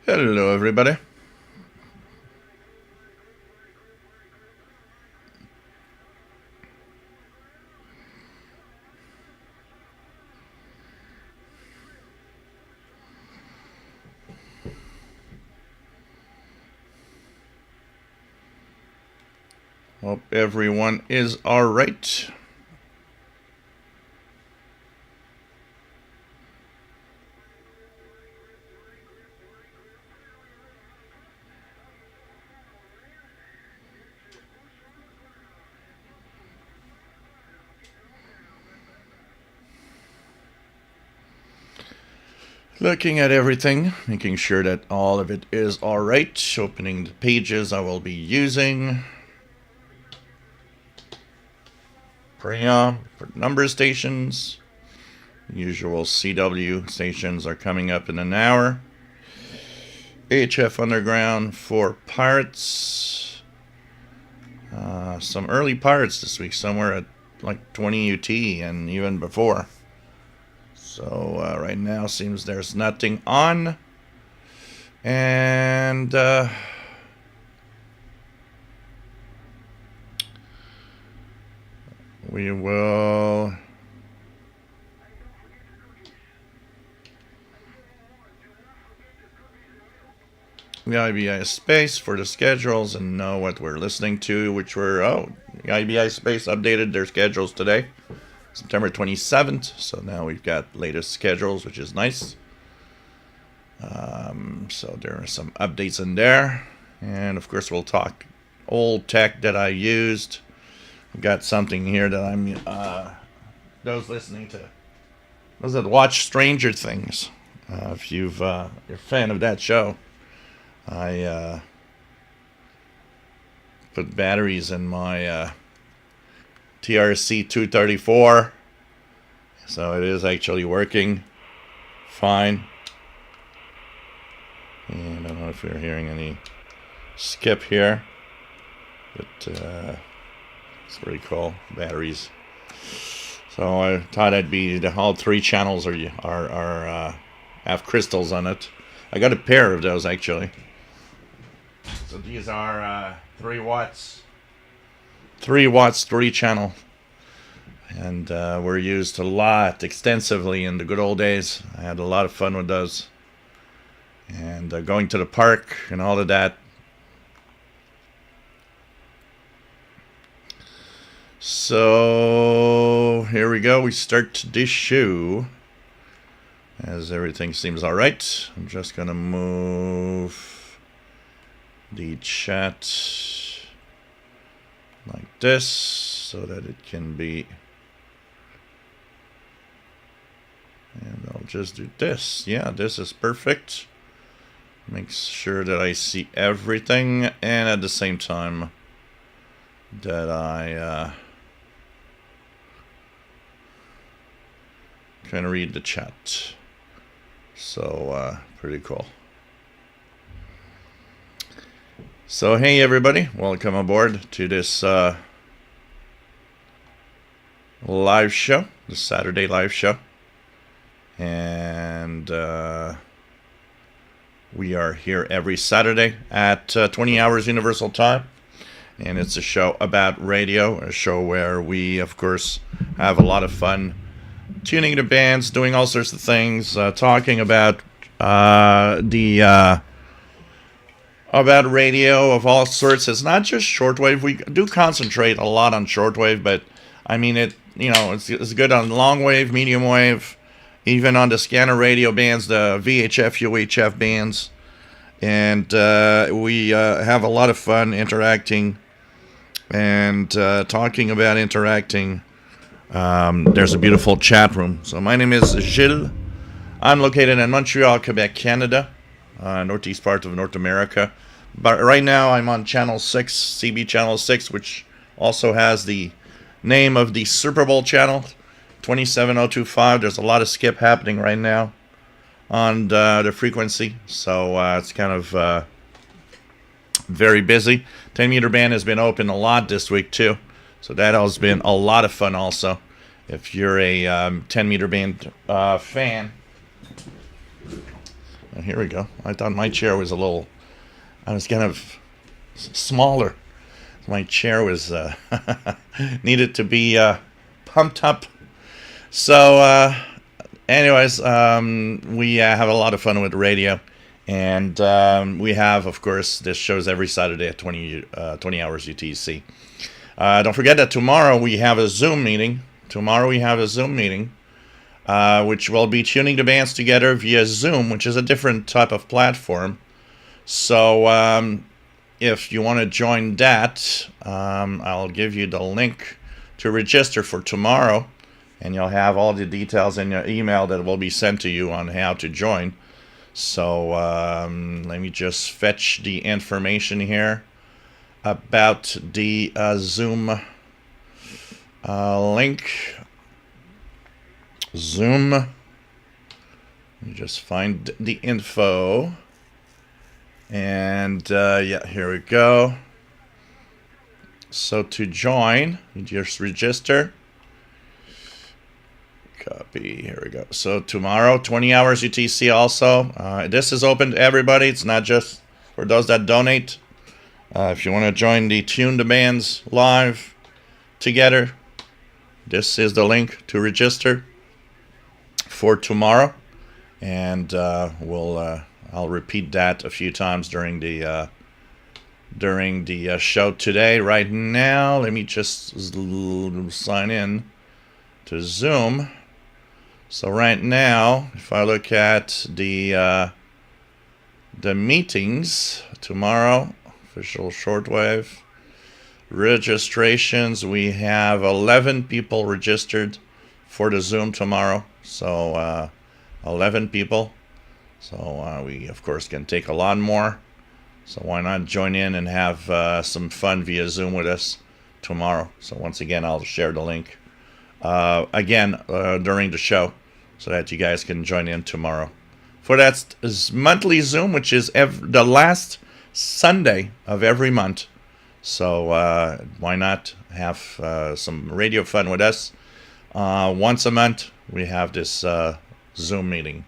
Hello, everybody. Hope everyone is all right. Looking at everything, making sure that all of it is all right. Opening the pages I will be using. Preamp for number stations. Usual CW stations are coming up in an hour. HF Underground for Pirates. Some early Pirates this week, somewhere at like 20 UT and even before. So right now seems there's nothing on. And we will the IBI space for the schedules and know what we're listening to, which were, the IBI space updated their schedules today, September 27th. So now we've got latest schedules, which is nice. So there are some updates in there. And of course, we'll talk old tech that I used. I've got something here that I'm, those that watch Stranger Things. If you're a fan of that show, I put batteries in my TRC 234, so it is actually working fine. And I don't know if you're hearing any skip here, but it's pretty cool. Batteries. So I thought I'd be all three channels are have crystals on it. I got a pair of those actually. So these are 3 watts. 3 watts, 3 channel. And were used a lot, extensively in the good old days. I had a lot of fun with those. And going to the park and all of that. So here we go. We start this show. As everything seems alright. I'm just going to move the chat like this so that it can be, and I'll just do this. Yeah, this is perfect. Make sure that I see everything, and at the same time that I can read the chat. So pretty cool. So hey everybody, welcome aboard to this live show, the Saturday live show. And we are here every Saturday at 20 hours Universal Time. And it's a show about radio, a show where we, of course, have a lot of fun tuning to bands, doing all sorts of things, talking about about radio of all sorts. It's not just shortwave. We do concentrate a lot on shortwave, but I mean it's good on long wave, medium wave, even on the scanner radio bands, the VHF, UHF bands, and we have a lot of fun interacting and talking about interacting. There's a beautiful chat room. So my name is Gilles. I'm located in Montreal, Quebec, Canada, northeast part of North America. But right now I'm on Channel 6, CB Channel 6, which also has the name of the Super Bowl channel, 27025. There's a lot of skip happening right now on the frequency. So it's kind of very busy. 10-meter band has been open a lot this week too. So that has been a lot of fun also. If you're a 10-meter band fan, Here we go. I thought my chair was I was kind of smaller. My chair was needed to be pumped up. So, anyways, we have a lot of fun with radio. And we have, of course, this shows every Saturday at 20 hours UTC. Don't forget that tomorrow we have a Zoom meeting. Which will be tuning the bands together via Zoom, which is a different type of platform. So if you want to join that, I'll give you the link to register for tomorrow, and you'll have all the details in your email that will be sent to you on how to join. So let me just fetch the information here about the Zoom link. Zoom. Let me just find the info. And yeah, here we go. So to join, you just register. Copy. Here we go. So tomorrow, 20 hours UTC also. This is open to everybody. It's not just for those that donate. If you want to join the Tune the Bands live together, this is the link to register for tomorrow. And I'll repeat that a few times during the show today. Right now, let me just sign in to Zoom. So right now, if I look at the meetings tomorrow, official Shortwave registrations, we have 11 people registered for the Zoom tomorrow. So 11 people. So we, of course, can take a lot more. So why not join in and have some fun via Zoom with us tomorrow? So once again, I'll share the link again during the show so that you guys can join in tomorrow. For that monthly Zoom, which is the last Sunday of every month. So why not have some radio fun with us? Once a month, we have this Zoom meeting.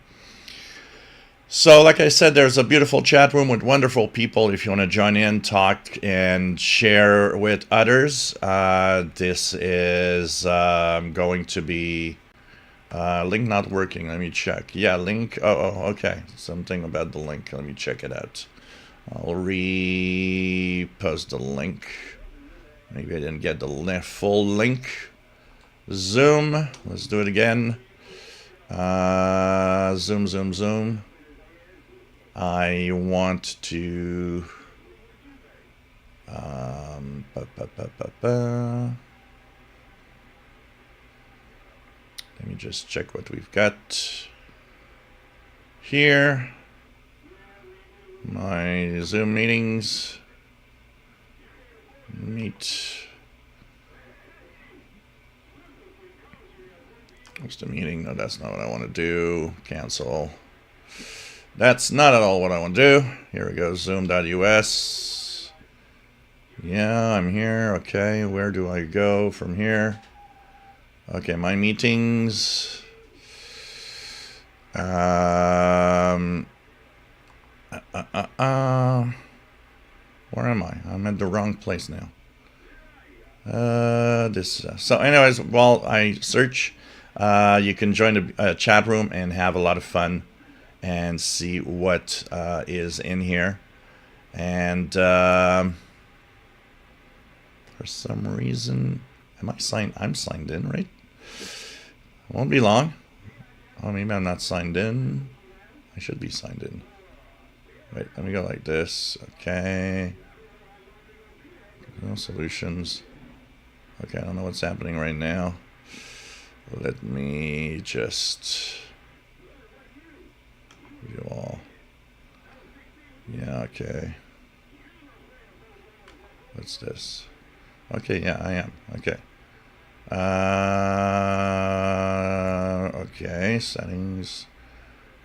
So, like I said, there's a beautiful chat room with wonderful people. If you want to join in, talk, and share with others, this is going to be link not working. Let me check. Yeah, link. Oh, okay. Something about the link. Let me check it out. I'll repost the link. Maybe I didn't get the full link. Zoom. Let's do it again. Zoom. I want to let me just check what we've got here. My Zoom meetings. Meet. What's the meeting? No, that's not what I want to do. Cancel. That's not at all what I want to do. Here we go, zoom.us. Yeah, I'm here. Okay, where do I go from here? Okay, my meetings. Where am I? I'm at the wrong place now. So anyways, while I search, you can join the chat room and have a lot of fun and see what is in here. And for some reason, I'm signed in, right? Won't be long. Oh, maybe I'm not signed in. I should be signed in. Wait, let me go like this. Okay. No solutions. Okay, I don't know what's happening right now. Let me just view all. Yeah, okay. What's this? Okay, yeah, I am. Okay. Okay, settings.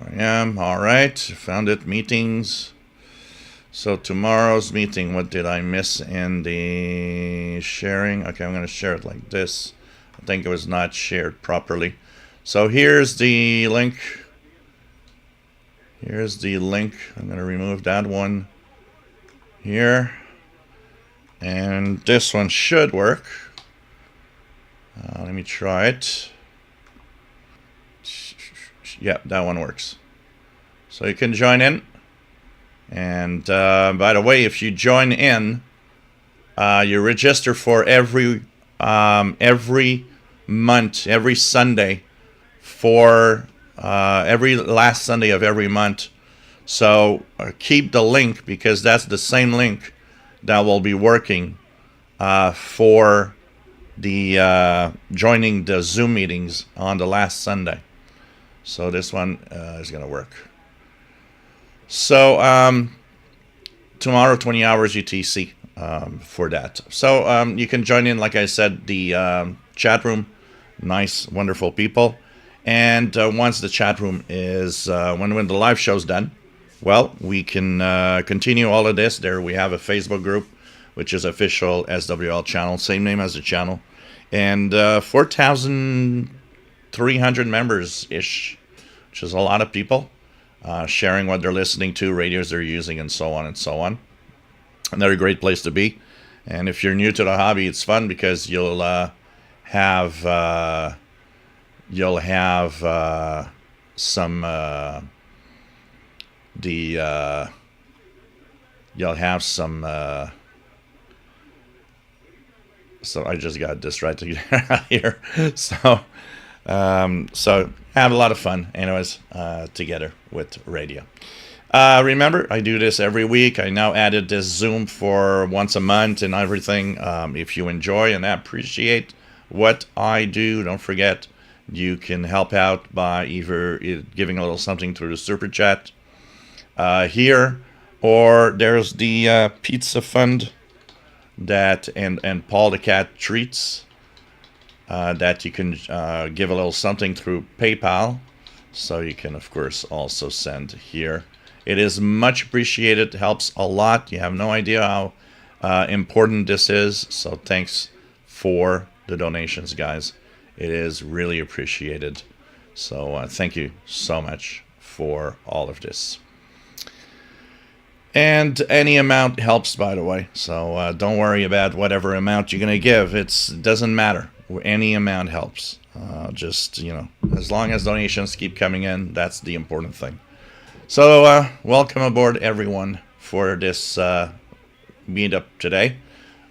I am. All right, found it. Meetings. So tomorrow's meeting, what did I miss in the sharing? Okay, I'm going to share it like this. I think it was not shared properly. So here's the link. Here's the link. I'm going to remove that one here. And this one should work. Let me try it. Yep, that one works. So you can join in. And by the way, if you join in, you register for every month, every Sunday, for every last Sunday of every month. So keep the link, because that's the same link that will be working for the joining the Zoom meetings on the last Sunday. So this one is going to work. So tomorrow, 20 hours UTC for that. So you can join in, like I said, the chat room. Nice, wonderful people. And once the chat room is, when the live show's done, well, we can continue all of this. There we have a Facebook group, which is official SWL channel, same name as the channel. And 4,300 members-ish, which is a lot of people sharing what they're listening to, radios they're using, and so on and so on. Another great place to be. And if you're new to the hobby, it's fun because you'll have some so I just got distracted here. So have a lot of fun anyways together with radio. Remember, I do this every week. I now added this Zoom for once a month and everything. If you enjoy and appreciate what I do, don't forget, you can help out by either giving a little something through the super chat here, or there's the pizza fund that and Paul the Cat treats that you can give a little something through PayPal. So you can, of course, also send here. It is much appreciated. Helps a lot. You have no idea how important this is. So thanks for the donations, guys. It is really appreciated. So thank you so much for all of this. And any amount helps, by the way. So don't worry about whatever amount you're going to give. It doesn't matter. Any amount helps. Just, as long as donations keep coming in, that's the important thing. So welcome aboard, everyone, for this meetup today.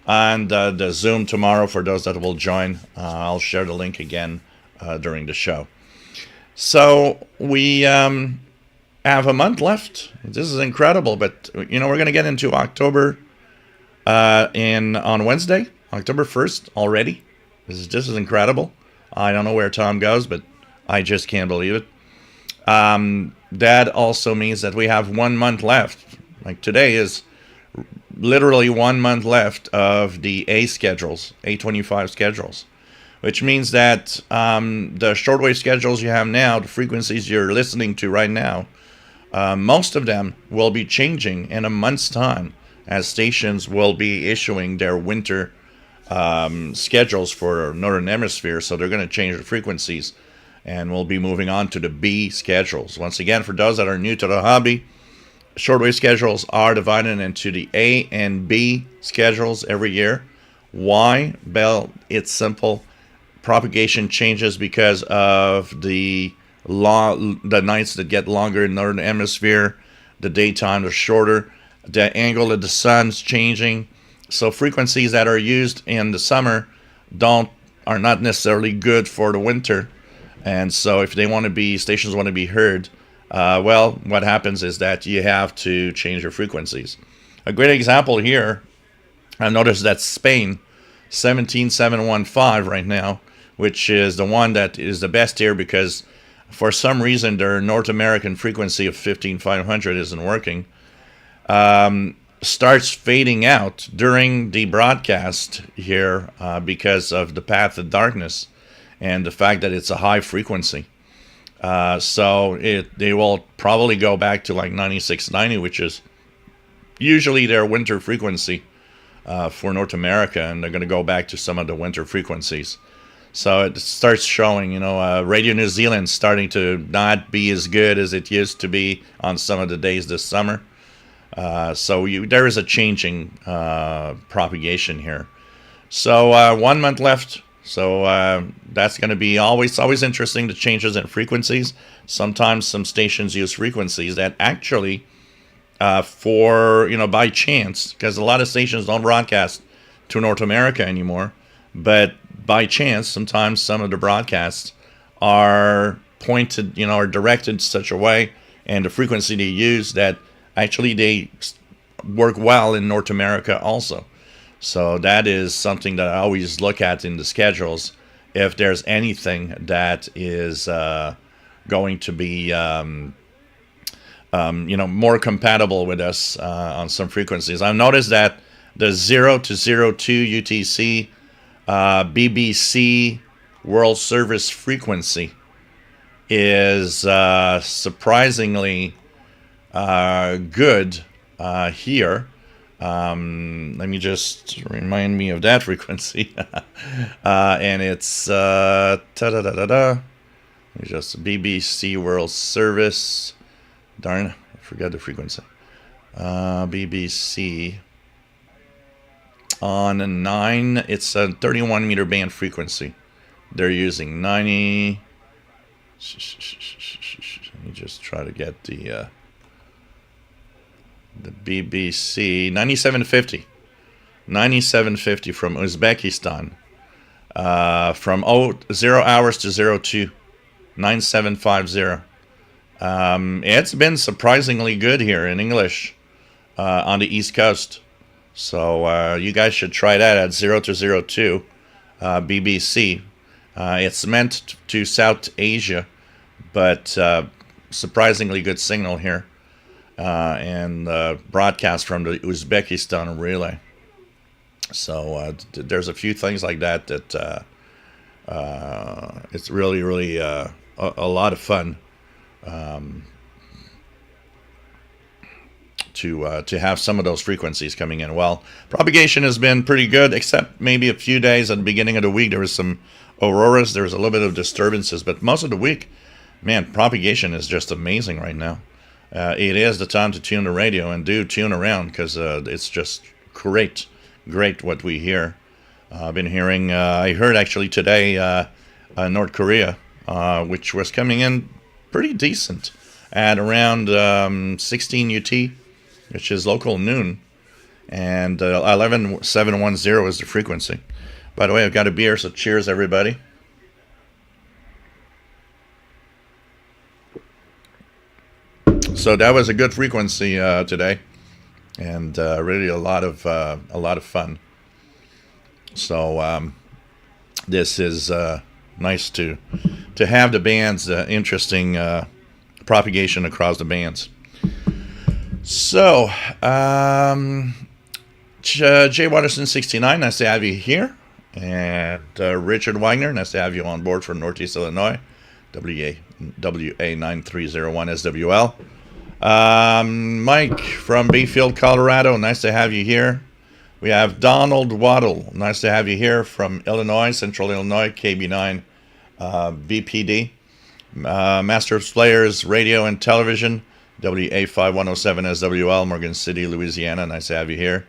And the Zoom tomorrow, for those that will join, I'll share the link again during the show. So we have a month left. This is incredible, but we're going to get into October on Wednesday, October 1st already. This is incredible. I don't know where Tom goes, but I just can't believe it. That also means that we have 1 month left. Like today is literally 1 month left of the A25 schedules, which means that the shortwave schedules you have now, the frequencies you're listening to right now, most of them will be changing in a month's time as stations will be issuing their winter schedules for Northern Hemisphere. So they're going to change the frequencies, and we'll be moving on to the B schedules. Once again, for those that are new to the hobby, shortwave schedules are divided into the A and B schedules every year. Why? Well, it's simple. Propagation changes because of the nights that get longer in Northern Hemisphere, the daytime is shorter, the angle of the sun's changing. So frequencies that are used in the summer are not necessarily good for the winter. And so if stations want to be heard, what happens is that you have to change your frequencies. A great example here, I've noticed that Spain, 17715 right now, which is the one that is the best here because for some reason their North American frequency of 15500 isn't working, starts fading out during the broadcast here because of the path of darkness and the fact that it's a high frequency. So they will probably go back to like 9690, which is usually their winter frequency for North America, and they're going to go back to some of the winter frequencies. So it starts showing, Radio New Zealand starting to not be as good as it used to be on some of the days this summer. There is a changing propagation here. So 1 month left. So that's going to be always interesting, the changes in frequencies. Sometimes some stations use frequencies that actually, by chance, because a lot of stations don't broadcast to North America anymore, but by chance, sometimes some of the broadcasts are pointed, are directed in such a way, and the frequency they use that actually they work well in North America also. So that is something that I always look at in the schedules. If there's anything that is going to be, more compatible with us on some frequencies. I've noticed that the 0 to 02 UTC BBC World Service frequency is surprisingly good here. Let me just remind me of that frequency. And it's just BBC World Service. Darn, I forgot the frequency. BBC on 9. It's a 31 meter band frequency. They're using 90. Let me just try to get the BBC 9750 from Uzbekistan, from 0 hours to 02 9750. It's been surprisingly good here in English on the East Coast, so you guys should try that at 0 to 02 BBC. It's meant to South Asia, but surprisingly good signal here. And broadcast from the Uzbekistan relay. So there's a few things like that it's really a lot of fun to have some of those frequencies coming in. Well, propagation has been pretty good, except maybe a few days at the beginning of the week there was some auroras, there was a little bit of disturbances, but most of the week, man, propagation is just amazing right now. It is the time to tune the radio, and do tune around, because it's just great what we hear. I've been hearing, I heard actually today North Korea, which was coming in pretty decent at around 16 UT, which is local noon, and 11710 is the frequency. By the way, I've got a beer, so cheers everybody. So that was a good frequency today, and really a lot of fun. So this is nice to have the bands, interesting propagation across the bands. So Jay Watterson 69, nice to have you here, and Richard Wagner, nice to have you on board from Northeast Illinois, WA 9301 SWL. Mike from Bayfield, Colorado, nice to have you here. We have Donald Waddle, nice to have you here from Illinois, Central Illinois, KB9 BPD. Master of Players Radio and Television, WA5107 SWL, Morgan City, Louisiana, nice to have you here.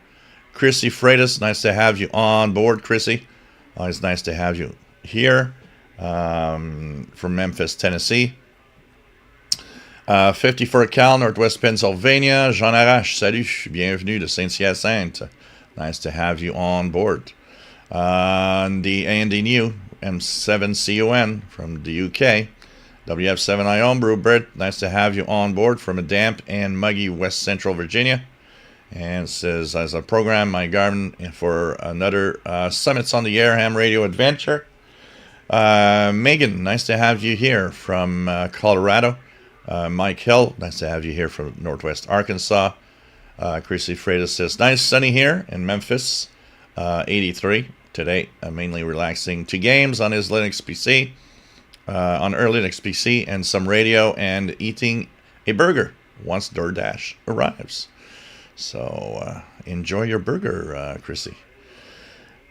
Chrissy Freitas, nice to have you on board, Chrissy. Always nice to have you here, from Memphis, Tennessee. 54 Cal, Northwest Pennsylvania. Jean Arrache, salut, bienvenue de Saint-Hyacinthe. Nice to have you on board. The A&D New, M7CUN from the UK. WF7I Homebrew, Bert, nice to have you on board from a damp and muggy West Central Virginia. And says, as a program, my garden for another Summits on the Air ham radio adventure. Megan, nice to have you here from Colorado. Mike Hill, nice to have you here from Northwest Arkansas. Chrissy Freitas says, nice sunny here in Memphis, 83 today, mainly relaxing. 2 games on his Linux PC, on her Linux PC, and some radio, and eating a burger once DoorDash arrives. So enjoy your burger, Chrissy.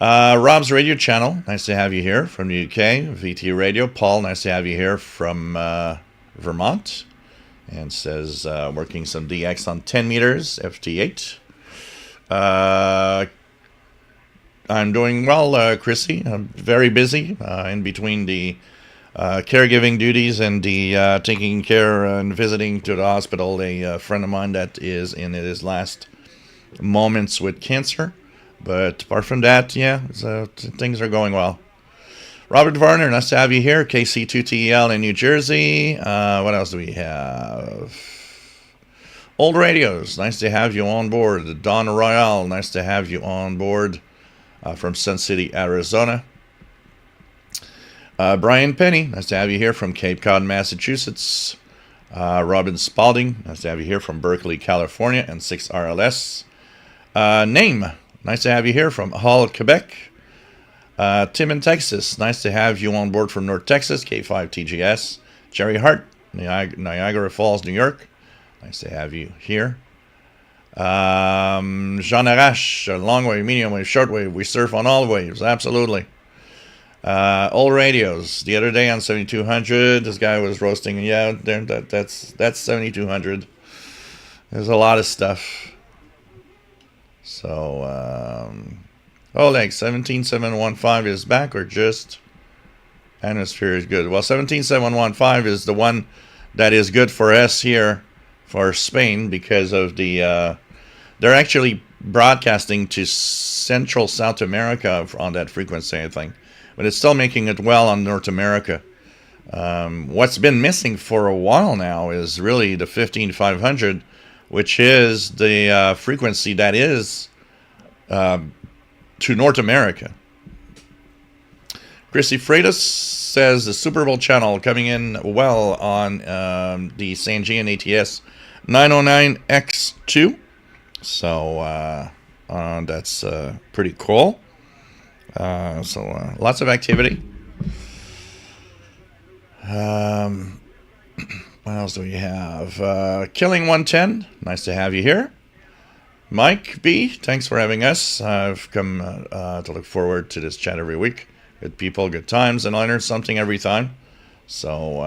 Rob's radio channel, nice to have you here from the UK. VT Radio. Paul, nice to have you here from Vermont. And says working some DX on 10 meters, FT8. I'm doing well, Chrissy. I'm very busy in between the caregiving duties and the taking care and visiting to the hospital a friend of mine that is in his last moments with cancer. But apart from that, yeah, things are going well. Robert Varner, nice to have you here. KC2TEL in New Jersey. What else do we have? Old Radios, nice to have you on board. Don Royale, nice to have you on board from Sun City, Arizona. Brian Penny, nice to have you here from Cape Cod, Massachusetts. Robin Spalding, nice to have you here from Berkeley, California, and 6RLS. Name, nice to have you here from Hull, Quebec. Tim in Texas, nice to have you on board from North Texas, K5TGS. Jerry Hart, Niagara Falls, New York, nice to have you here. Jean Arash, long wave, medium wave, short wave, we surf on all waves, absolutely. Old radios, the other day on 7200, this guy was roasting, yeah, that's 7200. There's a lot of stuff. So, Oleg, 17715 is back, or just Atmosphere is good? Well, 17715 is the one that is good for us here for Spain because of the they're actually broadcasting to Central South America on that frequency, I think, but it's still making it well on North America. What's been missing for a while now is really the 15500, which is the frequency that is to North America. Chrissy Freitas says the Super Bowl channel coming in well on the Sangean ATS 909X2. So that's pretty cool. So lots of activity. What else do we have? Killing 110. Nice to have you here. Mike B, thanks for having us. I've come to look forward to this chat every week. Good people, good times, and I learn something every time. So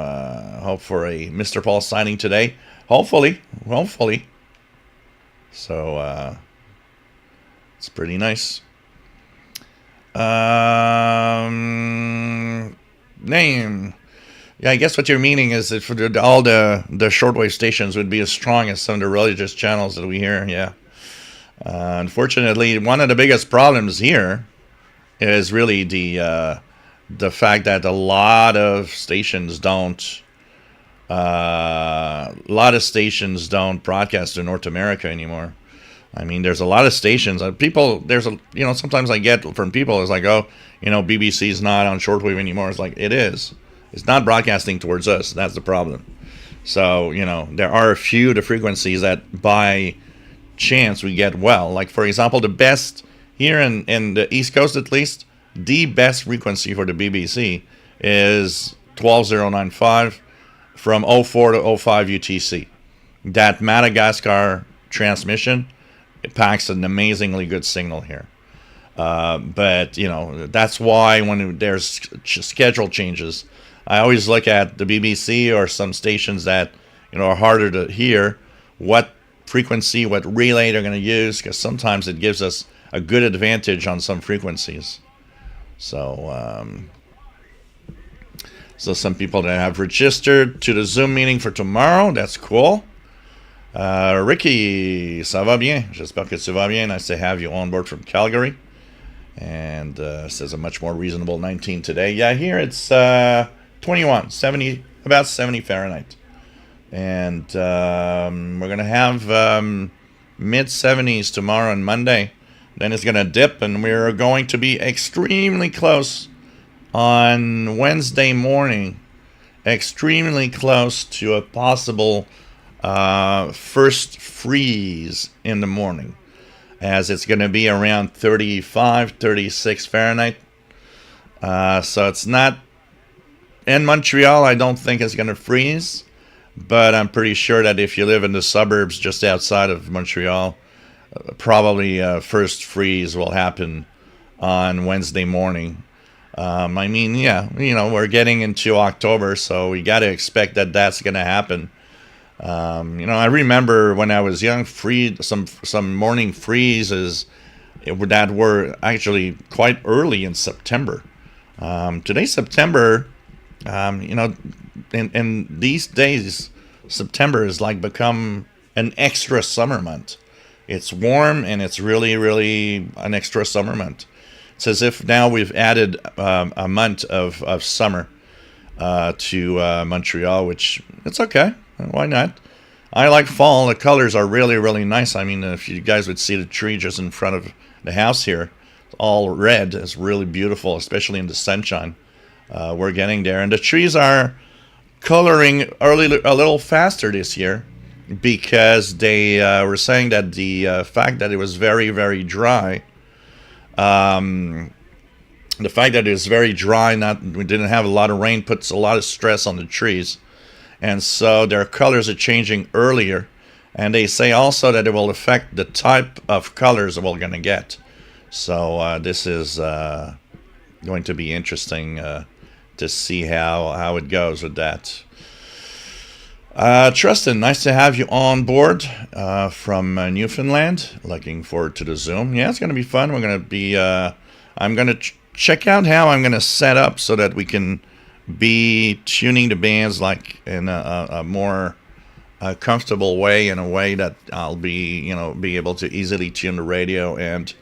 hope for a Mr. Paul signing today. Hopefully. So it's pretty nice. Name. Yeah, I guess what you're meaning is that for all the shortwave stations would be as strong as some of the religious channels that we hear. Yeah. Unfortunately, one of the biggest problems here is really the fact that a lot of stations don't broadcast to North America anymore. I mean, there's a lot of stations. People, sometimes I get from people, it's like, oh, BBC's not on shortwave anymore. It's like, it is. It's not broadcasting towards us. That's the problem. So, there are a few of the frequencies that by chance we get well. Like, for example, the best here in the East Coast, at least, the best frequency for the BBC is 12095 from 04 to 05 UTC. That Madagascar transmission, it packs an amazingly good signal here. But, that's why when there's schedule changes, I always look at the BBC or some stations that, are harder to hear, what frequency, what relay they're going to use, because sometimes it gives us a good advantage on some frequencies. So, some people that have registered to the Zoom meeting for tomorrow, that's cool. Ricky, ça va bien? J'espère que tu vas bien. Nice to have you on board from Calgary. And says a much more reasonable 19 today. Yeah, here it's 21, 70, about 70 Fahrenheit. And we're going to have mid-70s tomorrow and Monday. Then it's going to dip, and we're going to be extremely close on Wednesday morning. Extremely close to a possible first freeze in the morning, as it's going to be around 35, 36 Fahrenheit. So it's not... In Montreal, I don't think it's going to freeze. But I'm pretty sure that if you live in the suburbs just outside of Montreal, probably first freeze will happen on Wednesday morning. I mean, yeah, we're getting into October, so we got to expect that that's going to happen. I remember when I was young, some morning freezes that were actually quite early in September. Today's September, in these days, September is like become an extra summer month. It's warm and it's really, really an extra summer month. It's as if now we've added a month of summer to Montreal, which it's okay. Why not? I like fall. The colors are really, really nice. I mean, if you guys would see the tree just in front of the house here, it's all red. It's really beautiful, especially in the sunshine. We're getting there. And the trees are coloring early a little faster this year because they were saying that the fact that it was very, very dry, the fact that it's very dry, we didn't have a lot of rain, puts a lot of stress on the trees. And so their colors are changing earlier. And they say also that it will affect the type of colors that we're going to get. So this is going to be interesting to see how it goes with that. Tristan, nice to have you on board from Newfoundland. Looking forward to the Zoom. Yeah, it's going to be fun. We're going to be... I'm going to check out how I'm going to set up so that we can be tuning the bands like in a more comfortable way, in a way that I'll be able to easily tune the radio, and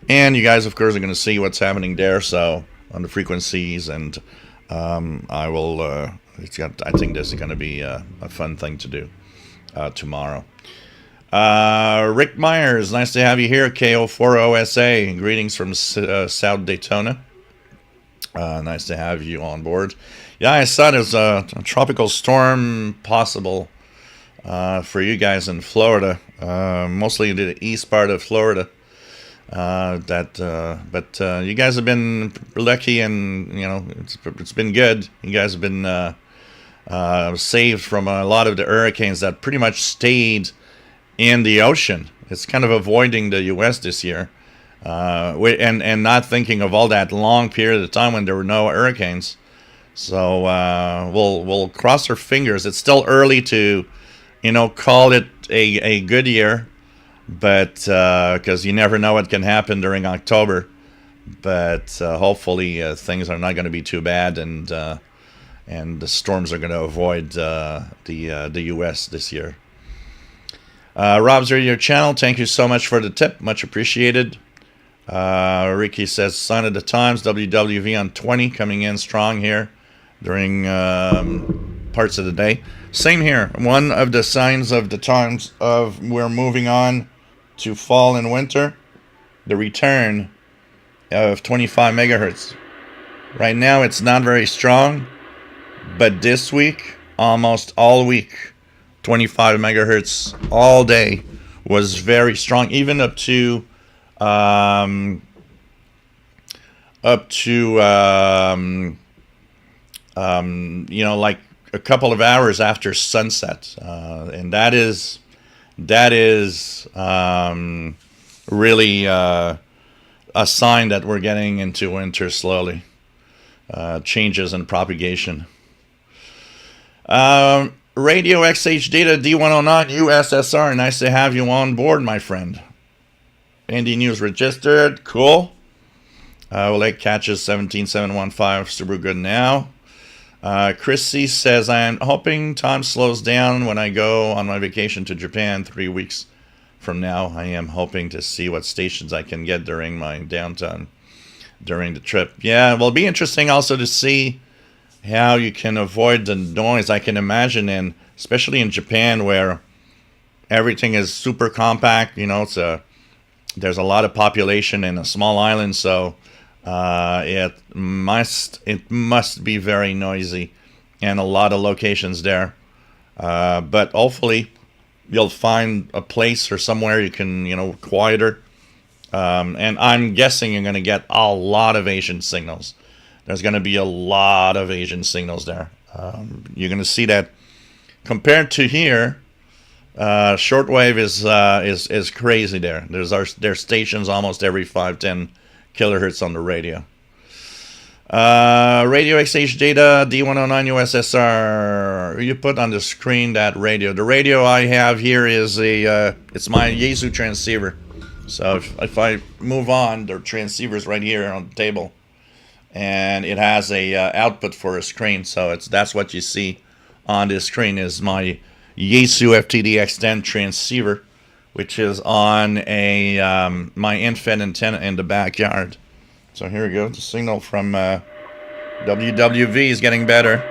you guys of course are going to see what's happening there, so on the frequencies, and I will I think this is going to be a fun thing to do tomorrow. Rick Myers, nice to have you here. KO40SA, greetings from South Daytona. Nice to have you on board. Yeah, I saw there's a tropical storm possible for you guys in Florida, mostly the east part of Florida. But you guys have been lucky, and it's been good. You guys have been saved from a lot of the hurricanes that pretty much stayed in the ocean. It's kind of avoiding the U.S. this year. And not thinking of all that long period of time when there were no hurricanes. So we'll cross our fingers. It's still early to, call it a good year, but because you never know what can happen during October. But hopefully things are not going to be too bad, and the storms are going to avoid the U.S. this year. Rob's Radio Channel, thank you so much for the tip. Much appreciated. Ricky says, sign of the times, WWV on 20, coming in strong here during parts of the day. Same here. One of the signs of the times of we're moving on to fall and winter, the return of 25 megahertz. Right now it's not very strong, but this week, almost all week, 25 megahertz all day was very strong, even up to like a couple of hours after sunset, and that is really a sign that we're getting into winter slowly. Changes in propagation. Radio XH Data D109 USSR, nice to have you on board, my friend. Andy News registered, cool. Lake catches 17715, super good now. Chrissy says, I'm hoping time slows down when I go on my vacation to Japan 3 weeks from now. I am hoping to see what stations I can get during my downtime during the trip. Yeah, well, it'll be interesting also to see how you can avoid the noise. I can imagine, and especially in Japan where everything is super compact, there's a lot of population in a small island, so it must be very noisy, and a lot of locations there. But hopefully you'll find a place or somewhere you can, quieter. And I'm guessing you're going to get a lot of Asian signals. There's going to be a lot of Asian signals there. You're going to see that compared to here. Shortwave is crazy there. There's stations almost every 5-10 kilohertz on the radio. Radio XH data D109 USSR. You put on the screen that radio. The radio I have here is it's my Yaesu transceiver. So if I move on, the transceiver's right here on the table, and it has a output for a screen. So that's what you see on this screen is my Yaesu FTDX10 transceiver, which is on a my infed antenna in the backyard. So here we go. The signal from WWV is getting better.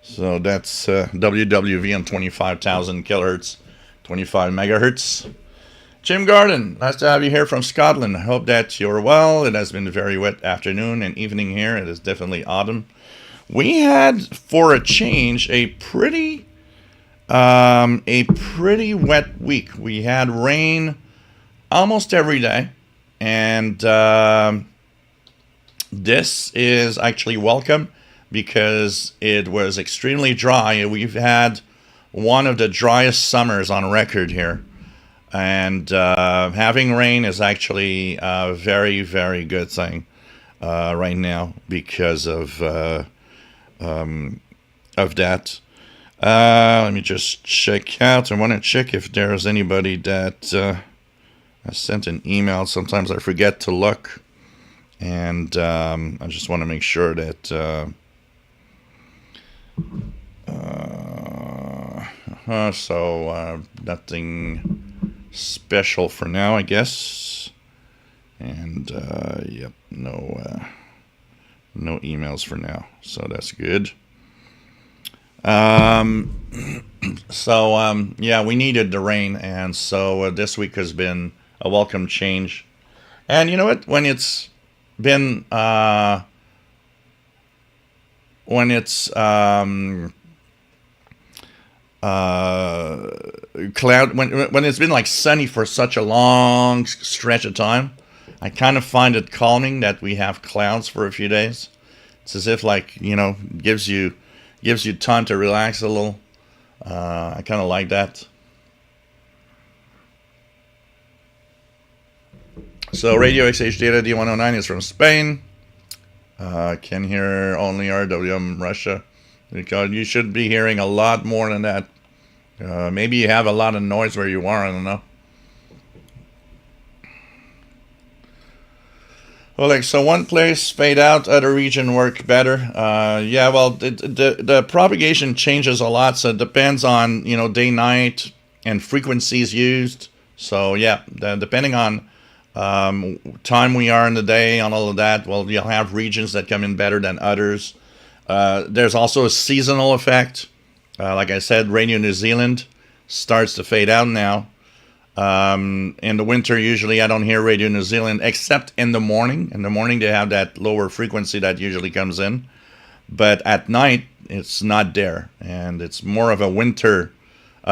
So that's WWV on 25,000 kilohertz, 25 megahertz. Jim Garden, nice to have you here from Scotland. I hope that you're well. It has been a very wet afternoon and evening here. It is definitely autumn. We had, for a change, a pretty wet week. We had rain almost every day, and this is actually welcome because it was extremely dry. We've had one of the driest summers on record here. And having rain is actually a very, very good thing right now because of that. Let me just check out. I want to check if there's anybody that I sent an email. Sometimes I forget to look. And I just want to make sure that... nothing special for now, I guess. And yep, no emails for now, so that's good. Yeah, we needed the rain, and so this week has been a welcome change. And you know what? When it's been cloud when it's been like sunny for such a long stretch of time, I kind of find it calming that we have clouds for a few days. It's as if gives you time to relax a little. I kind of like that. So Radio XH data D109 is from Spain. Can hear only RWM Russia. Because you should be hearing a lot more than that. Maybe you have a lot of noise where you are, I don't know. Well, so one place fade out, other region work better. Yeah, well, the propagation changes a lot, so it depends on, day, night, and frequencies used. So, yeah, depending on time we are in the day, on all of that, well, you'll have regions that come in better than others. There's also a seasonal effect. Like I said, Radio New Zealand starts to fade out now. In the winter, usually I don't hear Radio New Zealand except in the morning. In the morning, they have that lower frequency that usually comes in. But at night, it's not there. And it's more of a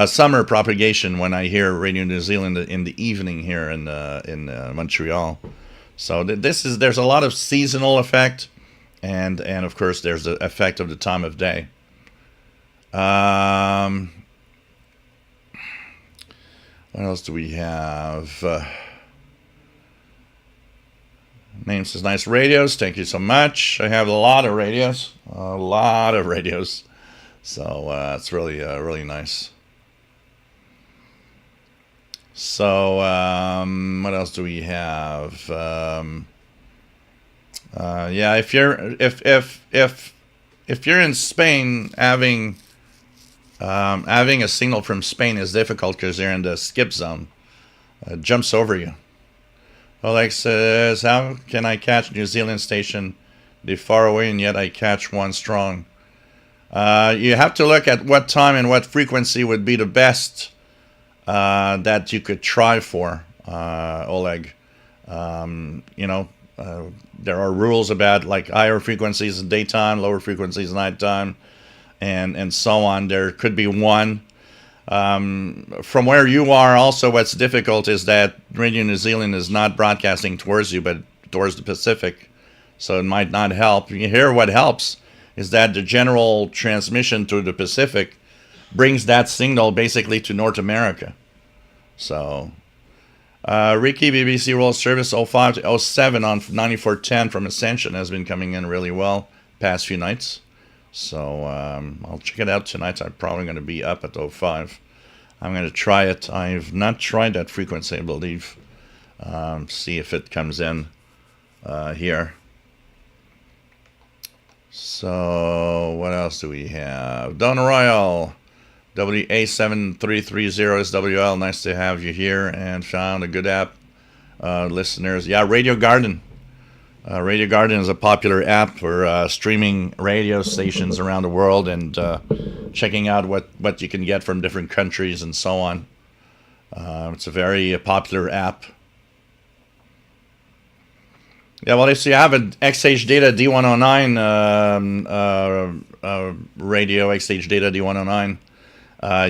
summer propagation when I hear Radio New Zealand in the evening here in Montreal. So there's a lot of seasonal effect. And of course, there's the effect of the time of day. What else do we have? Name says nice radios. Thank you so much. I have a lot of radios. So it's really really nice. So what else do we have? Yeah, if you're in Spain, having a signal from Spain is difficult because they're in the skip zone. It jumps over you. Alex says, how can I catch New Zealand station? They're far away and yet I catch one strong. You have to look at what time and what frequency would be the best that you could try for, Oleg. There are rules about like higher frequencies in daytime, lower frequencies nighttime, and so on. There could be one. From where you are, also what's difficult is that Radio New Zealand is not broadcasting towards you, but towards the Pacific, so it might not help. You hear what helps is that the general transmission to the Pacific brings that signal basically to North America. So, Ricky, BBC World Service 05 to 07 on 9410 from Ascension has been coming in really well past few nights. So I'll check it out tonight. I'm probably going to be up at 05. I'm going to try it. I've not tried that frequency, I believe. See if it comes in here. So what else do we have? Don Royal, WA7330SWL. Nice to have you here and found a good app. Listeners, yeah, Radio Garden. Radio Garden is a popular app for streaming radio stations around the world and checking out what you can get from different countries and so on. It's a very popular app. Yeah, well, if you have an XH Data D109 radio, XH Data D109,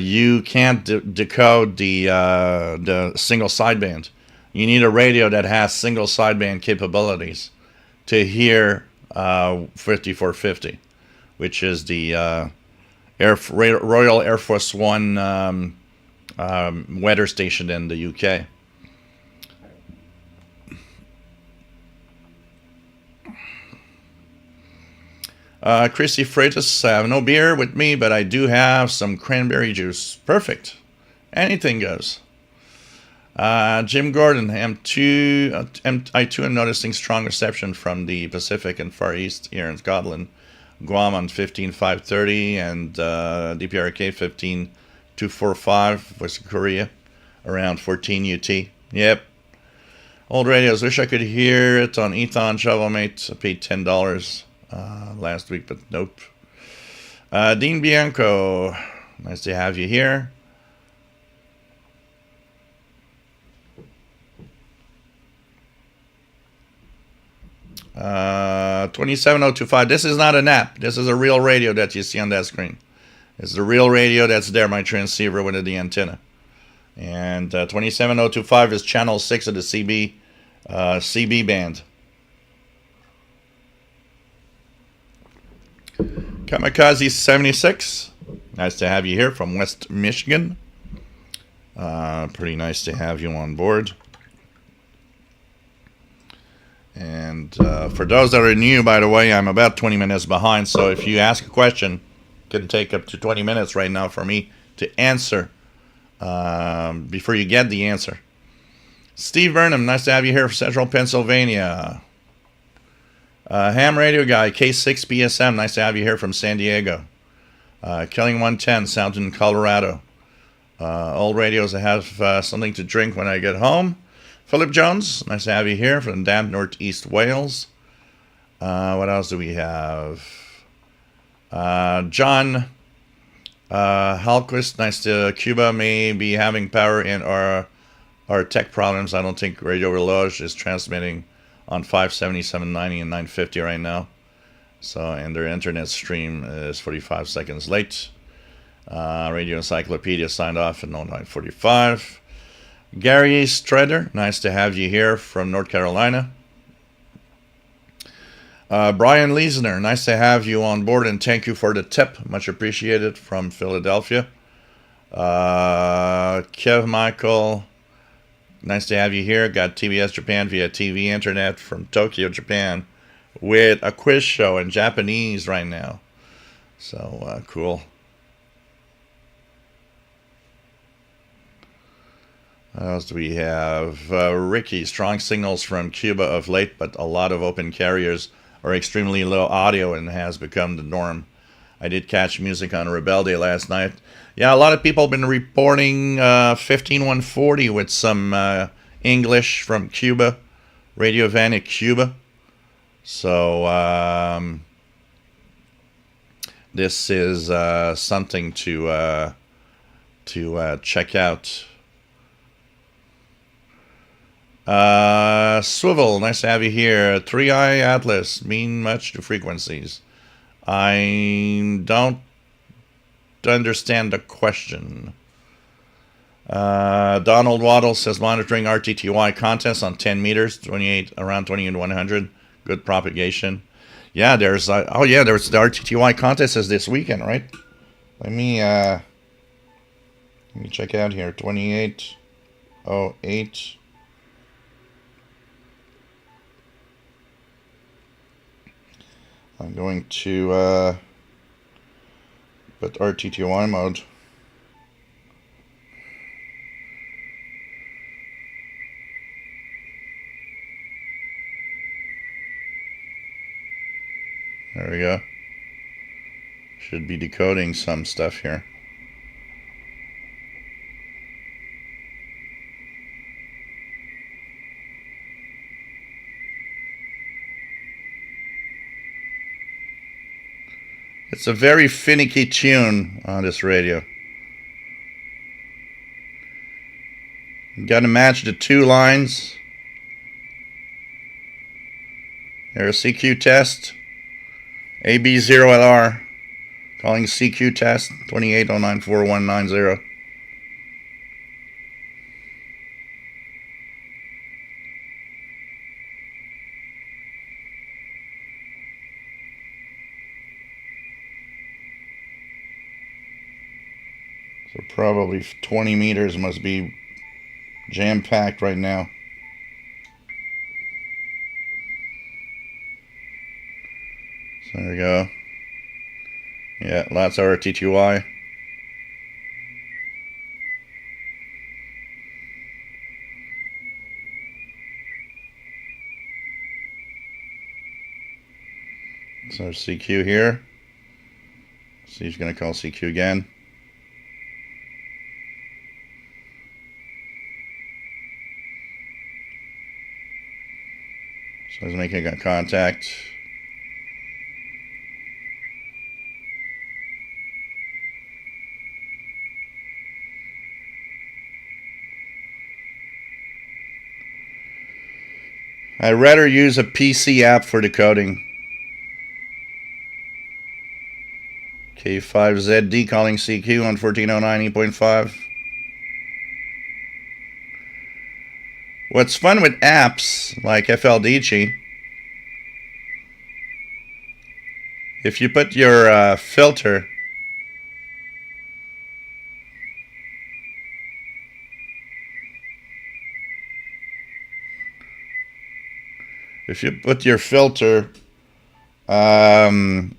you can't decode the single sideband. You need a radio that has single sideband capabilities to hear 5450, which is the Royal Air Force One weather station in the UK. Chrissy Freitas, I have no beer with me, but I do have some cranberry juice. Perfect. Anything goes. Jim Gordon, I2 am noticing strong reception from the Pacific and Far East here in Scotland. Guam on 15530 and DPRK 15245, West Korea, around 14 UT. Yep. Old radios, wish I could hear it on Ethon Shovelmate. I paid $10 last week, but nope. Dean Bianco, nice to have you here. 27025. This is not an app. This is a real radio that you see on that screen. It's the real radio that's there, my transceiver with the antenna. And 27025 is channel 6 of the CB band. Kamikaze 76. Nice to have you here from West Michigan. Pretty nice to have you on board. And for those that are new, by the way, I'm about 20 minutes behind. So if you ask a question, it can take up to 20 minutes right now for me to answer before you get the answer. Steve Burnham, nice to have you here from Central Pennsylvania. Ham Radio Guy, K6 BSM, nice to have you here from San Diego. Killing 110, Soundton, Colorado. Old radios, I have something to drink when I get home. Philip Jones, nice to have you here from damp Northeast Wales. What else do we have? John Halquist, nice to Cuba, may be having power in our tech problems. I don't think Radio Reloj is transmitting on 570, 790, and 950 right now. So, and their internet stream is 45 seconds late. Radio Encyclopedia signed off at 0945. Gary Strader, nice to have you here from North Carolina. Brian Leisner, nice to have you on board and thank you for the tip. Much appreciated from Philadelphia. Kev Michael, nice to have you here. Got TBS Japan via TV Internet from Tokyo, Japan, with a quiz show in Japanese right now. So, cool. What else do we have? Ricky, strong signals from Cuba of late, but a lot of open carriers are extremely low audio and has become the norm. I did catch music on Rebelde last night. Yeah, a lot of people have been reporting 15140 with some English from Cuba, Radio Vanik Cuba. So this is something to check out. Swivel, nice to have you here. 3i Atlas, mean much to frequencies. I don't understand the question. Donald Waddle says monitoring RTTY contests on 10 meters, 28 around 20 and 100. Good propagation. Yeah, there's there's the RTTY contest is this weekend, right? Let me check out here. 2808. I'm going to put RTTY mode. There we go. Should be decoding some stuff here. It's a very finicky tune on this radio. You got to match the two lines. There's a CQ test. AB0LR. Calling CQ test 28094190. So probably 20 meters must be jam-packed right now. So there we go. Yeah, lots of RTTY. So CQ here. See, he's going to call CQ again. So he's making a contact. I'd rather use a PC app for decoding. K5ZD calling CQ on 1409 What's fun with apps like FLDG, if you put your filter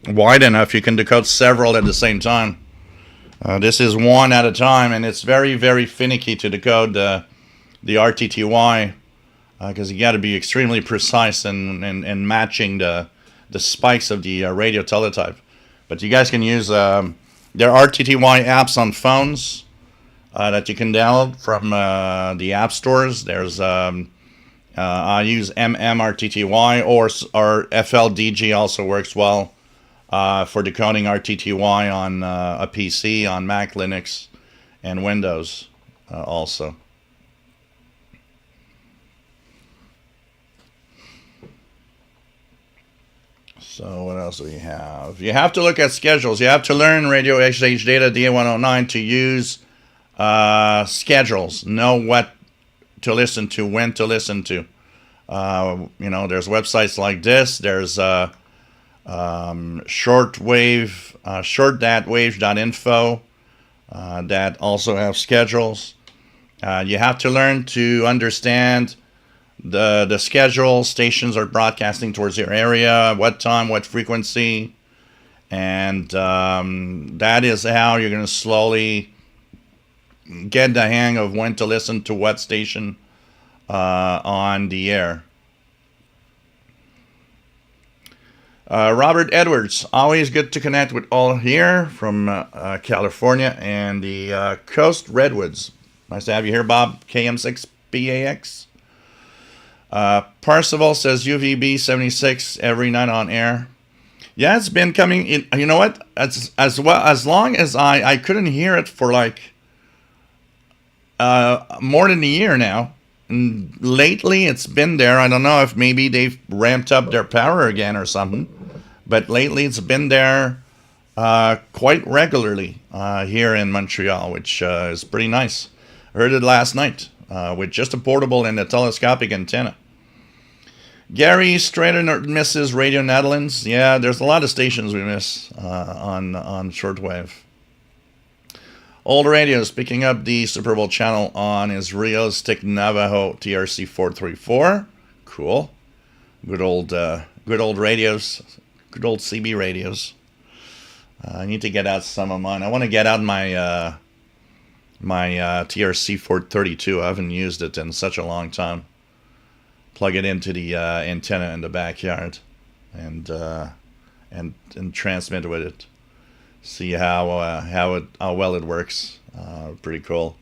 wide enough, you can decode several at the same time. This is one at a time, and it's very, very finicky to decode the RTTY because you got to be extremely precise and matching the spikes of the radio teletype. But you guys can use there are RTTY apps on phones that you can download from the app stores. There's I use MMRTTY or FLDG also works well for decoding RTTY on a PC, on Mac, Linux, and Windows also. So what else do we have? You have to look at schedules. You have to learn radio XH data DA109 to use schedules. Know what to listen to, when to listen to. There's websites like this. There's Shortwave, short.waves.info that also have schedules. You have to learn to understand the schedule stations are broadcasting towards your area, what time, what frequency, and that is how you're going to slowly get the hang of when to listen to what station on the air. Robert Edwards, always good to connect with all here from California and the Coast Redwoods. Nice to have you here, Bob. KM6BAX. Parsival says UVB 76 every night on air. Yeah, it's been coming in. You know what? As long as I couldn't hear it for like more than a year now. And lately, it's been there. I don't know if maybe they've ramped up their power again or something. But lately, it's been there quite regularly here in Montreal, which is pretty nice. Heard it last night with just a portable and a telescopic antenna. Gary Strader misses Radio Netherlands. Yeah, there's a lot of stations we miss on shortwave. Old radios picking up the Super Bowl channel on his realistic Navajo TRC 434. Cool. Good old radios. Good old CB radios. I need to get out some of mine. I want to get out my my TRC 432. I haven't used it in such a long time. Plug it into the antenna in the backyard, and transmit with it. See how well it works. Pretty cool.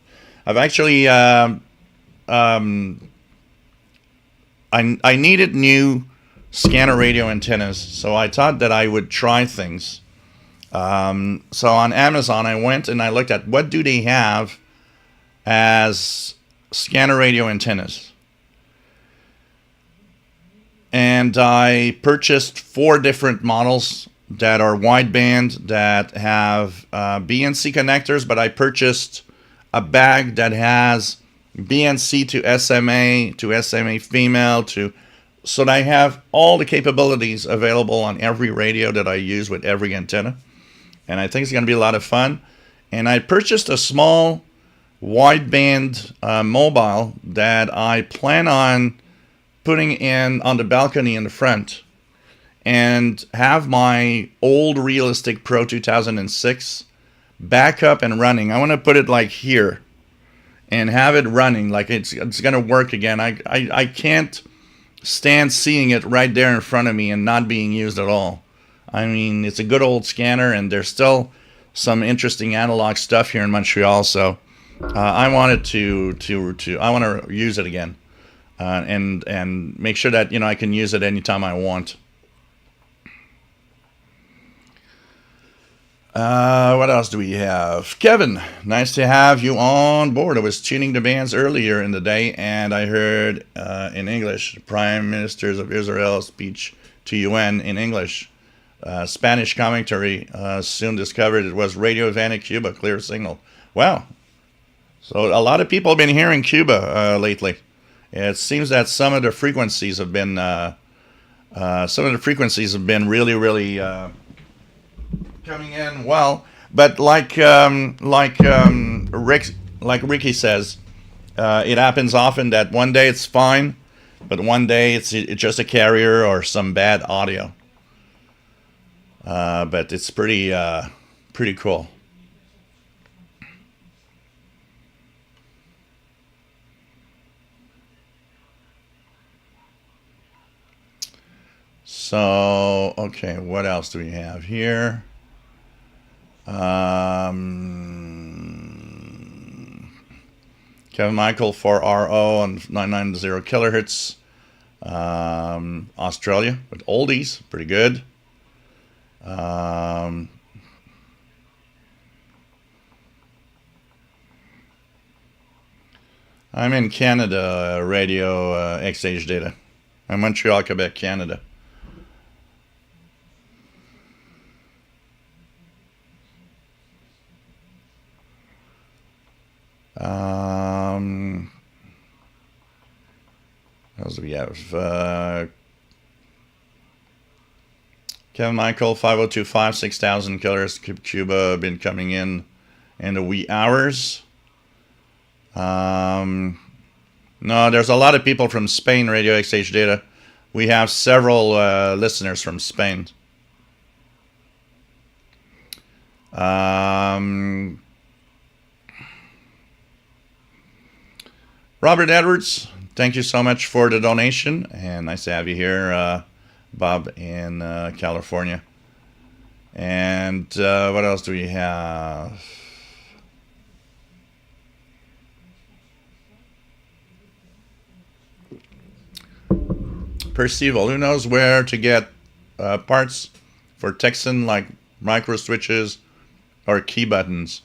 I've actually I needed new scanner radio antennas, so I thought that I would try things. So on Amazon, I went and I looked at what do they have as scanner radio antennas. And I purchased 4 different models that are wideband that have BNC connectors, but I purchased a bag that has BNC to SMA female so that I have all the capabilities available on every radio that I use with every antenna. And I think it's going to be a lot of fun. And I purchased a small wideband mobile that I plan on putting in on the balcony in the front, and have my old realistic Pro 2006 back up and running. I want to put it like here and have it running like it's going to work again. I can't stand seeing it right there in front of me and not being used at all. I mean, it's a good old scanner, and there's still some interesting analog stuff here in Montreal, so I wanted I want to use it again. And make sure that I can use it anytime I want. What else do we have? Kevin, nice to have you on board. I was tuning the bands earlier in the day, and I heard in English, Prime Ministers of Israel speech to UN in English. Spanish commentary, soon discovered it was Radio Havana, Cuba, clear signal. Wow. So a lot of people have been hearing Cuba lately. It seems that some of the frequencies have been really, really coming in well. But like Ricky says, it happens often that one day it's fine, but one day it's just a carrier or some bad audio. But it's pretty cool. So, okay, what else do we have here? Kevin Michael for RO on 990 kilohertz. Australia with oldies, pretty good. I'm in Canada, radio XH data. I'm Montreal, Quebec, Canada. What else do we have? Kevin Michael, 5025, 6,000 killers. Cuba been coming in the wee hours. No, there's a lot of people from Spain, Radio XH data. We have several listeners from Spain. Robert Edwards, thank you so much for the donation, and nice to have you here, Bob, in California. And what else do we have? Percival, who knows where to get parts for Texan, like micro switches or key buttons?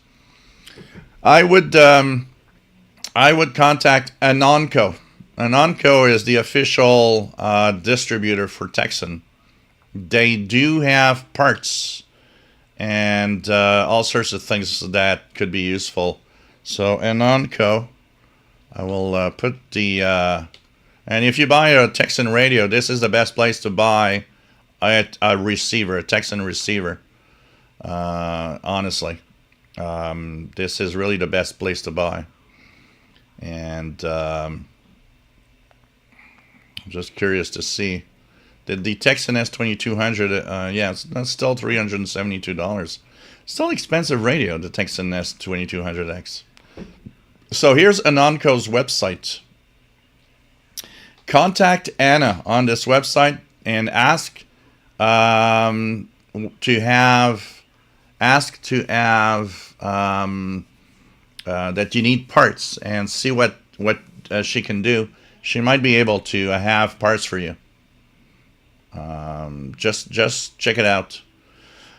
I would contact Anonco. Anonco is the official distributor for Texan. They do have parts and all sorts of things that could be useful. So Anonco, I will put the... and if you buy a Texan radio, this is the best place to buy a receiver, a Texan receiver. Honestly. This is really the best place to buy. And I'm just curious to see. The Texan S2200, yeah, that's still $372. Still expensive radio, the Texan S2200X. So here's Anonco's website. Contact Anna on this website and ask to have that you need parts, and see what she can do. She might be able to have parts for you. Just check it out.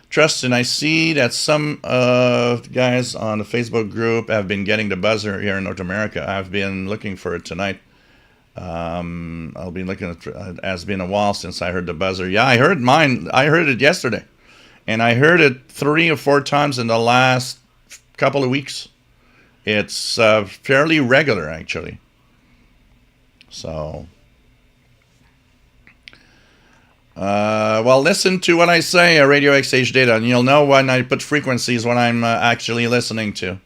Trust, and I see that some guys on the Facebook group have been getting the buzzer here in North America. I've been looking for it tonight. I'll be looking at it. Has been a while since I heard the buzzer. Yeah, I heard mine. I heard it yesterday, and I heard it 3 or 4 times in the last couple of weeks. It's fairly regular, actually. So, well, listen to what I say, Radio XH data, and you'll know when I put frequencies when I'm actually listening to.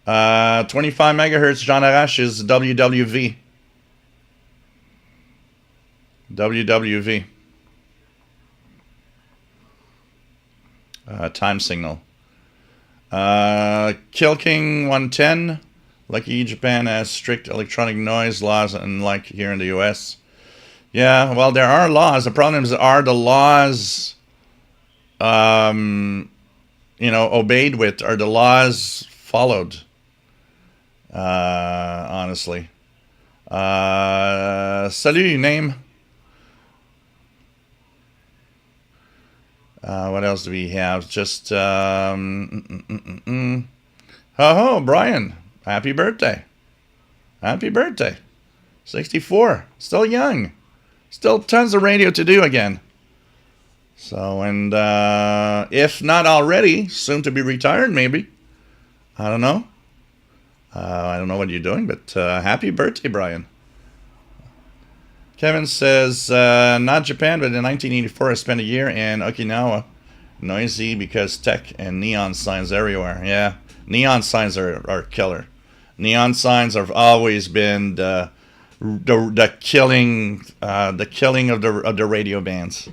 25 megahertz, Jean Arash is WWV. WWV. Time signal. Kill King 110. Lucky Japan has strict electronic noise laws, unlike here in the US. Yeah, well, there are laws. The problem is, are the laws, obeyed with? Are the laws followed? Honestly. Salut, name. What else do we have? Just, Brian. Happy birthday. Happy birthday. 64. Still young. Still tons of radio to do again. So, and if not already, soon to be retired maybe. I don't know. I don't know what you're doing, but happy birthday, Brian. Kevin says, not Japan, but in 1984 I spent a year in Okinawa. Noisy because tech and neon signs everywhere. Yeah, neon signs are killer. Neon signs have always been the killing of the radio bands.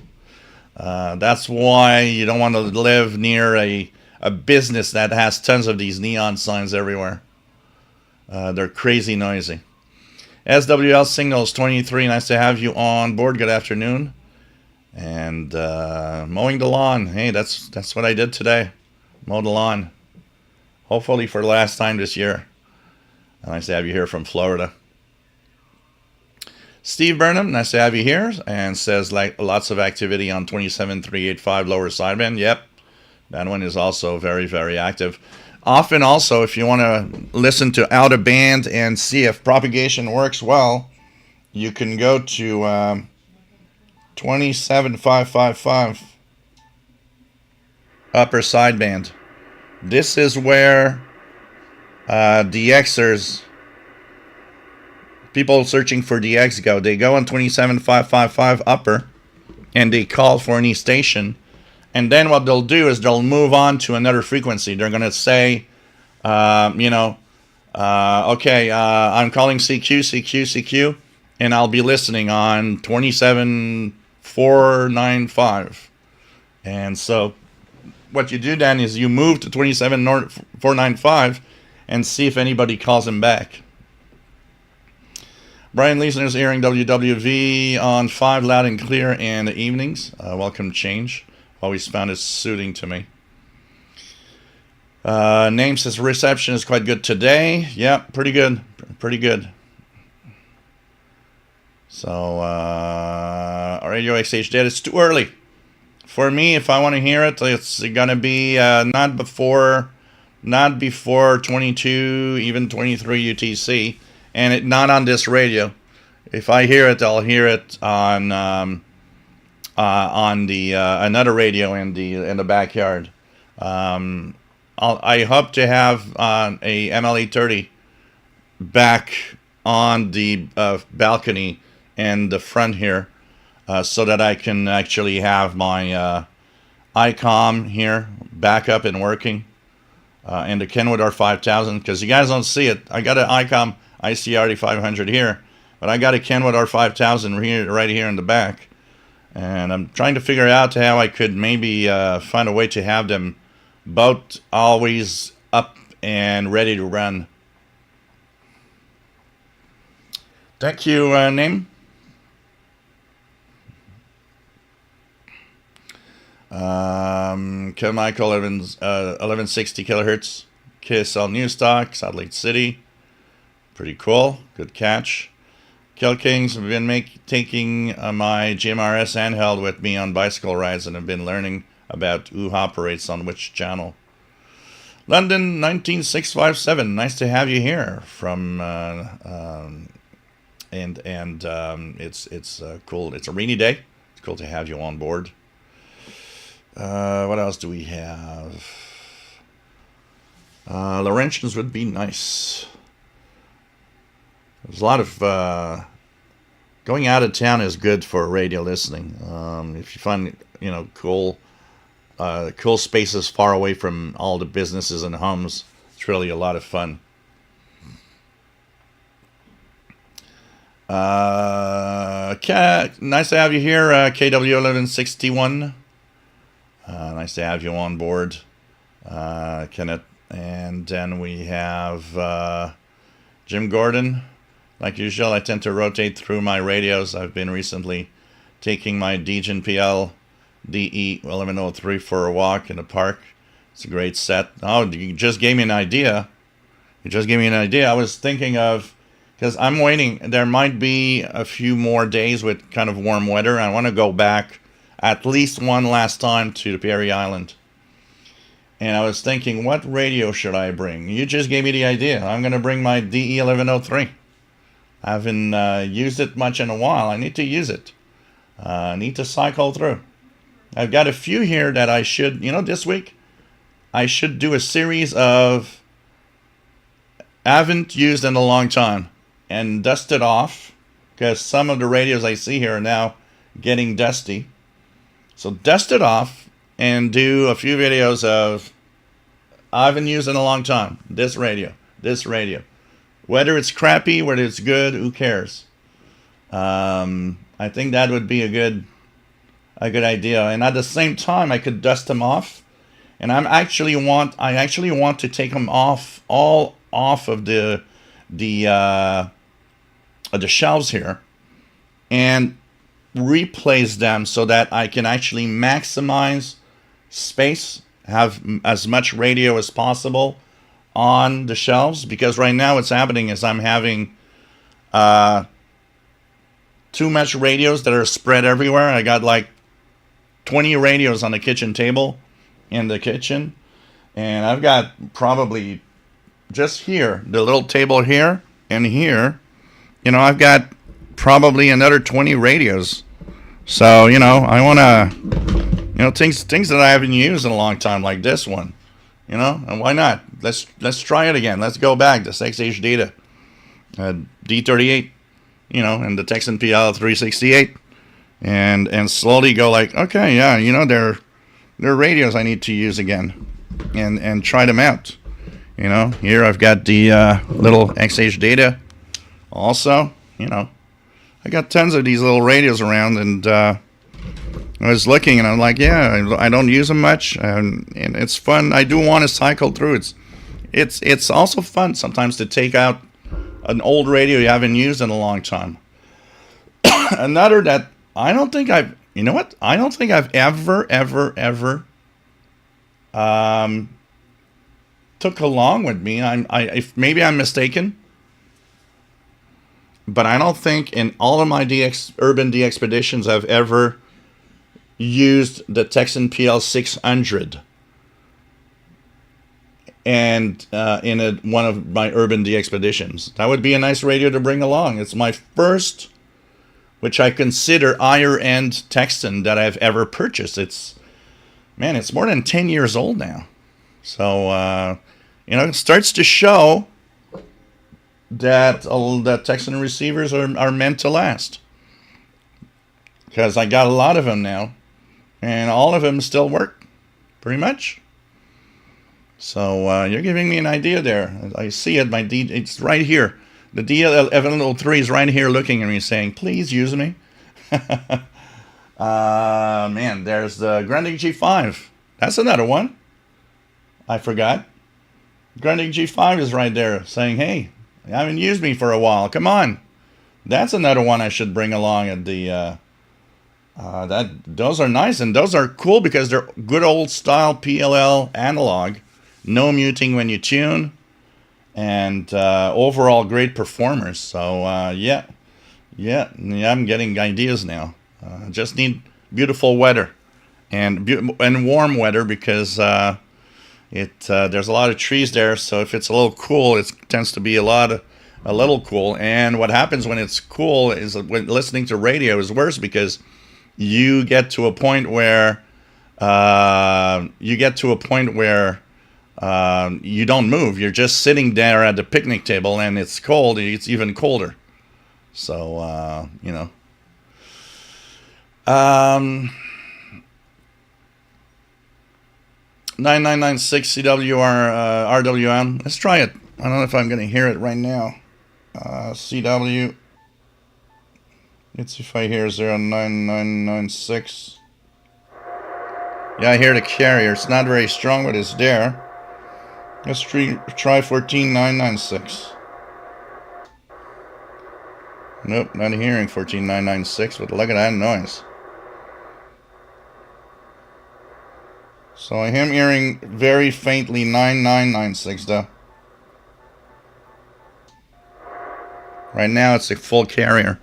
That's why you don't want to live near a business that has tons of these neon signs everywhere. They're crazy noisy. SWL Signals 23, nice to have you on board. Good afternoon. And mowing the lawn. Hey, that's what I did today. Mow the lawn. Hopefully for the last time this year. Nice to have you here from Florida. Steve Burnham, nice to have you here. And says like lots of activity on 27385 lower sideband. Yep. That one is also very, very active. Often also, if you want to listen to out of band and see if propagation works well, you can go to 27555 upper sideband. This is where DXers, people searching for DX go. They go on 27555 upper and they call for any station. And then what they'll do is they'll move on to another frequency. They're going to say, okay, I'm calling CQ, and I'll be listening on 27495. And so what you do then is you move to 27495 and see if anybody calls him back. Brian Leesner's hearing WWV on 5 loud and clear in the evenings. Welcome change. Always found it suiting to me. Name says reception is quite good today. Yeah, pretty good. Pretty good. So, Radio XH dead. It's too early. For me, if I want to hear it, it's going to be not before 22, even 23 UTC. And not on this radio. If I hear it, I'll hear it on the another radio in the backyard. I hope to have a MLA 30 back on the balcony and the front here, so that I can actually have my ICOM here back up and working, and the Kenwood R5000, because you guys don't see it. I got an ICOM ICRD500 here, but I got a Kenwood R5000 here, right here in the back, and I'm trying to figure out how I could maybe find a way to have them both always up and ready to run. Thank you, name. Michael 1160 kilohertz. KSL New Stock, Satellite City. Pretty cool. Good catch. Kill Kings, have been taking my GMRS handheld with me on bicycle rides, and have been learning about who operates on which channel. London 19657, nice to have you here. From it's cool. It's a rainy day. It's cool to have you on board. What else do we have? Laurentians would be nice. There's a lot of going out of town is good for radio listening. If you find cool spaces far away from all the businesses and homes, it's really a lot of fun. Nice to have you here, KW1161. Nice to have you on board, Kenneth. And then we have Jim Gordon. Like usual, I tend to rotate through my radios. I've been recently taking my Degen PL DE 1103 for a walk in the park. It's a great set. Oh, you just gave me an idea. I was thinking of, because I'm waiting, there might be a few more days with kind of warm weather. I want to go back at least one last time to the Perry Island. And I was thinking, what radio should I bring? You just gave me the idea. I'm going to bring my DE 1103. I haven't used it much in a while. I need to use it. I need to cycle through. I've got a few here that I should, this week, I should do a series of haven't used in a long time and dust it off, because some of the radios I see here are now getting dusty. So dust it off and do a few videos of I haven't used in a long time. This radio. Whether it's crappy, whether it's good, who cares? I think that would be a good idea. And at the same time, I could dust them off. And I actually want to take them off of the shelves here, and replace them so that I can actually maximize space, have as much radio as possible on the shelves. Because right now what's happening is I'm having too much radios that are spread everywhere. I got like 20 radios on the kitchen table in the kitchen, and I've got probably just here, the little table here and here, I've got probably another 20 radios. So, I want to, things that I haven't used in a long time, like this one, and why not? Let's try it again. Let's go back to XH Data, D38, and the Texan PL 368, and slowly go like, okay, yeah, there are radios I need to use again, and try them out. Here I've got the little XH Data also, I got tons of these little radios around, and I was looking, and I'm like, yeah, I don't use them much, and it's fun. I do want to cycle through. It's also fun sometimes to take out an old radio you haven't used in a long time. Another that I don't think I've ever took along with me. If maybe I'm mistaken, but I don't think in all of my urban DXpeditions I've ever used the Texan PL 600. And in one of my urban DXpeditions, that would be a nice radio to bring along. It's my first, which I consider higher end Texan that I've ever purchased. It's more than 10 years old now. So, it starts to show that Texan receivers are meant to last. Because I got a lot of them now, and all of them still work, pretty much. So you're giving me an idea there. I see it. It's right here. The DL1103 is right here looking at me saying, please use me. Man, there's the Grundig G5. That's another one. I forgot. Grundig G5 is right there saying, hey, you haven't used me for a while. Come on. That's another one I should bring along at the... those are nice, and those are cool because they're good old style PLL analog. No muting when you tune. And overall great performers. So, yeah, I'm getting ideas now. Just need beautiful weather and warm weather because there's a lot of trees there. So if it's a little cool, it tends to be a little cool. And what happens when it's cool is when listening to radio is worse because you get to a point where you don't move. You're just sitting there at the picnic table, and it's cold. It's even colder. So, 9996 CWR RWM. Let's try it. I don't know if I'm going to hear it right now. CW. Let's see if I hear 09996. Yeah, I hear the carrier. It's not very strong, but it's there. Let's try 14996. Nope, not hearing 14996, but look at that noise. So I am hearing very faintly 9996 though. Right now it's a full carrier.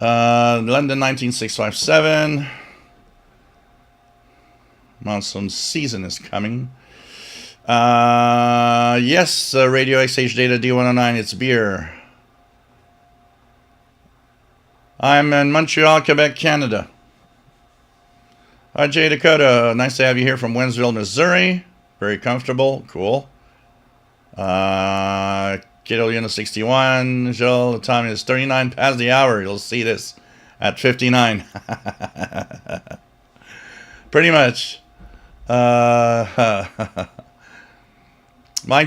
London 19657. Monsoon season is coming. Yes, Radio XH Data D109, it's beer. I'm in Montreal, Quebec, Canada. Hi, Jay Dakota. Nice to have you here from Wentzville, Missouri. Very comfortable. Cool. Kiddo Unit 61. Joel, the time is 39 past the hour. You'll see this at 59. Pretty much. Mike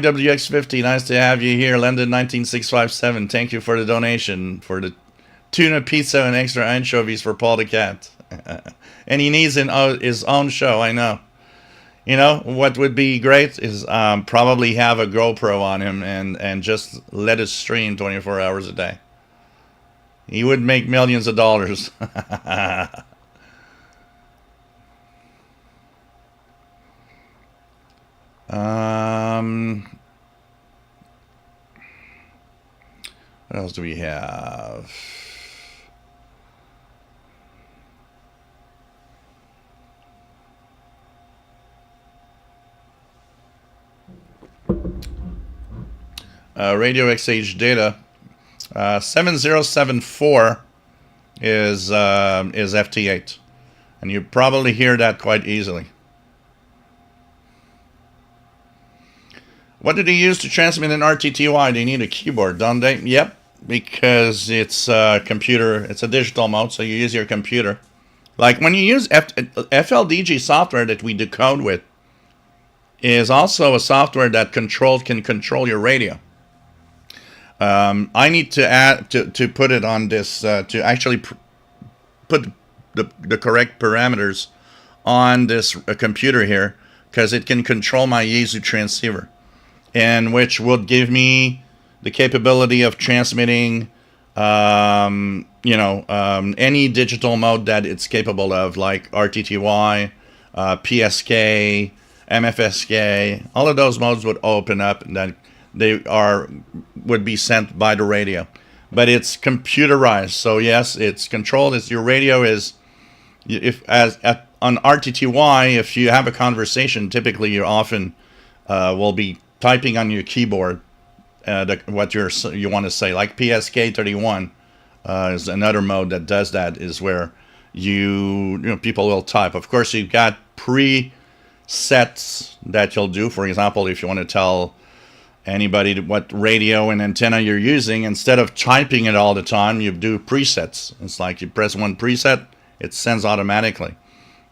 WX50, nice to have you here. London 19657. Thank you for the donation for the tuna pizza and extra anchovies for Paul the Cat. And he needs his own show, I know. You know, what would be great is probably have a GoPro on him and just let it stream 24 hours a day. He would make millions of dollars. What else do we have? Radio XH data 7074 is FT8, and you probably hear that quite easily. What do they use to transmit an RTTY? They need a keyboard, don't they? Yep, because it's a computer. It's a digital mode, so you use your computer. Like when you use FLDG software that we decode with, is also a software that can control your radio. I need to add to put it on this to actually put the correct parameters on this computer here, because it can control my Yaesu transceiver, and which would give me the capability of transmitting any digital mode that it's capable of, like RTTY, PSK, MFSK. All of those modes would open up, and then would be sent by the radio. But it's computerized, so yes, it's controlled. Your radio is, on RTTY, if you have a conversation, typically you often will be typing on your keyboard what you want to say. Like PSK 31 is another mode that does that, is where people will type. Of course, you've got presets that you'll do. For example, if you want to tell anybody what radio and antenna you're using. Instead of typing it all the time, you do presets. It's like you press one preset, it sends automatically.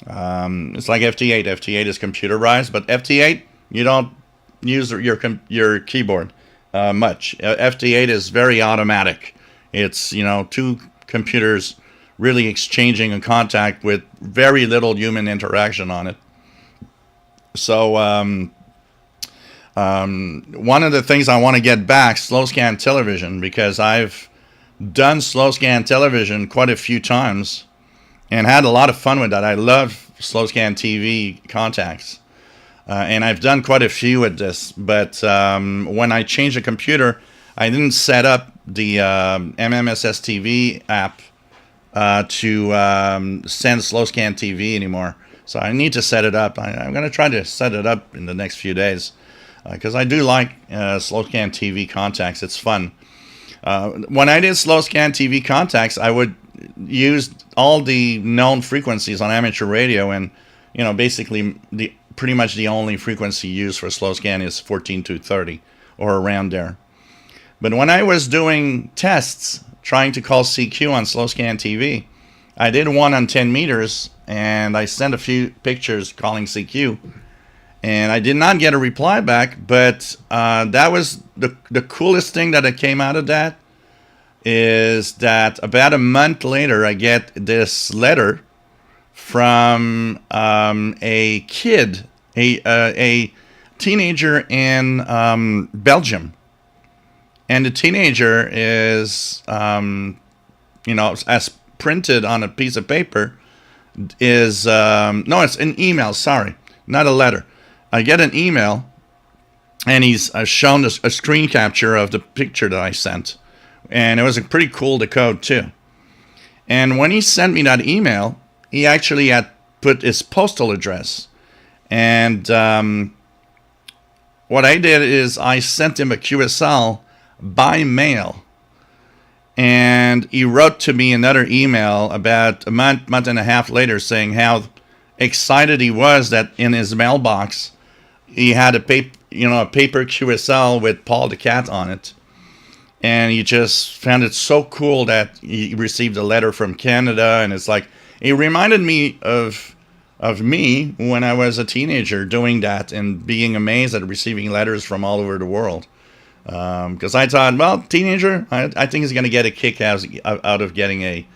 It's like FT8. FT8 is computerized, but FT8 you don't use your keyboard much. FT8 is very automatic. It's, you know, two computers really exchanging a contact with very little human interaction on it. So one of the things I want to get back, slow scan television, because I've done slow scan television quite a few times and had a lot of fun with that. I love slow scan TV contacts. And I've done quite a few with this, but when I changed the computer, I didn't set up the MMSS TV app to send slow scan TV anymore. So I need to set it up. I'm going to try to set it up in the next few days because I do like slow scan TV contacts. It's fun. When I did slow scan TV contacts, I would use all the known frequencies on amateur radio, and you know, basically pretty much the only frequency used for slow scan is 14230 or around there. But when I was doing tests trying to call CQ on slow scan TV, I did one on 10 meters and I sent a few pictures calling CQ, and I did not get a reply back. But that was the coolest thing that came out of that is that about a month later I get this letter from a kid, a teenager in Belgium. And the teenager is, you know, as printed on a piece of paper, is, no, it's an email, sorry, not a letter. I get an email, and he's shown a screen capture of the picture that I sent. And it was pretty cool to code, too. And when he sent me that email, he actually had put his postal address. And what I did is I sent him a QSL by mail. And he wrote to me another email about a month and a half later saying how excited he was that in his mailbox he had a paper QSL with Paul the Cat on it. And he just found it so cool that he received a letter from Canada. And it's like, it reminded me of me when I was a teenager doing that and being amazed at receiving letters from all over the world. Because I thought, well, teenager, I think he's going to get a kick out of getting a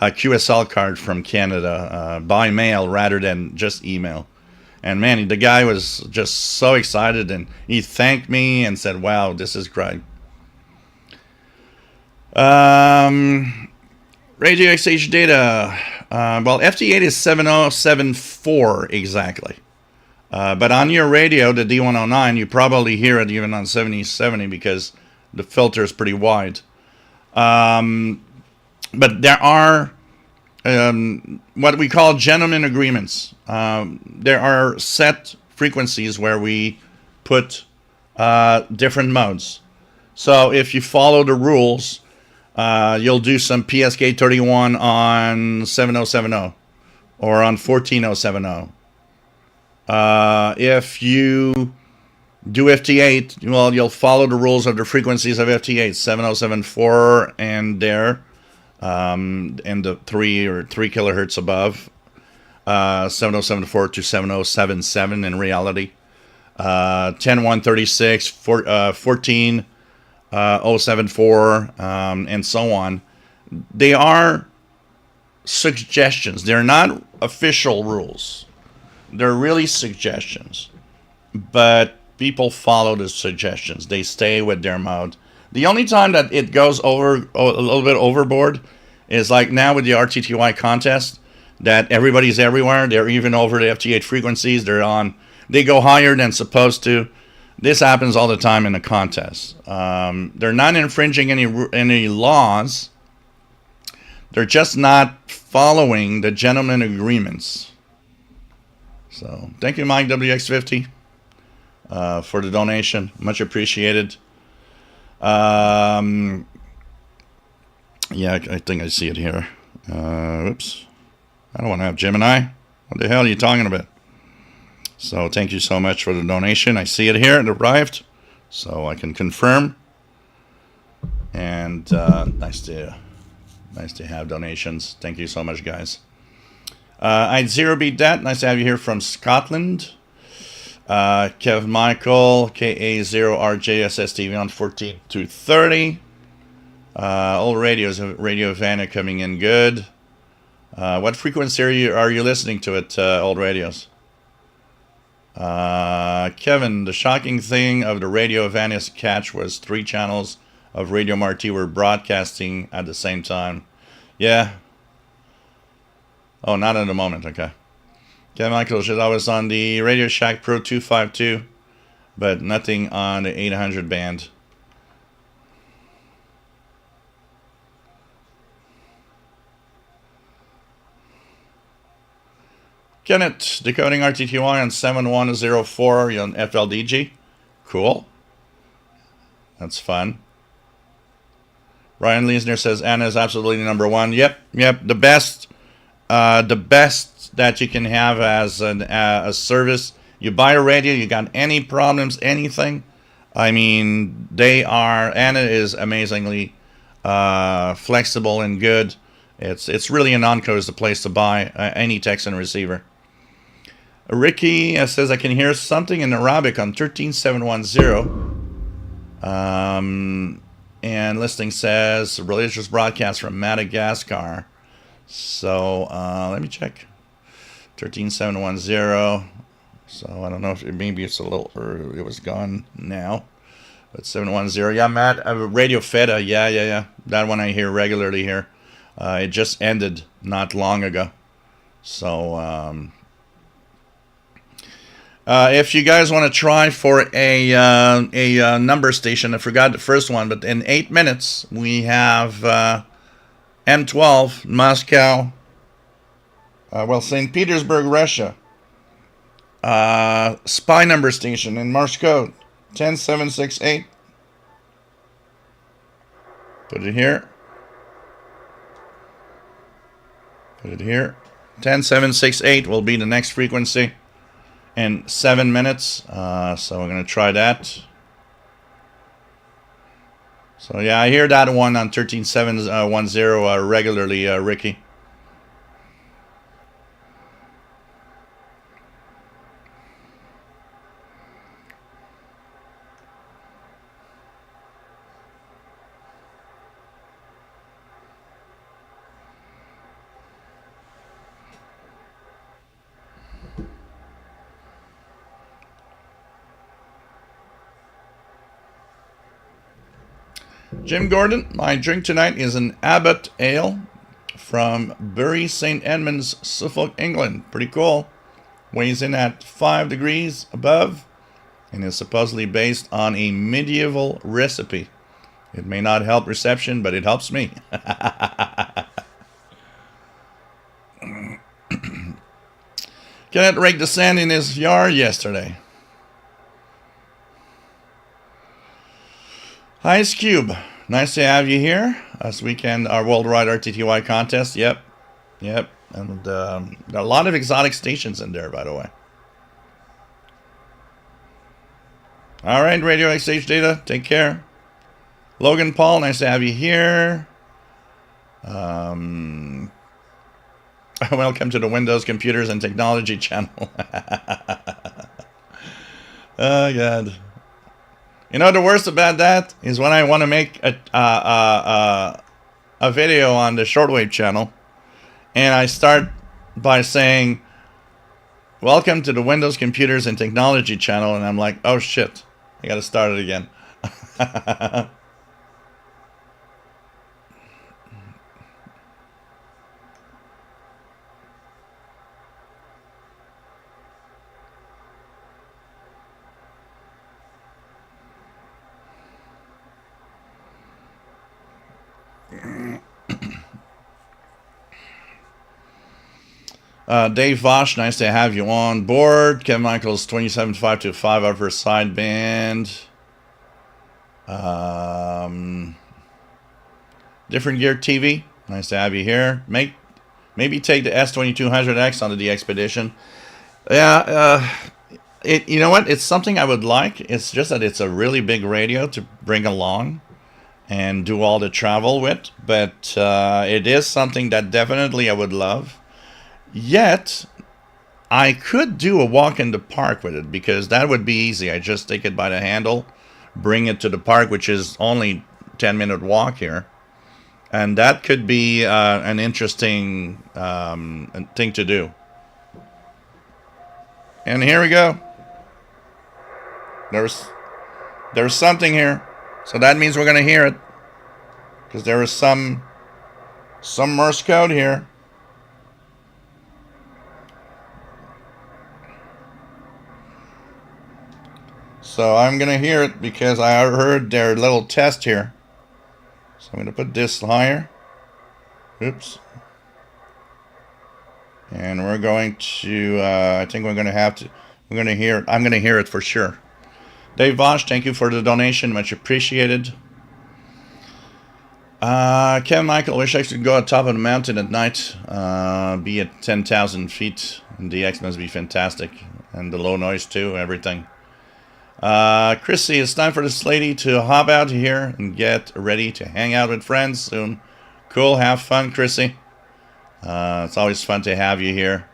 QSL card from Canada by mail rather than just email. And man, the guy was just so excited, and he thanked me and said, wow, this is great. Radio XH data. Well, FT8 is 7074 exactly. But on your radio, the D109, you probably hear it even on 7070 because the filter is pretty wide. But there are what we call gentleman agreements. There are set frequencies where we put different modes. So if you follow the rules, you'll do some PSK 31 on 7070 or on 14070. If you do FT8, well, you'll follow the rules of the frequencies of FT8, 7074 and there, and the 3 kilohertz above, 7074 to 7077 in reality, 10136, 14074, and so on. They are suggestions. They're not official rules. They're really suggestions, but people follow the suggestions. They stay with their mode. The only time that it goes over a little bit overboard is like now with the RTTY contest, that everybody's everywhere. They're even over the FT8 frequencies. They go higher than supposed to. This happens all the time in the contest. They're not infringing any laws. They're just not following the gentleman agreements. So thank you, Mike WX50, for the donation. Much appreciated. Yeah, I think I see it here. Oops. I don't want to have Gemini. What the hell are you talking about? So thank you so much for the donation. I see it here. It arrived. So I can confirm. And nice to have donations. Thank you so much, guys. I'd zero beat that. Nice to have you here from Scotland. Kev Michael, KA0RJSSTV on 14 to 30. Old radios, Radio Havana coming in good. What frequency are you listening to it, old radios? Kevin, the shocking thing of the Radio Havana's catch was 3 channels of Radio Marti were broadcasting at the same time. Yeah. Oh, not at the moment. Okay. Kevin Michael, I was on the Radio Shack Pro 252, but nothing on the 800 band. Kenneth, decoding RTTY on 7104 on FLDG. Cool. That's fun. Ryan Leisner says Anna is absolutely number one. Yep. The best that you can have as a service. You buy a radio, you got any problems, anything. I mean, Anna is amazingly flexible and good. It's really an Onco is the place to buy any text and receiver. Ricky says I can hear something in Arabic on 13710. And listing says religious broadcast from Madagascar. So let me check. 13710. So I don't know if maybe it's a little, or it was gone now. But 710. Yeah, Matt. Radio Feta. Yeah. That one I hear regularly here. It just ended not long ago. So if you guys want to try for a number station, I forgot the first one, but in 8 minutes we have M12 Moscow, St. Petersburg, Russia. Spy number station in Morse code 10768. Put it here. 10768 will be the next frequency in 7 minutes. So we're going to try that. So yeah, I hear that one on 13710 regularly, Ricky. Jim Gordon, my drink tonight is an Abbott Ale from Bury St. Edmunds, Suffolk, England. Pretty cool. Weighs in at 5 degrees above and is supposedly based on a medieval recipe. It may not help reception, but it helps me. Kenneth raked the sand in his yard yesterday. Ice Cube, nice to have you here. This weekend, our worldwide RTTY contest. Yep. And there are a lot of exotic stations in there, by the way. All right, Radio XH Data, take care. Logan Paul, nice to have you here. Welcome to the Windows Computers and Technology channel. Oh, God. You know, the worst about that is when I want to make a video on the Shortwave channel, and I start by saying, welcome to the Windows Computers and Technology channel, and I'm like, oh shit, I gotta start it again. Dave Vosh, nice to have you on board. Kevin Michaels, 27525 upper sideband. Different Gear TV, nice to have you here. Maybe take the S2200X onto the Expedition. Yeah, You know what? It's something I would like. It's just that it's a really big radio to bring along and do all the travel with. But it is something that definitely I would love. Yet, I could do a walk in the park with it because that would be easy. I just take it by the handle, bring it to the park, which is only 10-minute walk here. And that could be an interesting thing to do. And here we go. There's something here. So that means we're going to hear it. Because there is some Morse code here. So I'm going to hear it because I heard their little test here. So I'm going to put this higher. Oops. And we're going to, I think we're going to have to, we're going to hear it. I'm going to hear it for sure. Dave Vosh, thank you for the donation. Much appreciated. Kevin Michael, wish I could go on top of the mountain at night. Be at 10,000 feet. And DX must be fantastic. And the low noise too, everything. Chrissy, it's time for this lady to hop out here and get ready to hang out with friends soon. Cool, have fun, Chrissy. It's always fun to have you here.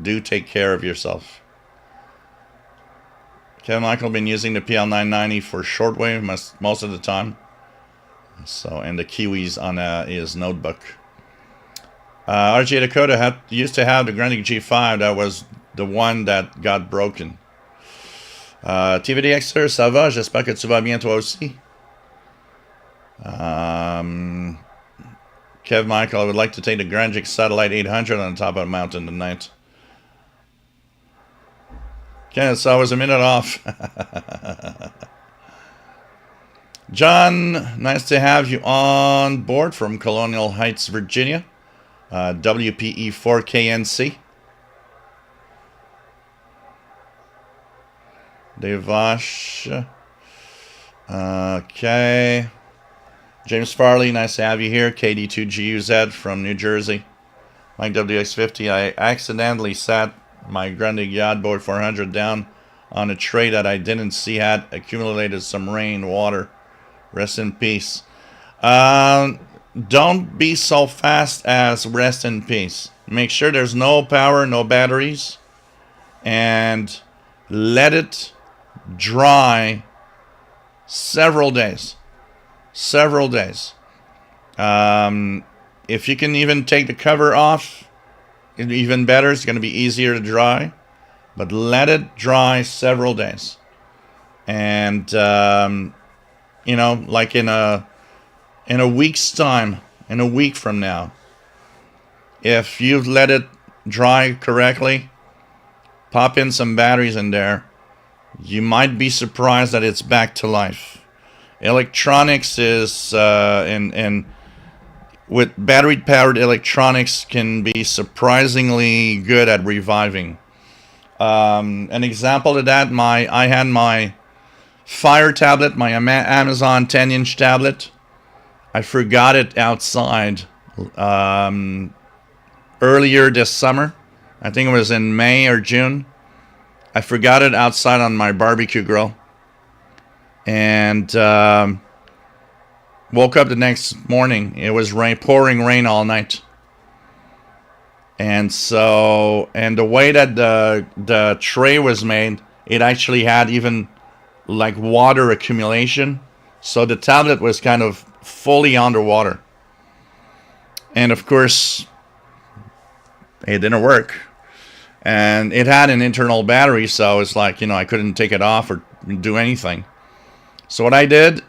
Do take care of yourself. Kevin Michael been using the PL990 for shortwave most of the time. So, and the Kiwis on his notebook. RJ Dakota used to have the Grundig G5. That was the one that got broken. TVDXer, ça va? J'espère que tu vas bien toi aussi. Kev Michael, I would like to take the Grundig Satellite 800 on the top of the mountain tonight. Okay, so I was a minute off. John, nice to have you on board from Colonial Heights, Virginia. WPE4KNC. Devash. Okay. James Farley, nice to have you here. KD2GUZ from New Jersey. Mike WX50, I accidentally sat my Grundig Yardboard 400 down on a tray that I didn't see had accumulated some rain water. Rest in peace. Don't be so fast as rest in peace. Make sure there's no power, no batteries, and let it dry several days. Several days. If you can even take the cover off, even better. It's going to be easier to dry, but let it dry several days. And you know, like in a week's time, in a week from now, if you've let it dry correctly, pop in some batteries in there, you might be surprised that it's back to life. Electronics is and with battery-powered electronics can be surprisingly good at reviving. An example of that, I had my Fire tablet, my Amazon 10-inch tablet. I forgot it outside earlier this summer. I think it was in May or June. I forgot it outside on my barbecue grill. And woke up the next morning. It was pouring rain all night. And so, and the way that the tray was made, it actually had even like water accumulation. So the tablet was kind of fully underwater. And of course, it didn't work. And it had an internal battery, so it's like, you know, I couldn't take it off or do anything. So what I did,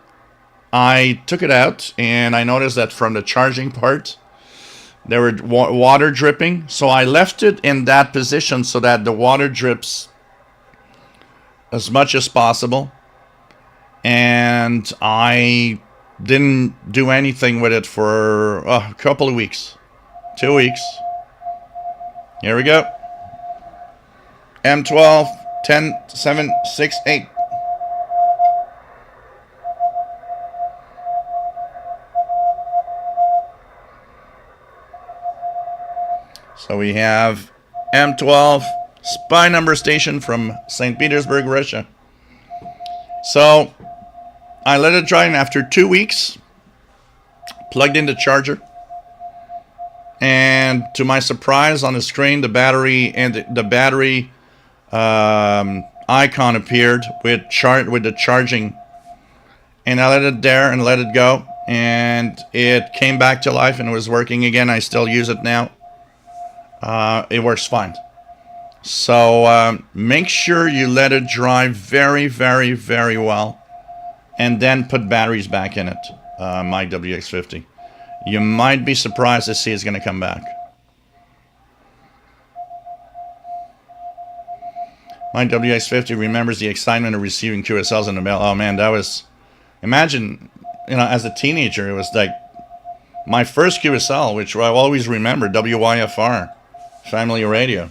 I took it out, and I noticed that from the charging part, there were water dripping. So I left it in that position so that the water drips as much as possible. And I didn't do anything with it for a couple of weeks. 2 weeks. Here we go. M12 10 7 6 8. So we have M12 Spy number station from St. Petersburg, Russia. So I let it dry, and after 2 weeks, plugged in the charger, and to my surprise, on the screen, the battery icon appeared with the charging, and I let it there and let it go, and it came back to life and it was working again. I still use it now. It works fine. So make sure you let it dry very, very, very well, and then put batteries back in it. My WX50. You might be surprised to see it's going to come back. My WX50 remembers the excitement of receiving QSLs in the mail. Oh man, that was... Imagine, as a teenager, it was like my first QSL, which I always remember, WYFR, Family Radio.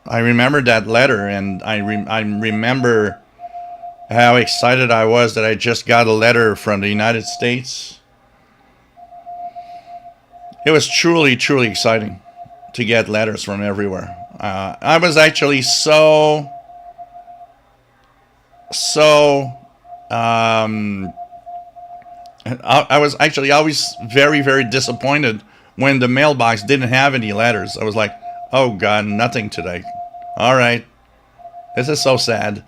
I remember that letter, and I remember how excited I was that I just got a letter from the United States. It was truly, truly exciting to get letters from everywhere. I was actually I was actually always very, very disappointed when the mailbox didn't have any letters. I was like, oh God, nothing today. All right. This is so sad.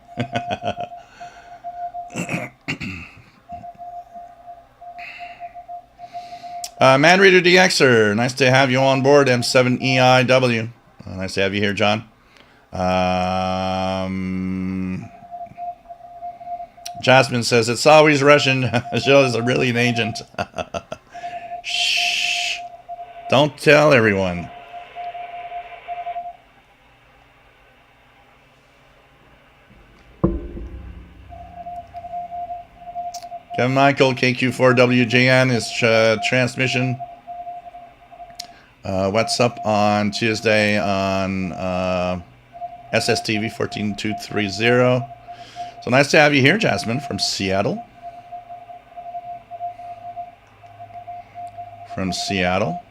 Man Reader DXer, nice to have you on board, M7EIW. Nice to have you here, John. Jasmine says, it's always Russian. Jill is really an agent. Shh. Don't tell everyone. Kevin Michael, KQ4WJN is transmission. What's up on Tuesday on SSTV 14230. So nice to have you here, Jasmine, from Seattle. From Seattle.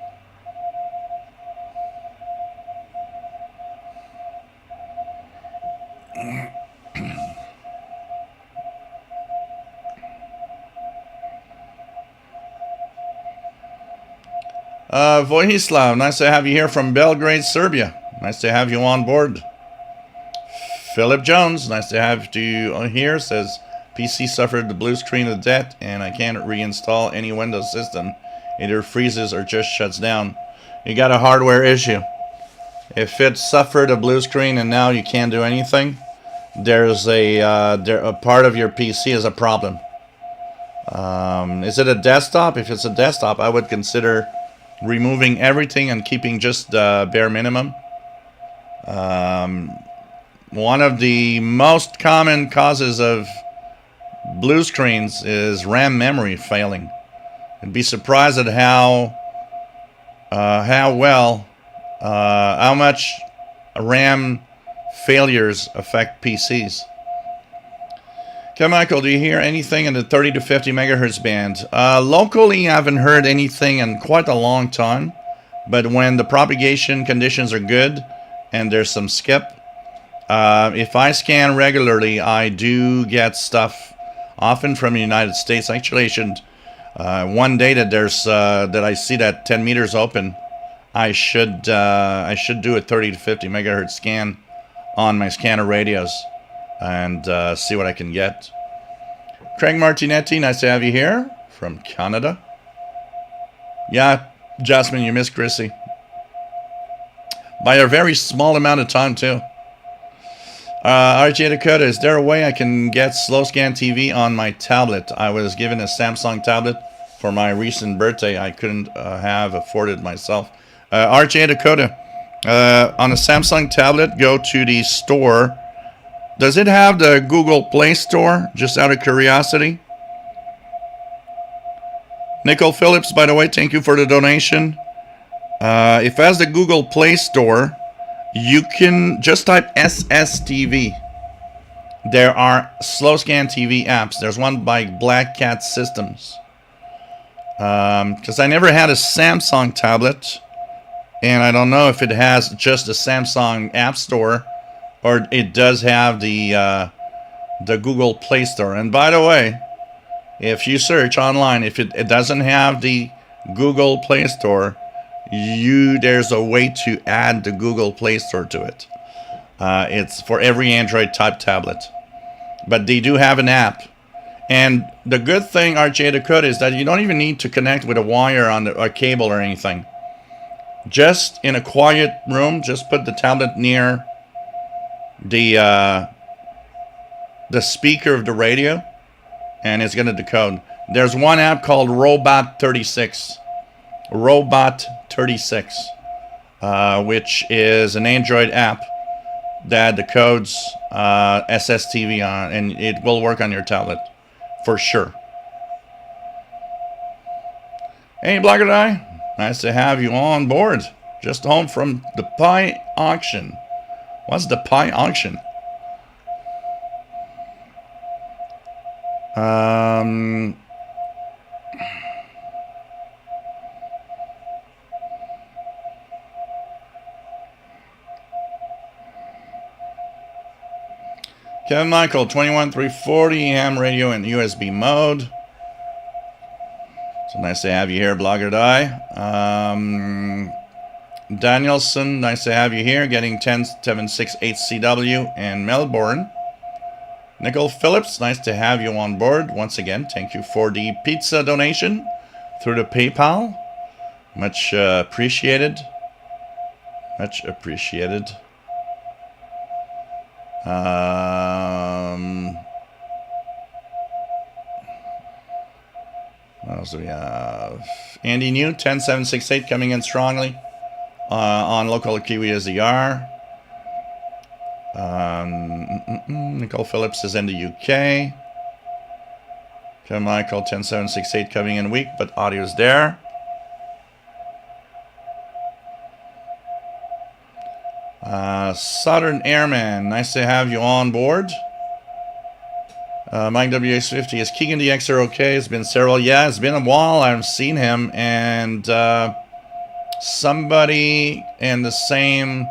Vojislav, nice to have you here from Belgrade, Serbia. Nice to have you on board. Philip Jones, nice to have you here. Says, PC suffered the blue screen of death and I can't reinstall any Windows system. Either freezes or just shuts down. You got a hardware issue. If it suffered a blue screen and now you can't do anything, there's a part of your PC is a problem. Is it a desktop? If it's a desktop, I would consider removing everything and keeping just the bare minimum. One of the most common causes of blue screens is RAM memory failing. I'd be surprised at how much RAM failures affect PCs. Okay, Michael, do you hear anything in the 30 to 50 megahertz band? Locally, I haven't heard anything in quite a long time. But when the propagation conditions are good and there's some skip, if I scan regularly, I do get stuff often from the United States. Actually, I should one day that there's that I see that 10 meters open, I should do a 30 to 50 megahertz scan on my scanner radios and see what I can get. Craig Martinetti, nice to have you here from Canada. Yeah, Jasmine, you missed Chrissy by a very small amount of time too. RJ Dakota, is there a way I can get slow scan TV on my tablet? I was given a Samsung tablet for my recent birthday. I couldn't have afforded myself. RJ Dakota, on a Samsung tablet, go to the store. Does it have the Google Play Store? Just out of curiosity. Nicole Phillips, by the way, thank you for the donation. If it has the Google Play Store, you can just type SSTV. There are slow scan TV apps. There's one by Black Cat Systems. Because I never had a Samsung tablet. And I don't know if it has just the Samsung App Store or it does have the Google Play Store. And by the way, if you search online, if it doesn't have the Google Play Store, there's a way to add the Google Play Store to it. It's for every Android type tablet. But they do have an app. And the good thing, RJ Dakota, is that you don't even need to connect with a wire on a cable or anything. Just in a quiet room, just put the tablet near the speaker of the radio, and it's going to decode. There's one app called Robot 36. Robot 36, which is an Android app that decodes SSTV on, and it will work on your tablet for sure. Hey, Blogger Guy, nice to have you on board. Just home from the Pi auction. What's the Pi auction? Kevin Michael, 21340 ham radio in USB mode. So nice to have you here, Blogger Die. Danielson, nice to have you here, getting 10768CW in Melbourne. Nicole Phillips, nice to have you on board. Once again, thank you for the pizza donation through the PayPal. Much appreciated. Much appreciated. What else do we have? Andy New, 10768 coming in strongly on local Kiwi SDR. Nicole Phillips is in the UK. Kevin Michael, 10768 coming in weak, but audio's there. Southern Airman, nice to have you on board. Mike WX50, is Keegan the XR okay? It's been several, yeah, it's been a while. I haven't seen him, and somebody in the same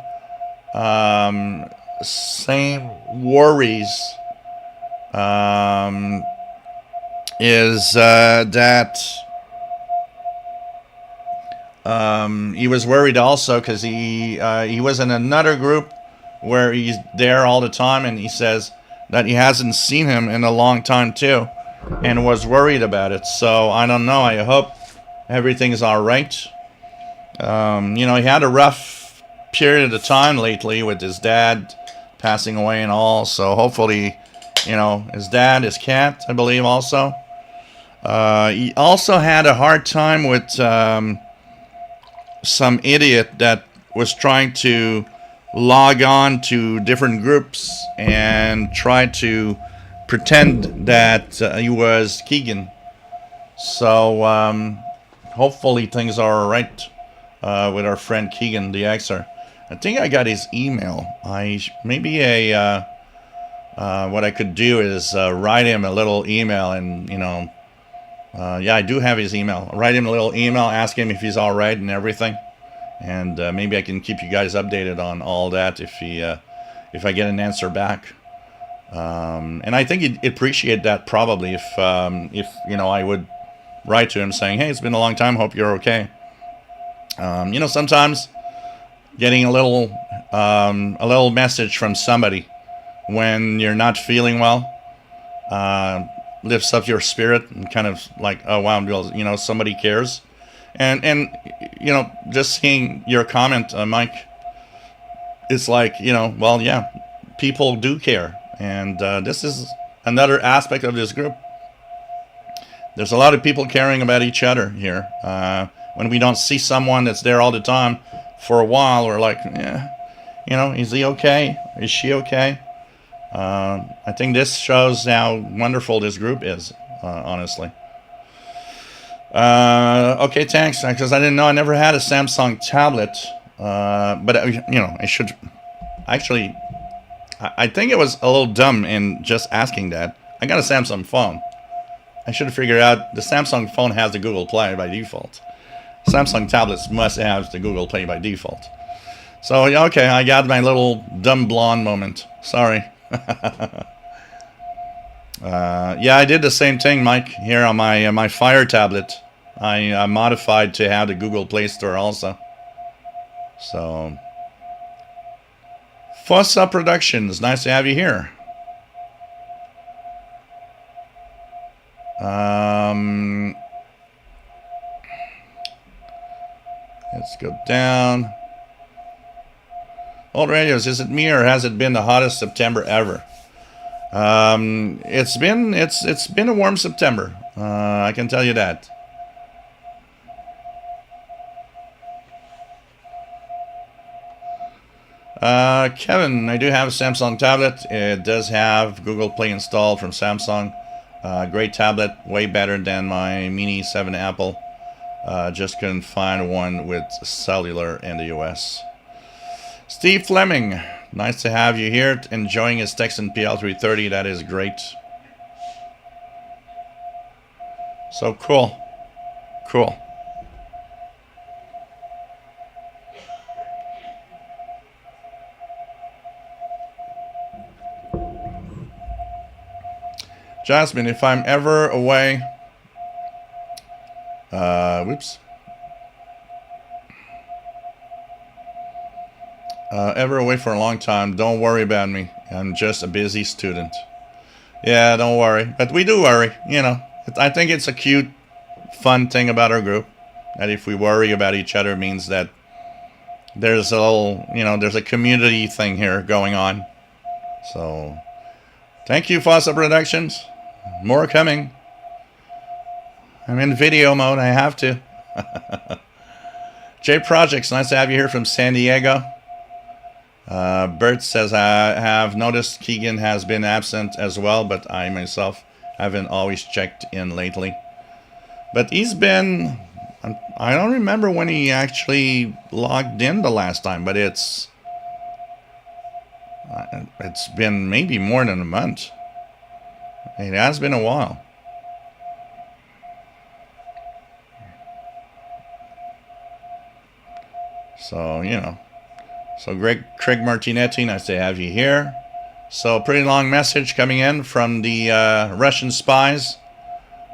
worries is that he was worried also because he was in another group where he's there all the time, and he says that he hasn't seen him in a long time too, and was worried about it. So I don't know. I hope everything's all right. He had a rough period of time lately with his dad passing away and all. So hopefully, his dad, his cat, I believe, also. He also had a hard time with some idiot that was trying to log on to different groups and try to pretend that he was Keegan. So hopefully things are all right with our friend Keegan the Xer. I think I got his email. What I could do is write him a little email, and yeah, I do have his email. Write him a little email, ask him if he's all right and everything, and maybe I can keep you guys updated on all that if I get an answer back. And I think he'd appreciate that probably if I would write to him saying, hey, it's been a long time, hope you're okay. Sometimes getting a little message from somebody when you're not feeling well lifts up your spirit, and kind of like, oh wow, somebody cares. And just seeing your comment, Mike, it's like, well, yeah, people do care. And this is another aspect of this group. There's a lot of people caring about each other here. When we don't see someone that's there all the time, for a while, we're like, yeah, is he okay? Is she okay? I think this shows how wonderful this group is, honestly. Okay, thanks, because I didn't know. I never had a Samsung tablet, but I should actually. I think it was a little dumb in just asking that. I got a Samsung phone. I should have figured out the Samsung phone has the Google Play by default. Samsung tablets must have the Google Play by default. So, okay, I got my little dumb blonde moment. Sorry. Yeah, I did the same thing, Mike, here on my Fire tablet. I modified to have the Google Play Store also. So, Fossa Productions, nice to have you here. Let's go down. Old Radios, is it me or has it been the hottest September ever? It's been a warm September. I can tell you that. Kevin, I do have a Samsung tablet. It does have Google Play installed from Samsung. Great tablet, way better than my Mini 7 Apple. Just couldn't find one with cellular in the US. Steve Fleming, nice to have you here. Enjoying his Texan PL330, that is great. So cool. Cool. Jasmine, if I'm ever away... whoops. Ever away for a long time, don't worry about me. I'm just a busy student. Yeah, don't worry. But we do worry, you know. I think it's a cute, fun thing about our group. That if we worry about each other means that there's a little, you know, there's a community thing here going on. So, thank you, Fossa Productions. More coming. I'm in video mode, I have to. J Projects, nice to have you here from San Diego. Bert says, I have noticed Keegan has been absent as well, but I myself haven't always checked in lately. But he's been, I don't remember when he actually logged in the last time, but it's been maybe more than a month. It has been a while. So, you know. So, Craig Martinetti, nice to have you here. So, pretty long message coming in from the Russian spies.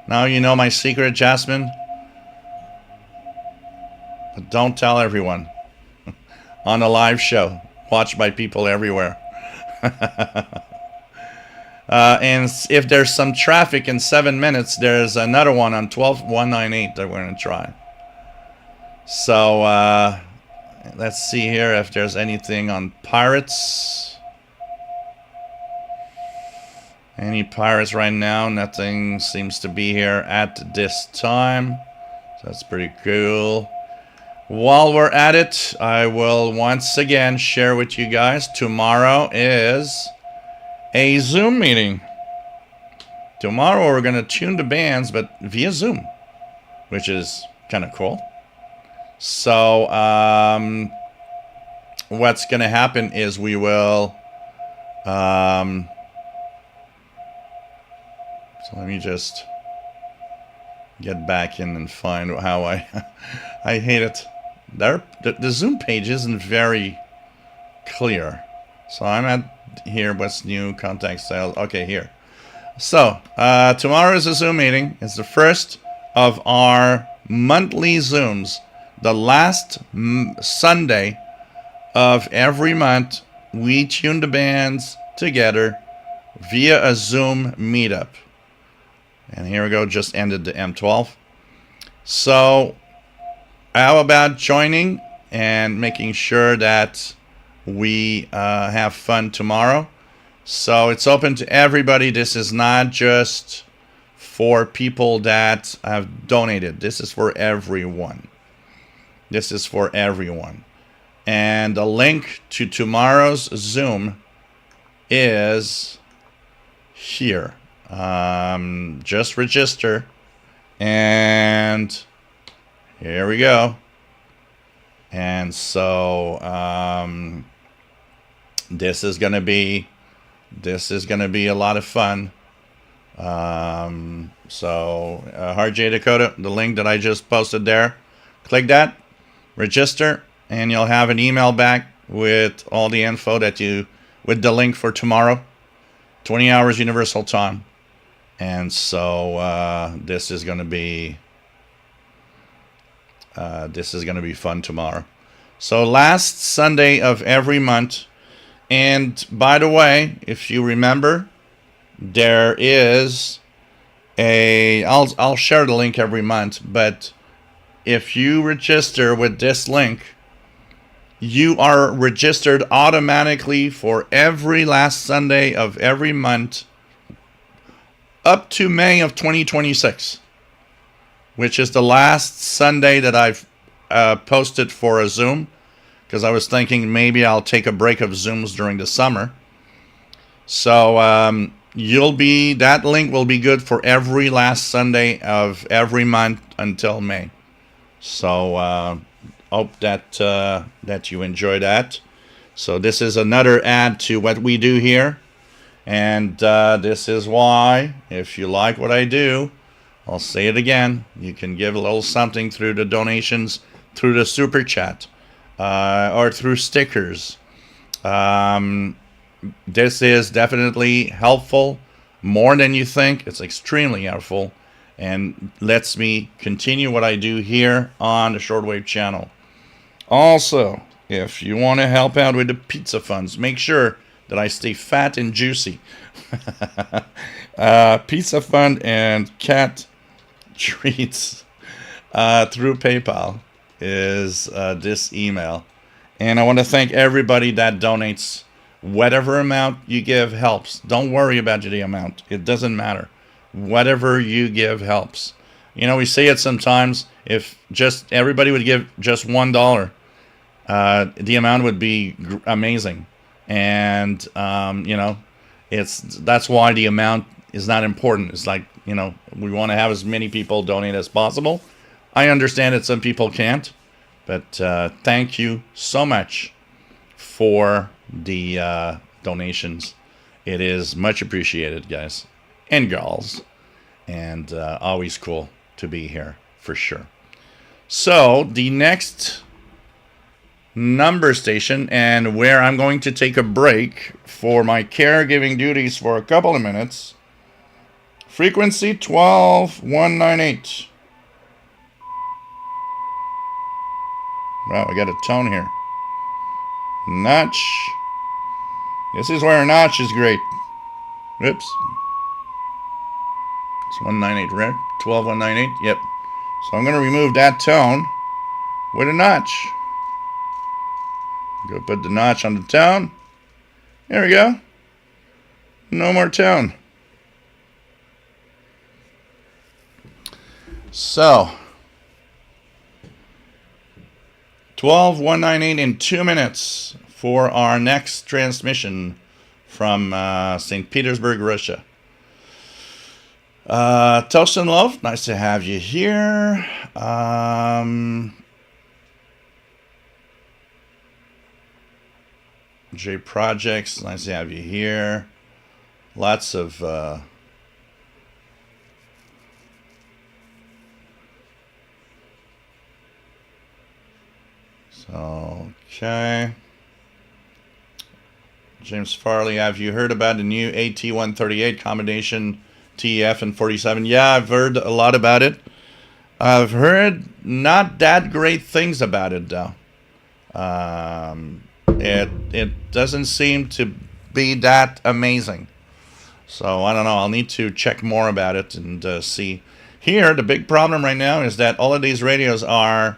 Now you know my secret, Jasmine. But don't tell everyone. On a live show. Watched by people everywhere. And if there's some traffic in 7 minutes, there's another one on 12198 that we're going to try. So, let's see here if there's anything on pirates. Any pirates right now? Nothing seems to be here at this time. So that's pretty cool. While we're at it, I will once again share with you guys. Tomorrow is a Zoom meeting. Tomorrow we're going to tune the bands, but via Zoom, which is kind of cool. So, what's going to happen is we will, so let me just get back in and find how I hate it. The Zoom page isn't very clear. So I'm at here, what's new, contact sales, okay, here. So, tomorrow is a Zoom meeting. It's the first of our monthly Zooms. The last Sunday of every month, we tune the bands together via a Zoom meetup. And here we go, just ended the M12. So, how about joining and making sure that we have fun tomorrow? So, it's open to everybody. This is not just for people that have donated. This is for everyone. This is for everyone. And the link to tomorrow's Zoom is here. Just register. And here we go. And so this is gonna be a lot of fun. So Hard J Dakota, the link that I just posted there. Click that, register, and you'll have an email back with all the info with the link for tomorrow, 20 hours Universal Time. And so this is going to be fun tomorrow. So last Sunday of every month. And by the way, if you remember, there is I'll share the link every month, but if you register with this link, you are registered automatically for every last Sunday of every month up to May of 2026, which is the last Sunday that I've posted for a Zoom, because I was thinking maybe I'll take a break of Zooms during the summer. So that link will be good for every last Sunday of every month until May. So hope that you enjoy that. So this is another add to what we do here, and this is why, if you like what I do, I'll say it again, you can give a little something through the donations, through the super chat, or through stickers. This is definitely helpful, more than you think. It's extremely helpful, and lets me continue what I do here on the Shortwave channel. Also, if you want to help out with the pizza funds, make sure that I stay fat and juicy. Pizza fund and cat treats through PayPal is this email. And I want to thank everybody that donates. Whatever amount you give helps. Don't worry about the amount. It doesn't matter. Whatever you give helps. You know, we say it sometimes. If just everybody would give just $1, the amount would be amazing. And that's why the amount is not important. It's like, we want to have as many people donate as possible. I understand that some people can't, but thank you so much for the donations. It is much appreciated, guys and girls, and always cool to be here for sure. So the next number station, and where I'm going to take a break for my caregiving duties for a couple of minutes, frequency 12198. Wow, we got a tone here. Notch. This is where a notch is great. Whoops. It's 198, right? 12198. Yep. So I'm going to remove that tone with a notch. Go put the notch on the tone. There we go. No more tone. So 12198 in 2 minutes for our next transmission from St. Petersburg, Russia. Toast and love, nice to have you here. J Projects, nice to have you here. Lots of okay. James Farley, have you heard about the new AT138 combination TEF and 47? Yeah, I've heard a lot about it. I've heard not that great things about it, though. It doesn't seem to be that amazing. So I don't know. I'll need to check more about it and see. Here, the big problem right now is that all of these radios are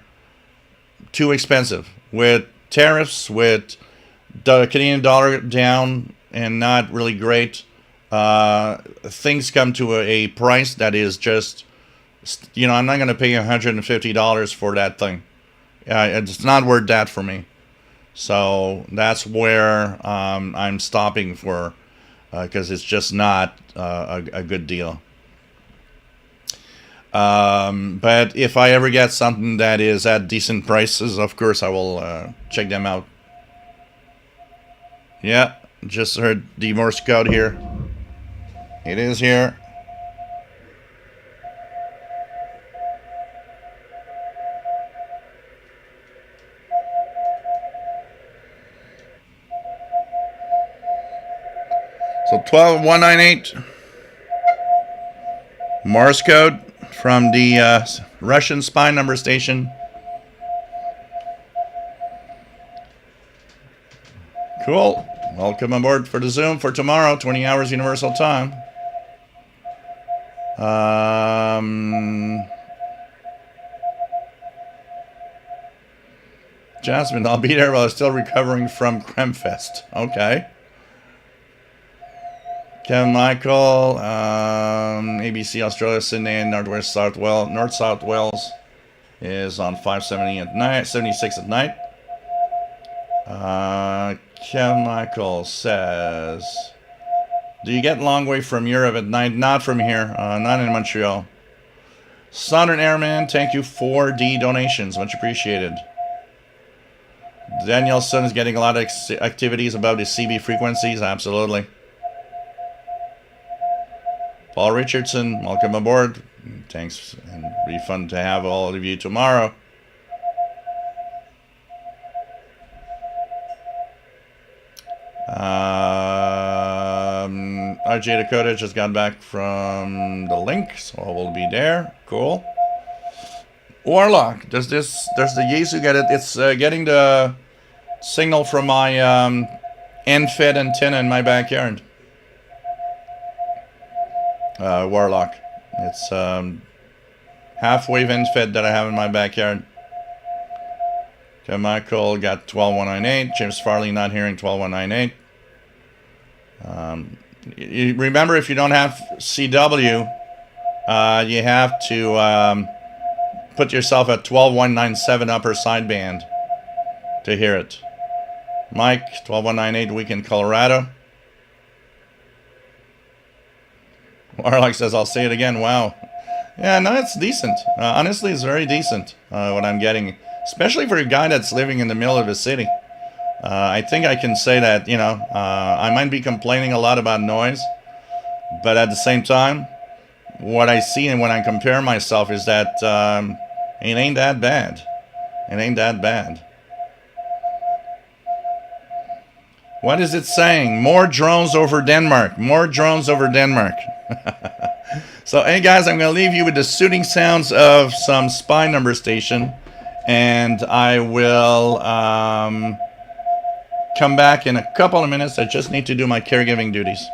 too expensive. With tariffs, with the Canadian dollar down and not really great, things come to a price that is just, I'm not going to pay $150 for that thing. It's not worth that for me. So that's where I'm stopping for, because it's just not a good deal. But if I ever get something that is at decent prices, of course I will check them out. Yeah, just heard the Morse code here. It is here. So 12198 Morse code from the Russian spy number station. Cool. Welcome aboard for the Zoom for tomorrow, 20 hours Universal Time. Jasmine, I'll be there while I'm still recovering from Cremfest. Okay. Kevin Michael, ABC Australia, Sydney, and North South Wales is on 570 at night, 76 at night. Kevin Michael says, do you get long way from Europe at night? Not from here, not in Montreal. Southern Airman, thank you for the donations, much appreciated. Danielson is getting a lot of activities about the CB frequencies, absolutely. Paul Richardson, welcome aboard. Thanks, and it'll be fun to have all of you tomorrow. RJ Dakota just got back from the link, so we'll be there. Cool. Warlock, does the Yeezu get it? It's getting the signal from my end-fed antenna in my backyard. Warlock. It's half-wave end-fed that I have in my backyard. Okay, Michael got 12198. James Farley not hearing 12198. You remember, if you don't have CW, you have to put yourself at 12197 upper sideband to hear it. Mike, 12198, week in Colorado. Warlock says, I'll say it again. Wow. Yeah, no, it's decent. Honestly, it's very decent what I'm getting, especially for a guy that's living in the middle of a city. I think I can say that, you know, I might be complaining a lot about noise, but at the same time, what I see and when I compare myself is that it ain't that bad. It ain't that bad. What is it saying? More drones over Denmark. More drones over Denmark. So, hey guys, I'm going to leave you with the soothing sounds of some spy number station. And I will come back in a couple of minutes. I just need to do my caregiving duties.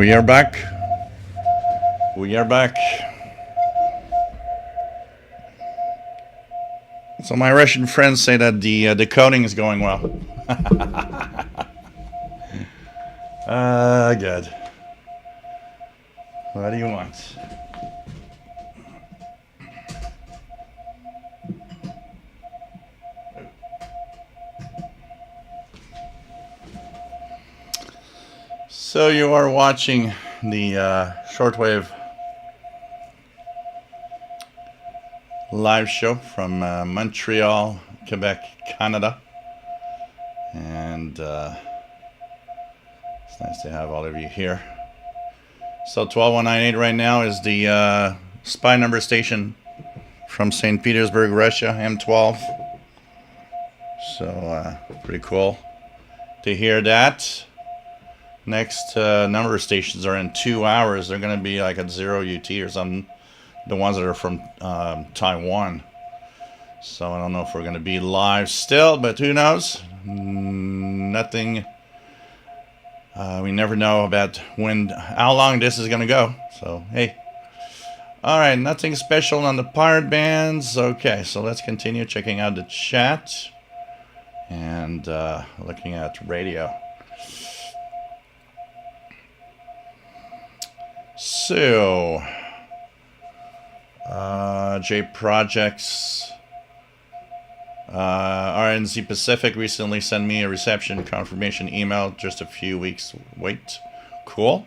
We are back. We are back. So my Russian friends say that the decoding is going well. Good. What do you want? So you are watching the Shortwave live show from Montreal, Quebec, Canada. And it's nice to have all of you here. So 12198 right now is the spy number station from St. Petersburg, Russia, M12. So pretty cool to hear that. Next number of stations are in 2 hours. They're going to be like at 0 UT or something. The ones that are from Taiwan. So I don't know if we're going to be live still, but who knows? Nothing. We never know about how long this is going to go. So, hey. All right, nothing special on the pirate bands. Okay, so let's continue checking out the chat and looking at radio. So, J Projects, RNZ Pacific recently sent me a reception confirmation email. Just a few weeks wait. Cool.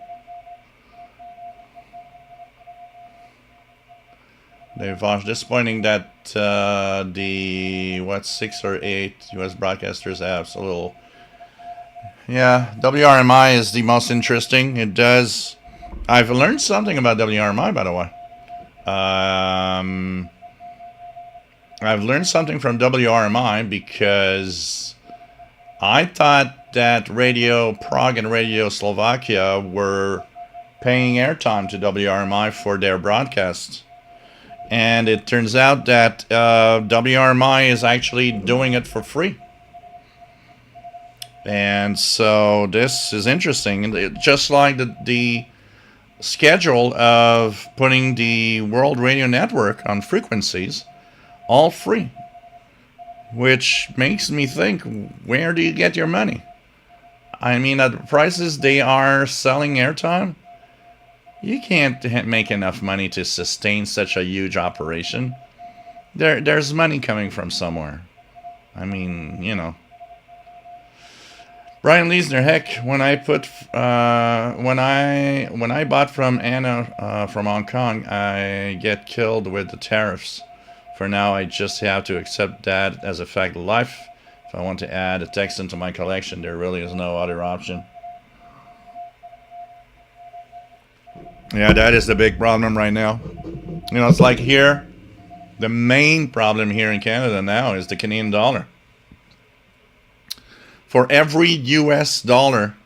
They've disappointing that the 6 or 8 U.S. broadcasters have a little. Yeah, WRMI is the most interesting. It does. I've learned something about WRMI, by the way. I've learned something from WRMI because I thought that Radio Prague and Radio Slovakia were paying airtime to WRMI for their broadcasts. And it turns out that WRMI is actually doing it for free. And so this is interesting. Just like the schedule of putting the World Radio Network on frequencies, all free, which makes me think, where do you get your money? I mean, at the prices they are selling airtime, you can't make enough money to sustain such a huge operation. There's money coming from somewhere. I mean, you know. Brian Leesner, heck, when I bought from Anna from Hong Kong, I get killed with the tariffs. For now, I just have to accept that as a fact of life. If I want to add a text into my collection, there really is no other option. Yeah, that is the big problem right now. You know, it's like here, the main problem here in Canada now is the Canadian dollar. For every US dollar,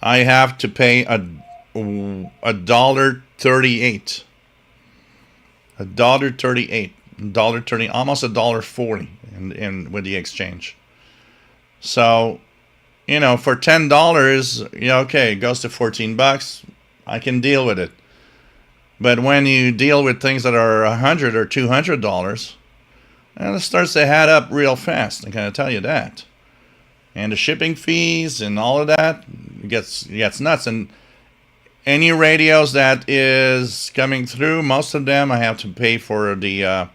I have to pay $1.38. $1.38, almost $1.40 in with the exchange. So, you know, for $10, yeah, okay, it goes to $14. I can deal with it. But when you deal with things that are $100 or $200, and it starts to add up real fast. I can tell you that. And the shipping fees and all of that gets nuts. And any radios that is coming through, most of them I have to pay for the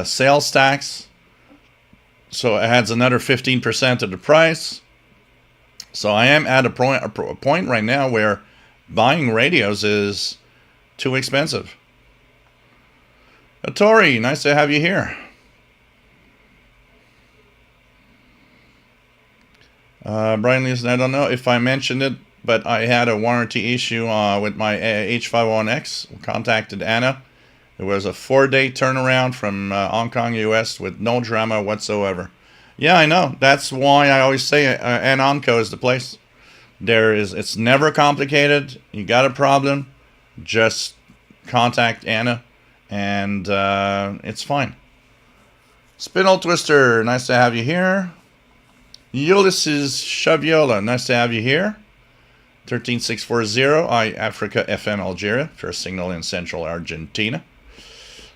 sales tax. So it adds another 15% of the price. So I am at a point right now where buying radios is too expensive. Tori, nice to have you here. Brian Leeson, I don't know if I mentioned it, but I had a warranty issue with my H51X. Contacted Anna. It was a 4-day turnaround from Hong Kong, US, with no drama whatsoever. Yeah, I know. That's why I always say Anonco is the place. It's never complicated. You got a problem, just contact Anna. And it's fine. Spinal Twister, nice to have you here. Ulysses Shaviola, nice to have you here. 13640, Africa FM Algeria, first signal in central Argentina.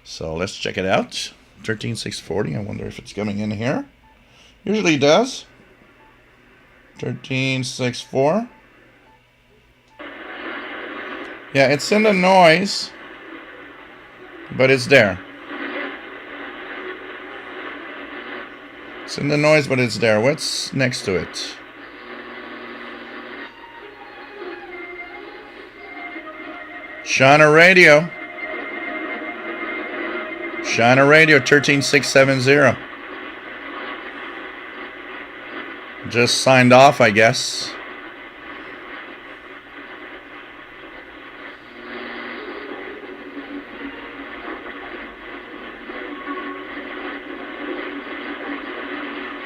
So let's check it out. 13640, I wonder if it's coming in here. Usually does. 13640. Yeah, it's in the noise, but it's there. It's in the noise, but it's there. What's next to it? China Radio. China Radio 13670. Just signed off, I guess.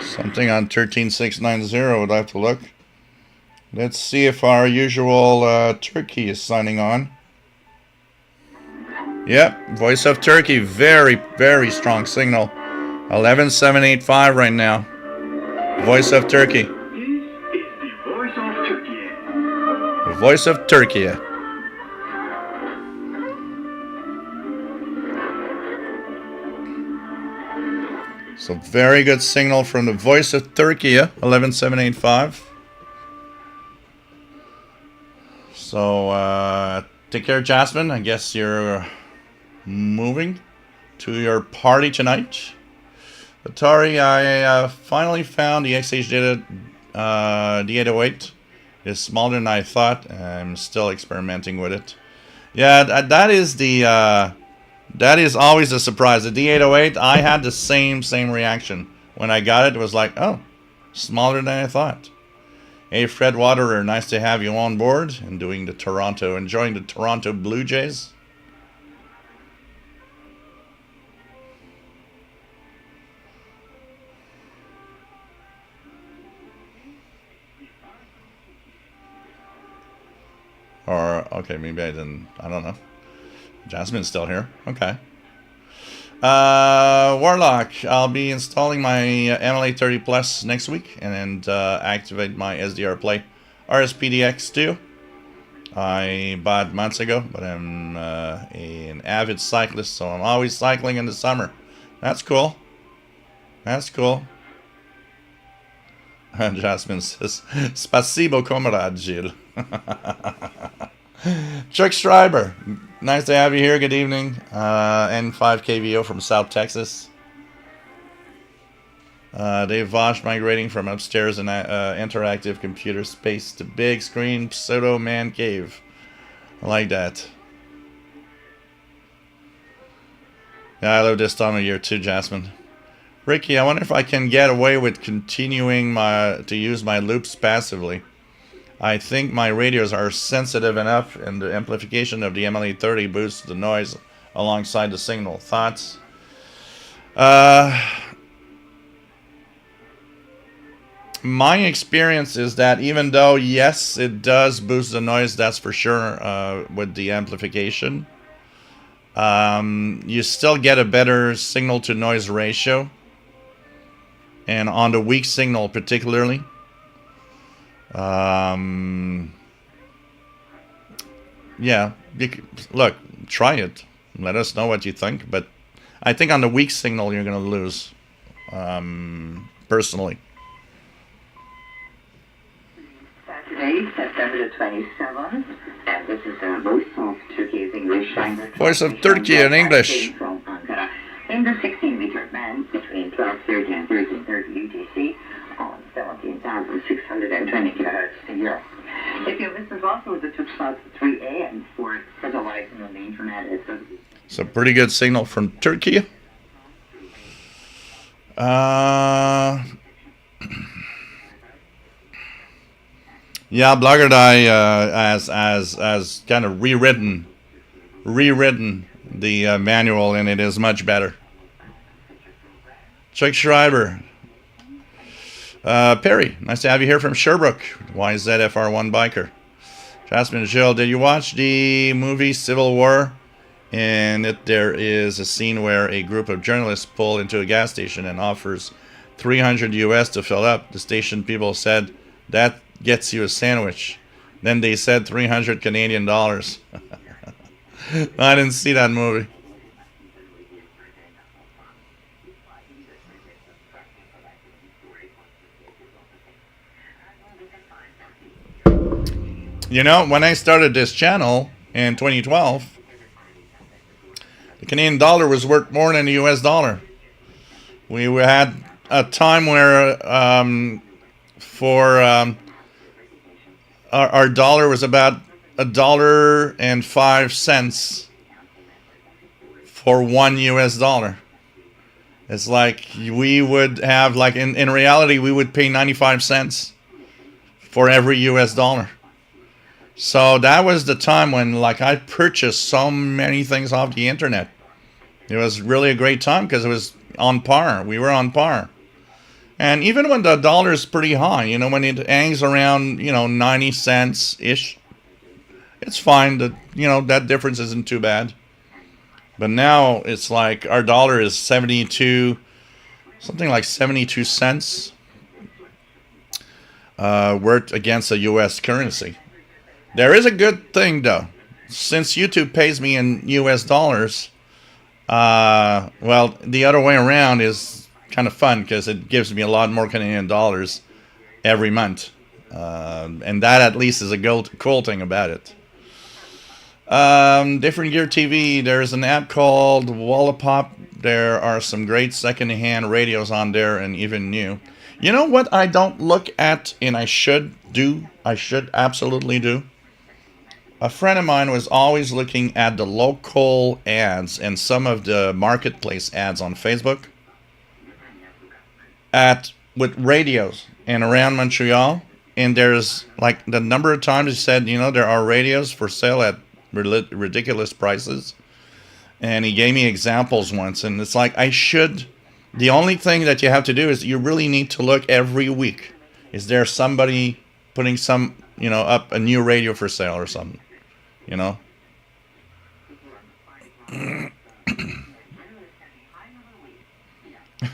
Something on 13690 would have to look. Let's see if our usual Turkey is signing on. Yep, Voice of Turkey, very, very strong signal. 11785 right now. Voice of Turkey. This is the Voice of Turkey. Voice of Turkey. So very good signal from the Voice of Turkey, 11785. So take care, Jasmine. I guess you're moving to your party tonight. Atari, I finally found the XH data D808. It's smaller than I thought. I'm still experimenting with it. Yeah, that is always a surprise. The D808, I had the same reaction when I got it. It was like, oh, smaller than I thought. Hey, Fred Waterer, nice to have you on board and enjoying the Toronto Blue Jays. Or, okay, maybe I don't know. Jasmine's still here. Okay. Warlock, I'll be installing my MLA30 Plus next week and activate my SDR Play RSPDX2. I bought months ago, but I'm an avid cyclist, so I'm always cycling in the summer. That's cool. That's cool. Jasmine says, Spasibo, comrade Gilles. Chuck Schreiber, nice to have you here. Good evening. N5KVO from South Texas. Dave Vosh migrating from upstairs in interactive computer space to big screen pseudo man cave. I like that. Yeah, I love this time of year too, Jasmine. Ricky, I wonder if I can get away with continuing to use my loops passively. I think my radios are sensitive enough, and the amplification of the MLA30 boosts the noise alongside the signal. Thoughts? My experience is that even though, yes, it does boost the noise, that's for sure, with the amplification, you still get a better signal-to-noise ratio. And on the weak signal particularly. Yeah, look, try it. Let us know what you think. But I think on the weak signal you're going to lose, personally. Saturday, September 27th, and this is the Voice of Turkey's English language. Voice of Turkey in English. From Ankara, in the 16-meter band between 12:30 and 13:30 UTC on 17,620 kHz a year. If you listen also the Turk South 3A and for satellite on the internet, it's a pretty good signal from Turkey. Yeah, Blogger Guy has kind of rewritten the manual, and it is much better. Chuck Schreiber. Perry, nice to have you here from Sherbrooke. YZFR1 Biker. Jasmine Gilles, did you watch the movie Civil War? In it, there is a scene where a group of journalists pull into a gas station and offers $300 US to fill up. The station people said, that gets you a sandwich. Then they said 300 Canadian dollars. I didn't see that movie. You know, when I started this channel in 2012, the Canadian dollar was worth more than the US dollar. We had a time where our dollar was about $1.05 for $1 US. It's like we would have, like, in reality, we would pay 95 cents for every US dollar. So that was the time when, like, I purchased so many things off the internet. It was really a great time because it was on par. We were on par. And even when the dollar is pretty high, you know, when it hangs around, 90 cents ish, it's fine. That, that difference isn't too bad. But now it's like our dollar is 72, something like 72 cents worth against the US currency. There is a good thing, though. Since YouTube pays me in US dollars, well, the other way around is kind of fun because it gives me a lot more Canadian dollars every month. And that at least is a cool thing about it. Different Gear TV, there's an app called Wallapop. There are some great secondhand radios on there and even new. You know what I don't look at and I should absolutely do? A friend of mine was always looking at the local ads and some of the marketplace ads on Facebook with radios and around Montreal. And there's, like, the number of times he said, there are radios for sale at ridiculous prices. And he gave me examples once, and it's like the only thing that you have to do is you really need to look every week. Is there somebody putting some, up a new radio for sale or something?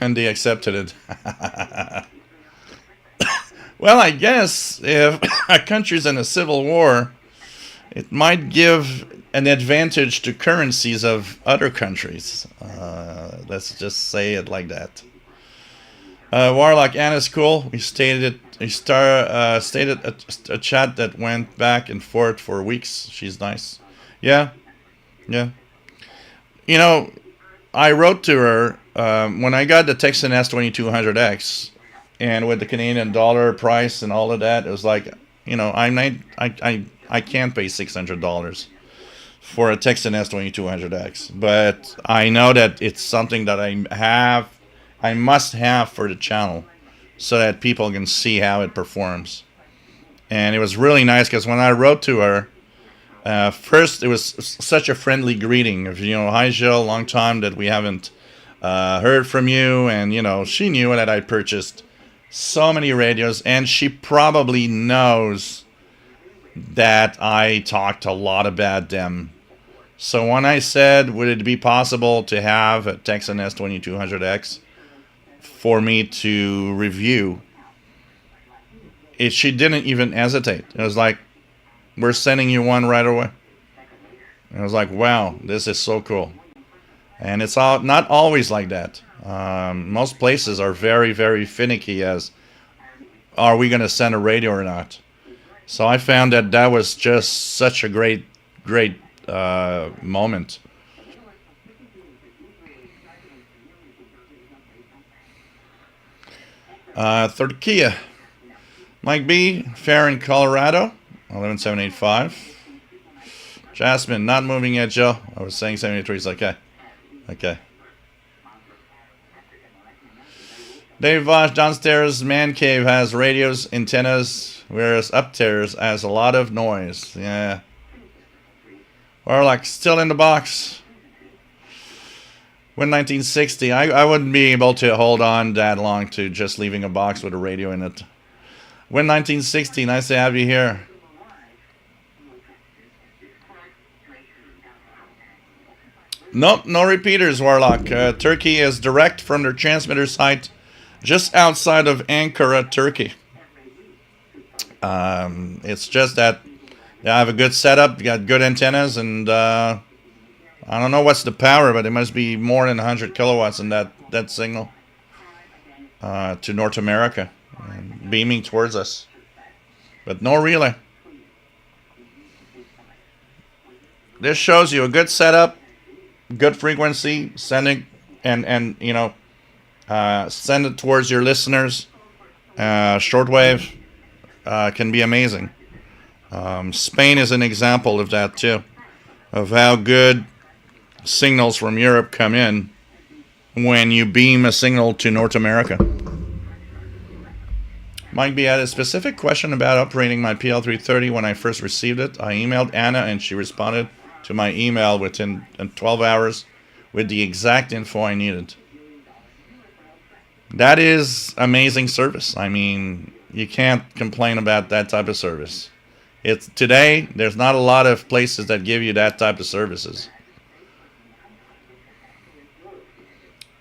And they accepted it. Well, I guess if a country's in a civil war, it might give an advantage to currencies of other countries. Let's just say it like that. Warlock Anna's cool. We stated a chat that went back and forth for weeks. She's nice. Yeah. I wrote to her when I got the Texan S2200X, and with the Canadian dollar price and all of that, it was like, I can't pay $600 for a Texan S2200X, but I know that it's something that I must have for the channel, so that people can see how it performs. And it was really nice because when I wrote to her, first it was such a friendly greeting of, hi Jill, long time that we haven't heard from you, and she knew that I purchased so many radios, and she probably knows that I talked a lot about them. So when I said, would it be possible to have a Texan S2200X for me to review, she didn't even hesitate. It was like, we're sending you one right away. And I was like, wow, this is so cool. And it's not always like that. Most places are very, very finicky as, are we going to send a radio or not? So I found that was just such a great moment. Turkey. Mike B, Fair in Colorado, 11785. Jasmine, not moving yet, Joe. I was saying 73. It's okay. Dave Vosh, downstairs man cave has radios, antennas, whereas upstairs has a lot of noise. Yeah. Or like still in the box. When 1960, I wouldn't be able to hold on that long to just leaving a box with a radio in it. When 1960, nice to have you here. Nope, no repeaters, Warlock. Turkey is direct from their transmitter site just outside of Ankara, Turkey. It's just that They have a good setup, got good antennas, and I don't know what's the power, but it must be more than 100 kilowatts in that signal to North America, beaming towards us. But no relay. This shows you a good setup, good frequency, sending and send it towards your listeners. Shortwave can be amazing. Spain is an example of that too, of how good signals from Europe come in when you beam a signal to North America. Mike B had a specific question about operating my PL330 when I first received it. I emailed Anna and she responded to my email within 12 hours with the exact info I needed. That is amazing service. I mean, you can't complain about that type of service. It's today, there's not a lot of places that give you that type of services.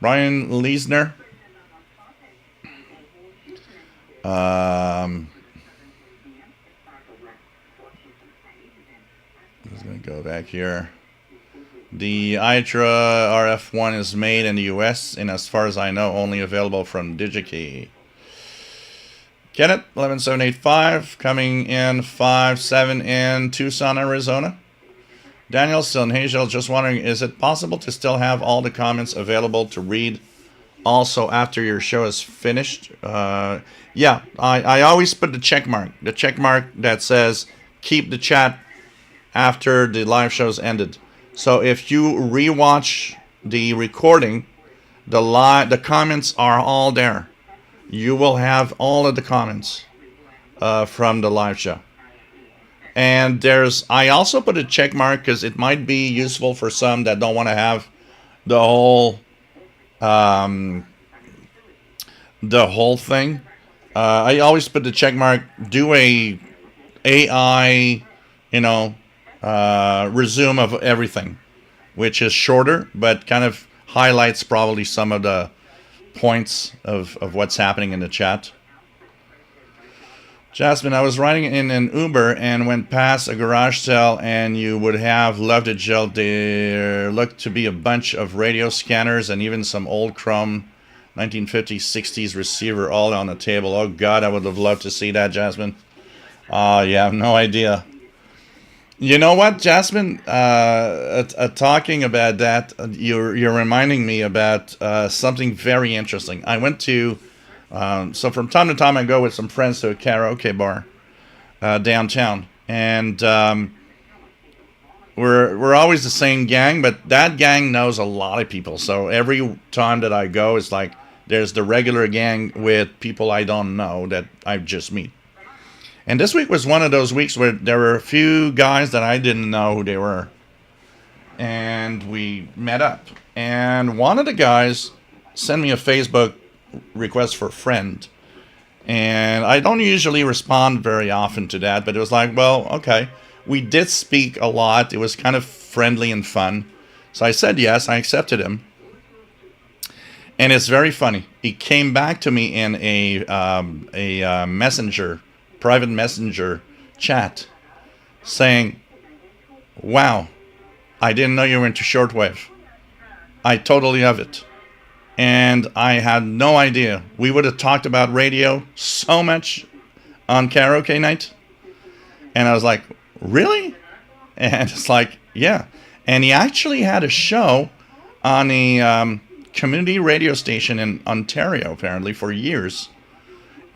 Brian Leisner. I'm just going to go back here. The Hydra RF1 is made in the US, and as far as I know, only available from DigiKey. Kenneth, 11785, coming in 5-7 in Tucson, Arizona. Daniel, still in Hazel, just wondering, is it possible to still have all the comments available to read also after your show is finished? Yeah, I always put the check mark that says keep the chat after the live show's ended. So if you rewatch the recording, the comments are all there. You will have all of the comments from the live show. And I also put a check mark because it might be useful for some that don't want to have the whole thing. I always put the check mark, do a AI, resume of everything, which is shorter, but kind of highlights probably some of the points of what's happening in the chat. Jasmine, I was riding in an Uber and went past a garage sale, and you would have loved it, Jill. There looked to be a bunch of radio scanners and even some old chrome 1950s, 60s receiver all on the table. Oh, God, I would have loved to see that, Jasmine. You have no idea. You know what, Jasmine? Talking about that, you're reminding me about something very interesting. I went to, so from time to time I go with some friends to a karaoke bar downtown. And we're always the same gang, but that gang knows a lot of people. So every time that I go, it's like there's the regular gang with people I don't know that I just meet. And this week was one of those weeks where there were a few guys that I didn't know who they were. And we met up. And one of the guys sent me a Facebook request for a friend. And I don't usually respond very often to that, but it was like, well, okay. We did speak a lot. It was kind of friendly and fun. So I said yes, I accepted him. And it's very funny. He came back to me in a messenger, private messenger chat saying, wow, I didn't know you were into shortwave. I totally love it. And I had no idea. We would have talked about radio so much on karaoke night. And I was like, really? And it's like, yeah. And he actually had a show on a community radio station in Ontario, apparently, for years.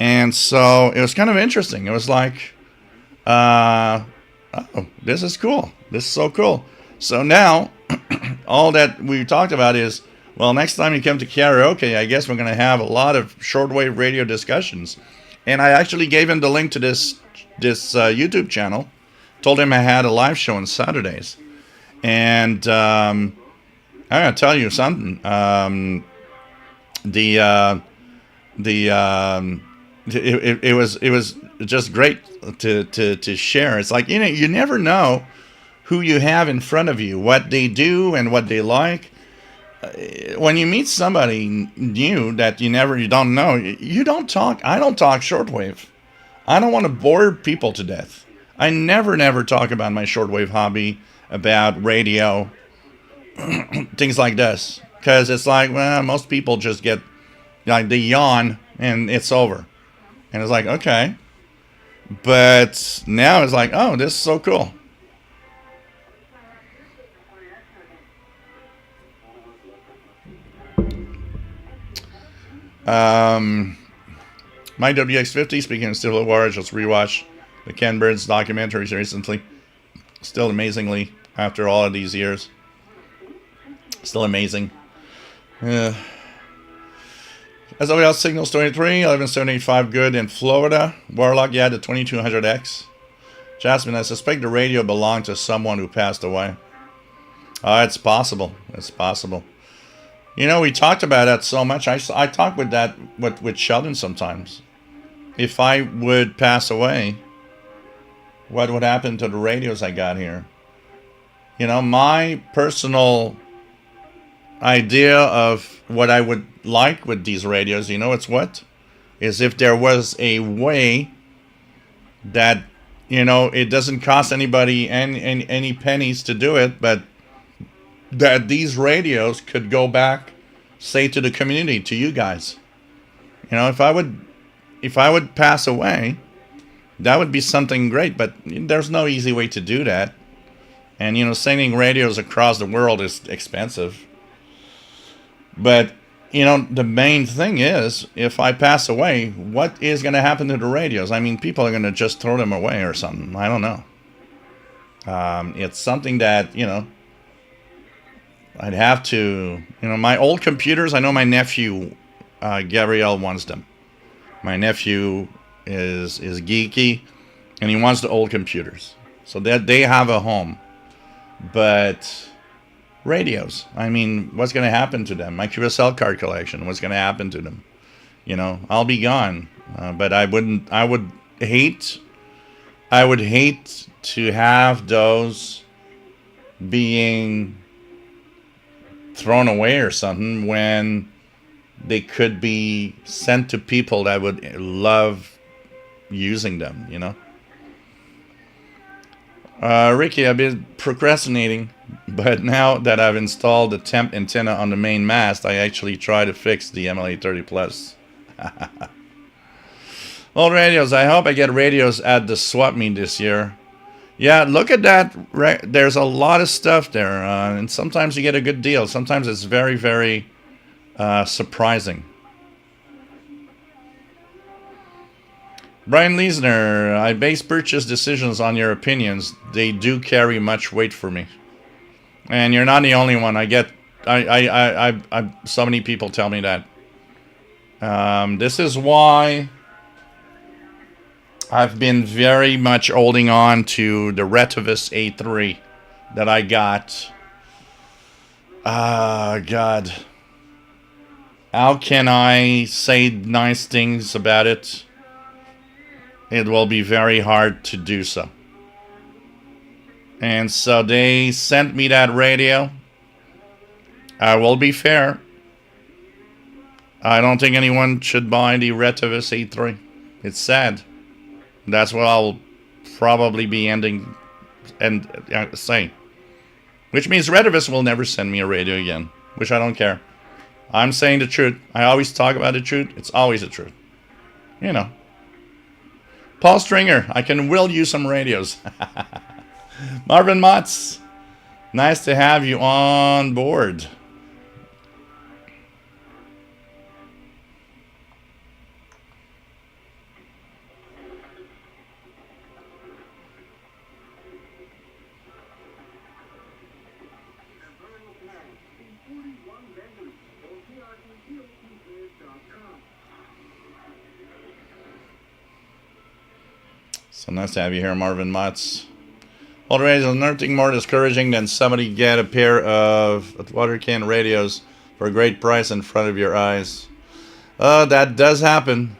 And so it was kind of interesting. It was like, oh, this is cool. This is so cool. So now, all that we talked about is, well, next time you come to karaoke, I guess we're going to have a lot of shortwave radio discussions. And I actually gave him the link to this YouTube channel. Told him I had a live show on Saturdays. And I'm going to tell you something. It was just great to share. It's like, you never know who you have in front of you, what they do and what they like. When you meet somebody new that you don't know, you don't talk. I don't talk shortwave. I don't want to bore people to death. I never talk about my shortwave hobby, about radio, things like this, because it's like, well, most people just get like they yawn and it's over, and it's like, okay, but now it's like, oh, this is so cool. My WX50, speaking of Civil War, I just rewatched the Ken Burns documentaries recently. Still amazingly, after all of these years. Still amazing. SWL Signals 23, 11785 good in Florida. Warlock, yeah, the 2200X. Jasmine, I suspect the radio belonged to someone who passed away. It's possible. It's possible. You know, we talked about that so much. I talk with that with Sheldon sometimes. If I would pass away, what would happen to the radios I got here? You know, my personal idea of what I would like with these radios, you know, it's what? Is if there was a way that, you know, it doesn't cost anybody any pennies to do it, but that these radios could go back, say, to the community, to you guys. You know, if I would pass away, that would be something great, but there's no easy way to do that. And, you know, sending radios across the world is expensive. But, you know, the main thing is, if I pass away, what is going to happen to the radios? I mean, people are going to just throw them away or something. I don't know. It's something that, you know, I'd have to, you know, my old computers, I know my nephew, Gabriel, wants them. My nephew is geeky, and he wants the old computers. So that they have a home. But radios, I mean, what's going to happen to them? My QSL card collection, what's going to happen to them? You know, I'll be gone. But I would hate to have those being thrown away or something when they could be sent to people that would love using them, you know. Ricky, I've been procrastinating, but now that I've installed the temp antenna on the main mast, I actually try to fix the MLA30 Plus. Old radios, I hope I get radios at the swap meet this year. Yeah, look at that. There's a lot of stuff there, and sometimes you get a good deal. Sometimes it's very, very surprising. Brian Leisner, I base purchase decisions on your opinions. They do carry much weight for me. And you're not the only one. I so many people tell me that. This is why I've been very much holding on to the Retevis A3 that I got. God. How can I say nice things about it? It will be very hard to do so. And so they sent me that radio. I will be fair. I don't think anyone should buy the Retevis A3. It's sad. That's what I'll probably be ending and saying. Which means Retevis will never send me a radio again. Which I don't care. I'm saying the truth. I always talk about the truth. It's always the truth. You know. Paul Stringer, I can will you some radios. Marvin Motz, nice to have you on board. So nice to have you here, Marvin Motz. Well, there's nothing more discouraging than somebody get a pair of water can radios for a great price in front of your eyes. That does happen.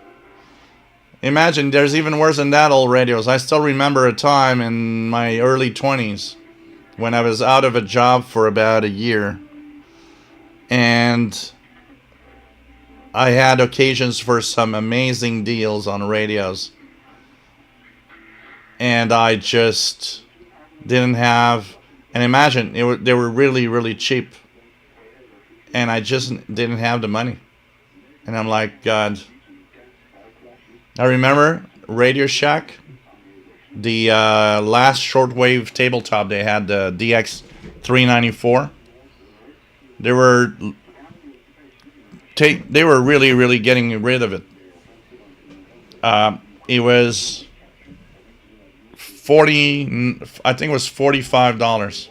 Imagine, there's even worse than that, old radios. I still remember a time in my early 20s when I was out of a job for about a year. And I had occasions for some amazing deals on radios. and I just didn't have. And imagine they were really really cheap, and I just didn't have the money. And I'm like, God. I remember Radio Shack, the last shortwave tabletop they had, the DX394. They were really really getting rid of it. It was 40. I think it was $45.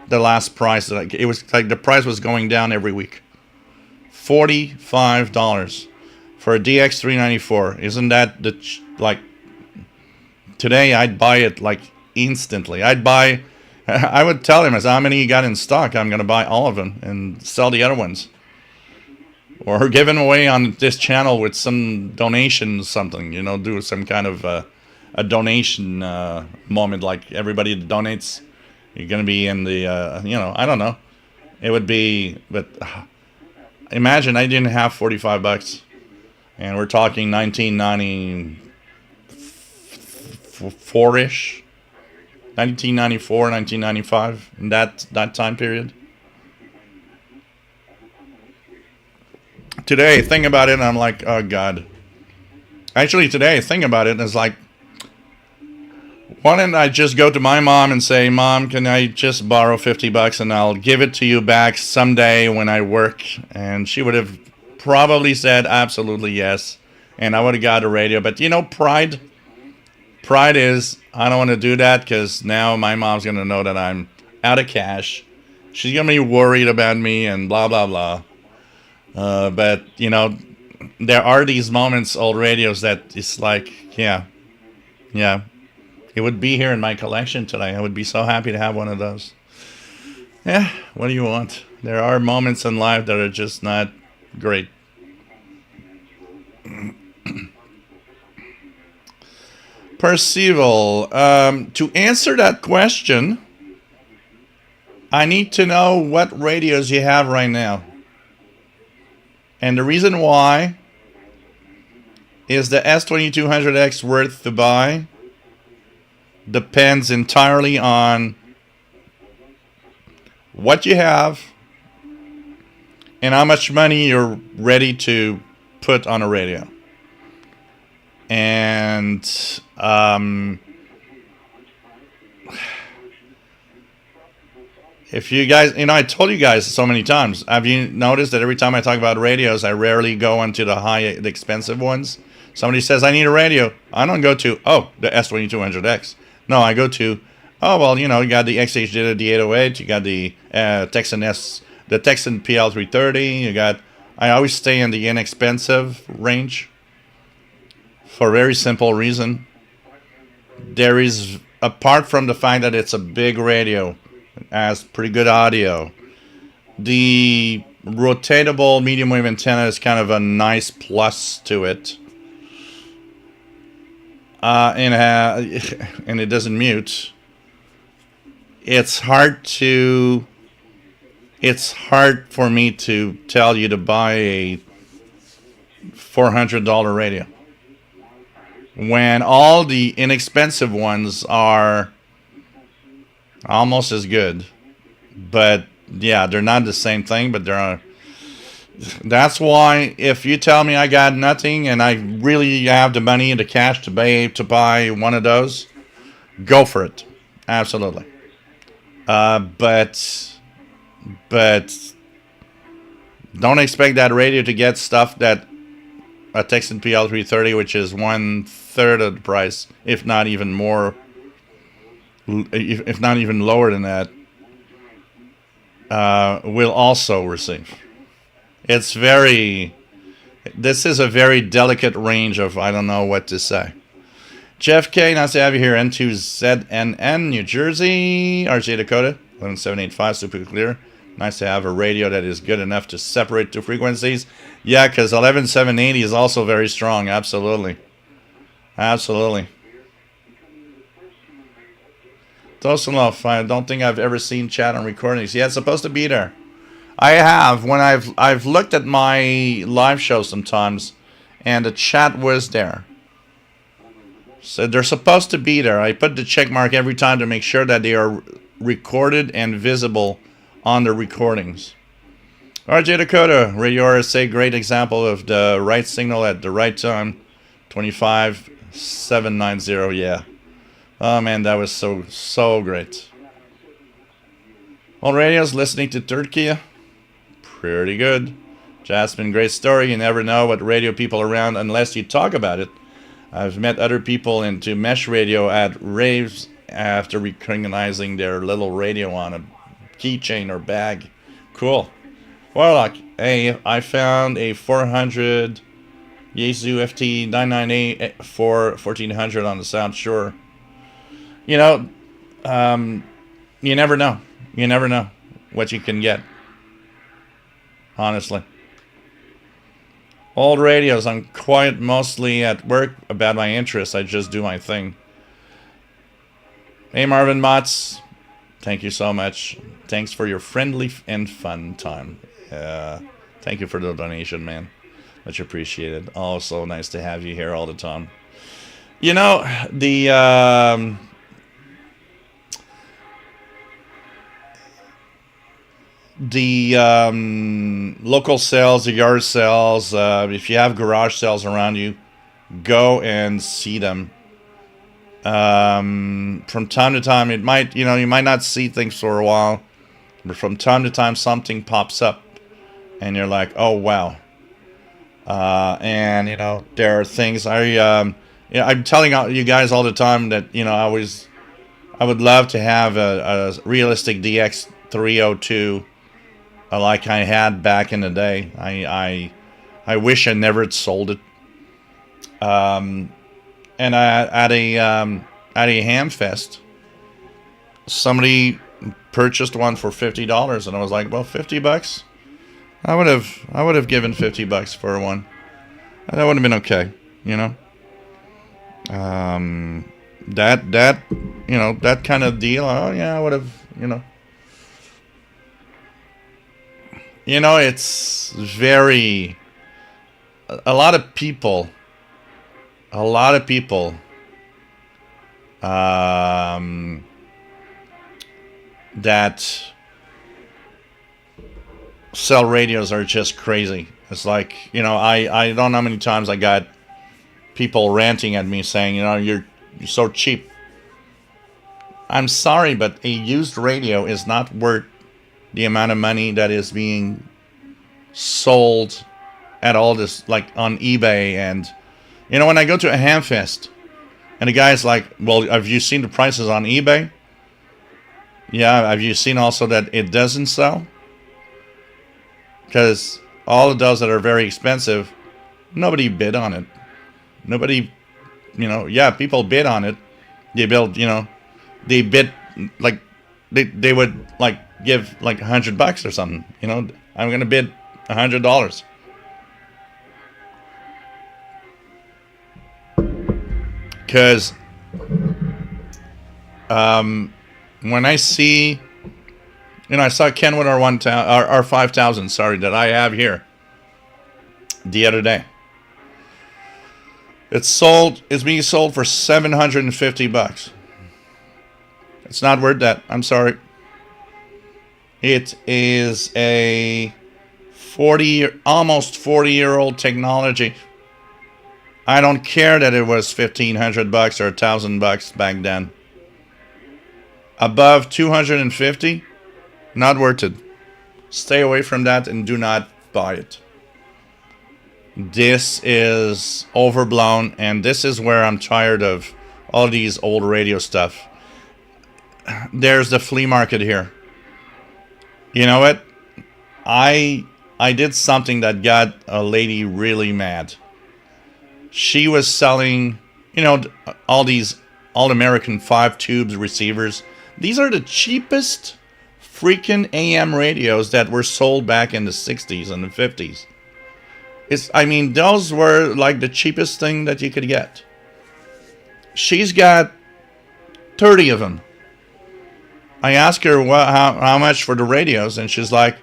The last price. It was like the price was going down every week. $45 for a DX394. Isn't that like today? I'd buy it like instantly. I would tell him, how many you got in stock? I'm gonna buy all of them and sell the other ones, or give them away on this channel with some donation, something. Do some kind of a donation moment, like everybody that donates. You're gonna be in the I don't know. It would be, but imagine I didn't have $45, and we're talking 1994-ish, 1994, 1995, in that time period. Today, think about it, and I'm like, oh God. Actually, today, think about it, and it's like, why didn't I just go to my mom and say, Mom, can I just borrow $50 and I'll give it to you back someday when I work? And she would have probably said absolutely yes. And I would have got a radio. But pride is, I don't want to do that because now my mom's going to know that I'm out of cash. She's going to be worried about me and blah, blah, blah. But, there are these moments, old radios, that it's like, yeah. It would be here in my collection today. I would be so happy to have one of those. Yeah, what do you want? There are moments in life that are just not great. Percival, to answer that question, I need to know what radios you have right now. And the reason why is the S2200X worth to buy depends entirely on what you have and how much money you're ready to put on a radio. And if you guys, I told you guys so many times, have you noticed that every time I talk about radios, I rarely go onto the expensive ones? Somebody says, I need a radio. I don't go to, the S2200X. No, I go to, you got the XH the 808, you got the Texan PL330, I always stay in the inexpensive range for a very simple reason. There is, apart from the fact that it's a big radio, it has pretty good audio, the rotatable medium wave antenna is kind of a nice plus to it. And it doesn't mute. It's hard for me to tell you to buy a $400 radio when all the inexpensive ones are almost as good. But yeah, they're not the same thing, but that's why if you tell me I got nothing and I really have the money and the cash to buy one of those, go for it. Absolutely. But don't expect that radio to get stuff that a Texan PL330, which is 1/3 of the price, if not even more, if not even lower than that, will also receive. This is a very delicate range of, I don't know what to say. Jeff K, nice to have you here. N2ZNN, New Jersey, RJ Dakota, 11785, super clear. Nice to have a radio that is good enough to separate two frequencies. Yeah, because 11780 is also very strong. Absolutely. Absolutely. Tosanov, I don't think I've ever seen chat on recordings. Yeah, it's supposed to be there. I have, when I've looked at my live show sometimes, and the chat was there. So they're supposed to be there. I put the check mark every time to make sure that they are recorded and visible on the recordings. RJ Dakota, Radio RSA, great example of the right signal at the right time. 25790, yeah. Oh man, that was so great. All radios listening to Turkey, pretty good. Jasmine, great story. You never know what radio people around unless you talk about it. I've met other people into mesh radio at raves after recognizing their little radio on a keychain or bag. Cool. Warlock, hey, I found a 400 Yaesu FT 998 for 1400 on the South Shore. You know, you never know. You never know what you can get. Honestly. Old radios, I'm quite mostly at work about my interests. I just do my thing. Hey Marvin Motts, thank you so much. Thanks for your friendly and fun time. Thank you for the donation, man. Much appreciated. Also nice to have you here all the time. You know, the local sales, the yard sales, if you have garage sales around you, go and see them. From time to time, it might, you might not see things for a while, but from time to time something pops up and you're like, oh wow. And there are things I'm telling you guys all the time that I would love to have a realistic DX302 like I had back in the day. I wish I never had sold it. And at a ham fest, somebody purchased one for $50, and I was like, well, $50. I would have given $50 for one. That would have been okay, that kind of deal. Oh yeah, I would have, it's very, a lot of people that sell radios are just crazy. It's like, I don't know how many times I got people ranting at me saying, you're so cheap. I'm sorry, but a used radio is not worth the amount of money that is being sold at all this, like on eBay. And when I go to a ham fest and the guy's like, well, have you seen the prices on eBay? Yeah, have you seen also that it doesn't sell? Because all of those that are very expensive, nobody bid on it. Nobody, people bid on it. They build, they bid like they would like give like $100 or something. I'm gonna bid $100. Because when I see, I saw Kenwood R 5000, that I have here the other day. It's being sold for $750. It's not worth that. I'm sorry. It is a almost 40-year-old technology. I don't care that it was $1,500 or $1,000 back then. Above 250, not worth it. Stay away from that and do not buy it. This is overblown, and this is where I'm tired of all these old radio stuff. There's the flea market here. You know what? I did something that got a lady really mad. She was selling, all these all-American 5-tubes receivers. These are the cheapest freaking AM radios that were sold back in the 60s and the 50s. Those were like the cheapest thing that you could get. She's got 30 of them. I asked her how much for the radios, and she's like,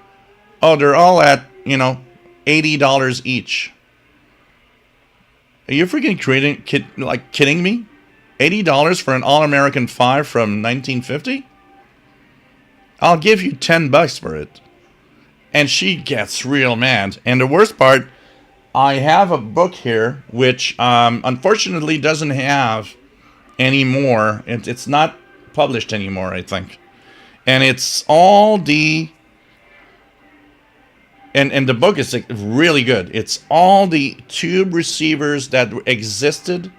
oh, they're all at, $80 each. Are you freaking kidding me? $80 for an All-American 5 from 1950? I'll give you $10 for it. And she gets real mad. And the worst part, I have a book here which unfortunately doesn't have any more. It's not published anymore, I think. And it's all the... And the book is really good. It's all the tube receivers that existed.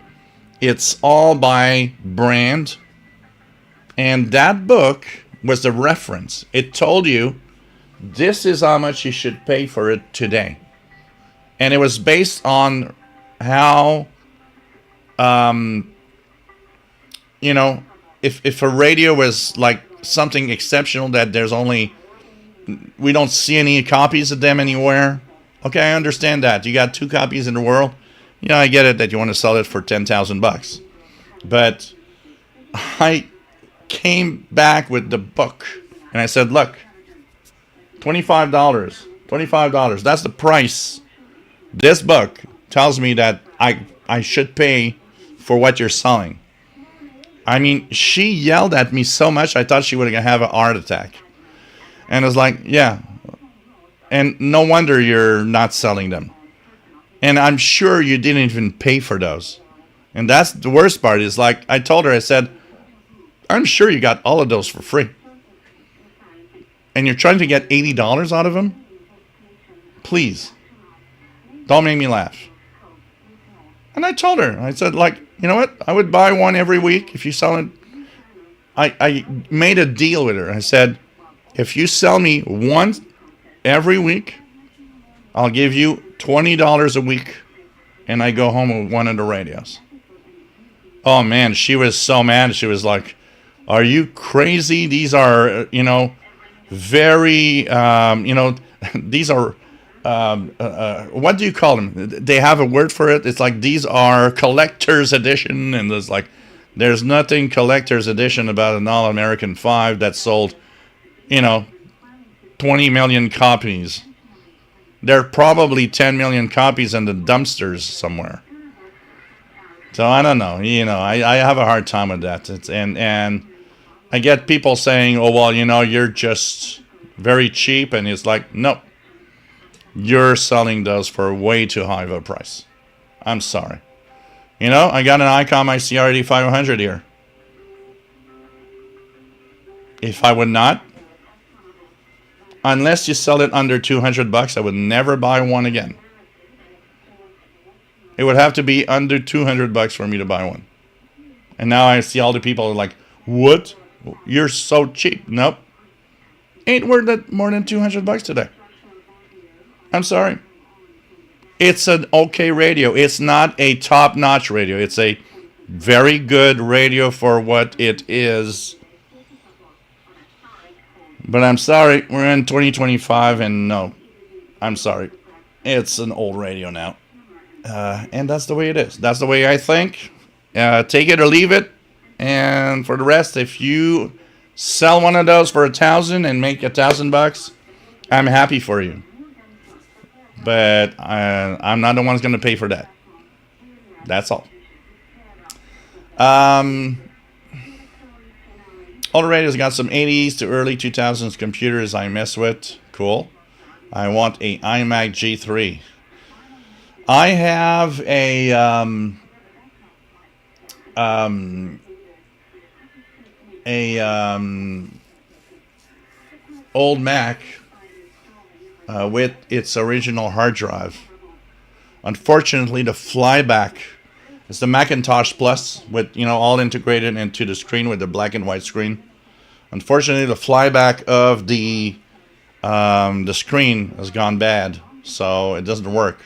It's all by brand. And that book was the reference. It told you, this is how much you should pay for it today. And it was based on how, you know, if a radio was like something exceptional that there's only... we don't see any copies of them anywhere. Okay, I understand that. You got 2 copies in the world. You know, I get it that you want to sell it for $10,000. But I came back with the book and I said, look, $25. $25. That's the price. This book tells me that I should pay for what you're selling. I mean, she yelled at me so much I thought she would have a heart attack. And it's like, yeah. And no wonder you're not selling them. And I'm sure you didn't even pay for those. And that's the worst part. Is like, I told her, I said, I'm sure you got all of those for free. And you're trying to get $80 out of them? Please. Don't make me laugh. And I told her, I said, like, you know what? I would buy one every week if you sell it. I made a deal with her. I said, if you sell me one every week, I'll give you $20 a week, and I go home with one of the radios. Oh, man, she was so mad. She was like, are you crazy? These are, you know, very, you know, these are, what do you call them? They have a word for it. It's like, these are collector's edition, and there's like, there's nothing collector's edition about an All-American 5 that sold, you know, 20 million copies. There are probably 10 million copies in the dumpsters somewhere. So I don't know. You know, I have a hard time with that. And I get people saying, oh, well, you know, you're just very cheap. And it's like, no, you're selling those for way too high of a price. I'm sorry. You know, I got an ICOM ICR 8500 here. If I would not, unless you sell it under $200, I would never buy one again. It would have to be under $200 for me to buy one. And now I see all the people are like, what? You're so cheap. Nope. Ain't worth that more than $200 today. I'm sorry. It's an okay radio. It's not a top-notch radio. It's a very good radio for what it is. But I'm sorry, we're in 2025, and no, I'm sorry. It's an old radio now. And that's the way it is. That's the way I think. Take it or leave it. And for the rest, if you sell one of those for $1,000 and make $1,000, I'm happy for you. But I'm not the one who's going to pay for that. That's all. All the radios got some 80s to early 2000s computers I mess with. Cool. I want a iMac G3. I have a old Mac with its original hard drive. Unfortunately, the flyback is the Macintosh Plus with, you know, all integrated into the screen with the black and white screen. Unfortunately, the flyback of the screen has gone bad, so it doesn't work.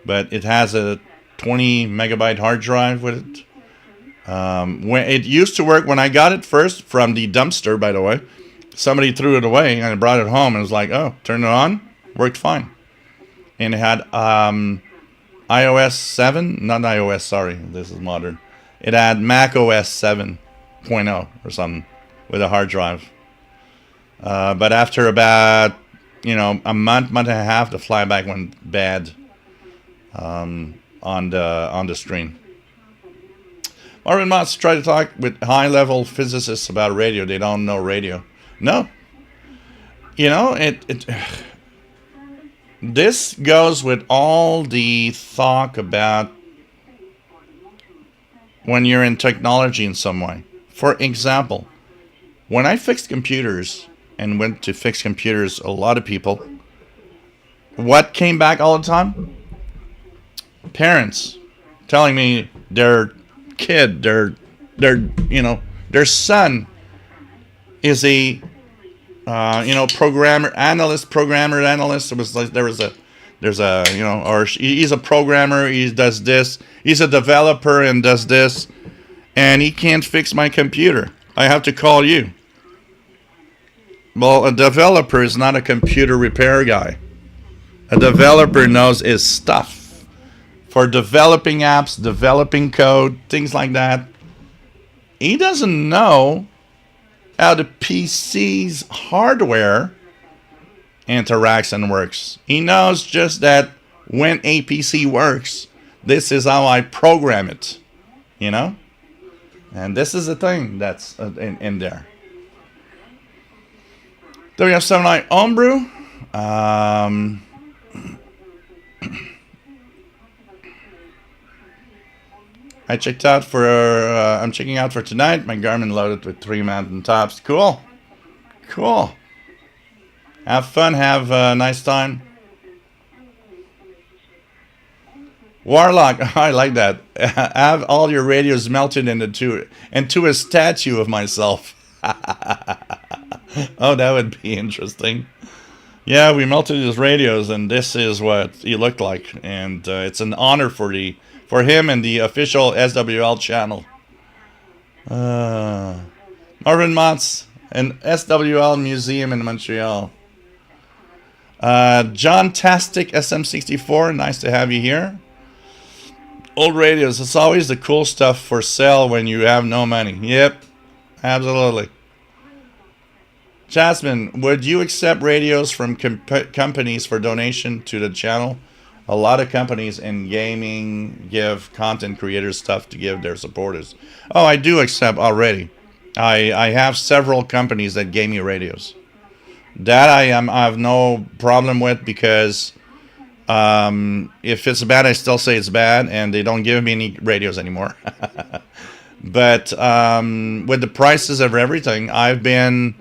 But it has a 20 megabyte hard drive with it. When it used to work when I got it first from the dumpster, by the way. Somebody threw it away and I brought it home and was like, oh, turn it on, worked fine. And it had iOS 7, not iOS, sorry, this is modern. It had Mac OS 7.0 or something with a hard drive. But after about, you know, a month and a half, the flyback went bad on the screen. Marvin Motts try to talk with high-level physicists about radio. They don't know radio. No. You know, this goes with all the talk about when you're in technology in some way. For example, when I fixed computers and went to fix computers, a lot of people, what came back all the time? Parents telling me their kid, their son is a programmer analyst. It was like there's a or he's a programmer. He does this. He's a developer and does this, and he can't fix my computer. I have to call you. Well, a developer is not a computer repair guy. A developer knows his stuff. For developing apps, developing code, things like that. He doesn't know how the PC's hardware interacts and works. He knows just that when a PC works, this is how I program it. You know? And this is the thing that's in there. WF79 Homebrew. I checked out for. I'm checking out for tonight. My Garmin loaded with 3 mountain tops. Cool. Have fun. Have a nice time. Warlock. I like that. Have all your radios melted into a statue of myself. Oh, that would be interesting. Yeah, we melted his radios, and this is what he looked like. And it's an honor for him and the official SWL channel. Marvin Motts, an SWL museum in Montreal. John Tastic SM64, nice to have you here. Old radios, it's always the cool stuff for sale when you have no money. Yep, absolutely. Jasmine, would you accept radios from companies for donation to the channel? A lot of companies in gaming give content creators stuff to give their supporters. Oh, I do accept already. I have several companies that gave me radios. That I have no problem with because if it's bad, I still say it's bad, and they don't give me any radios anymore. But with the prices of everything, I've been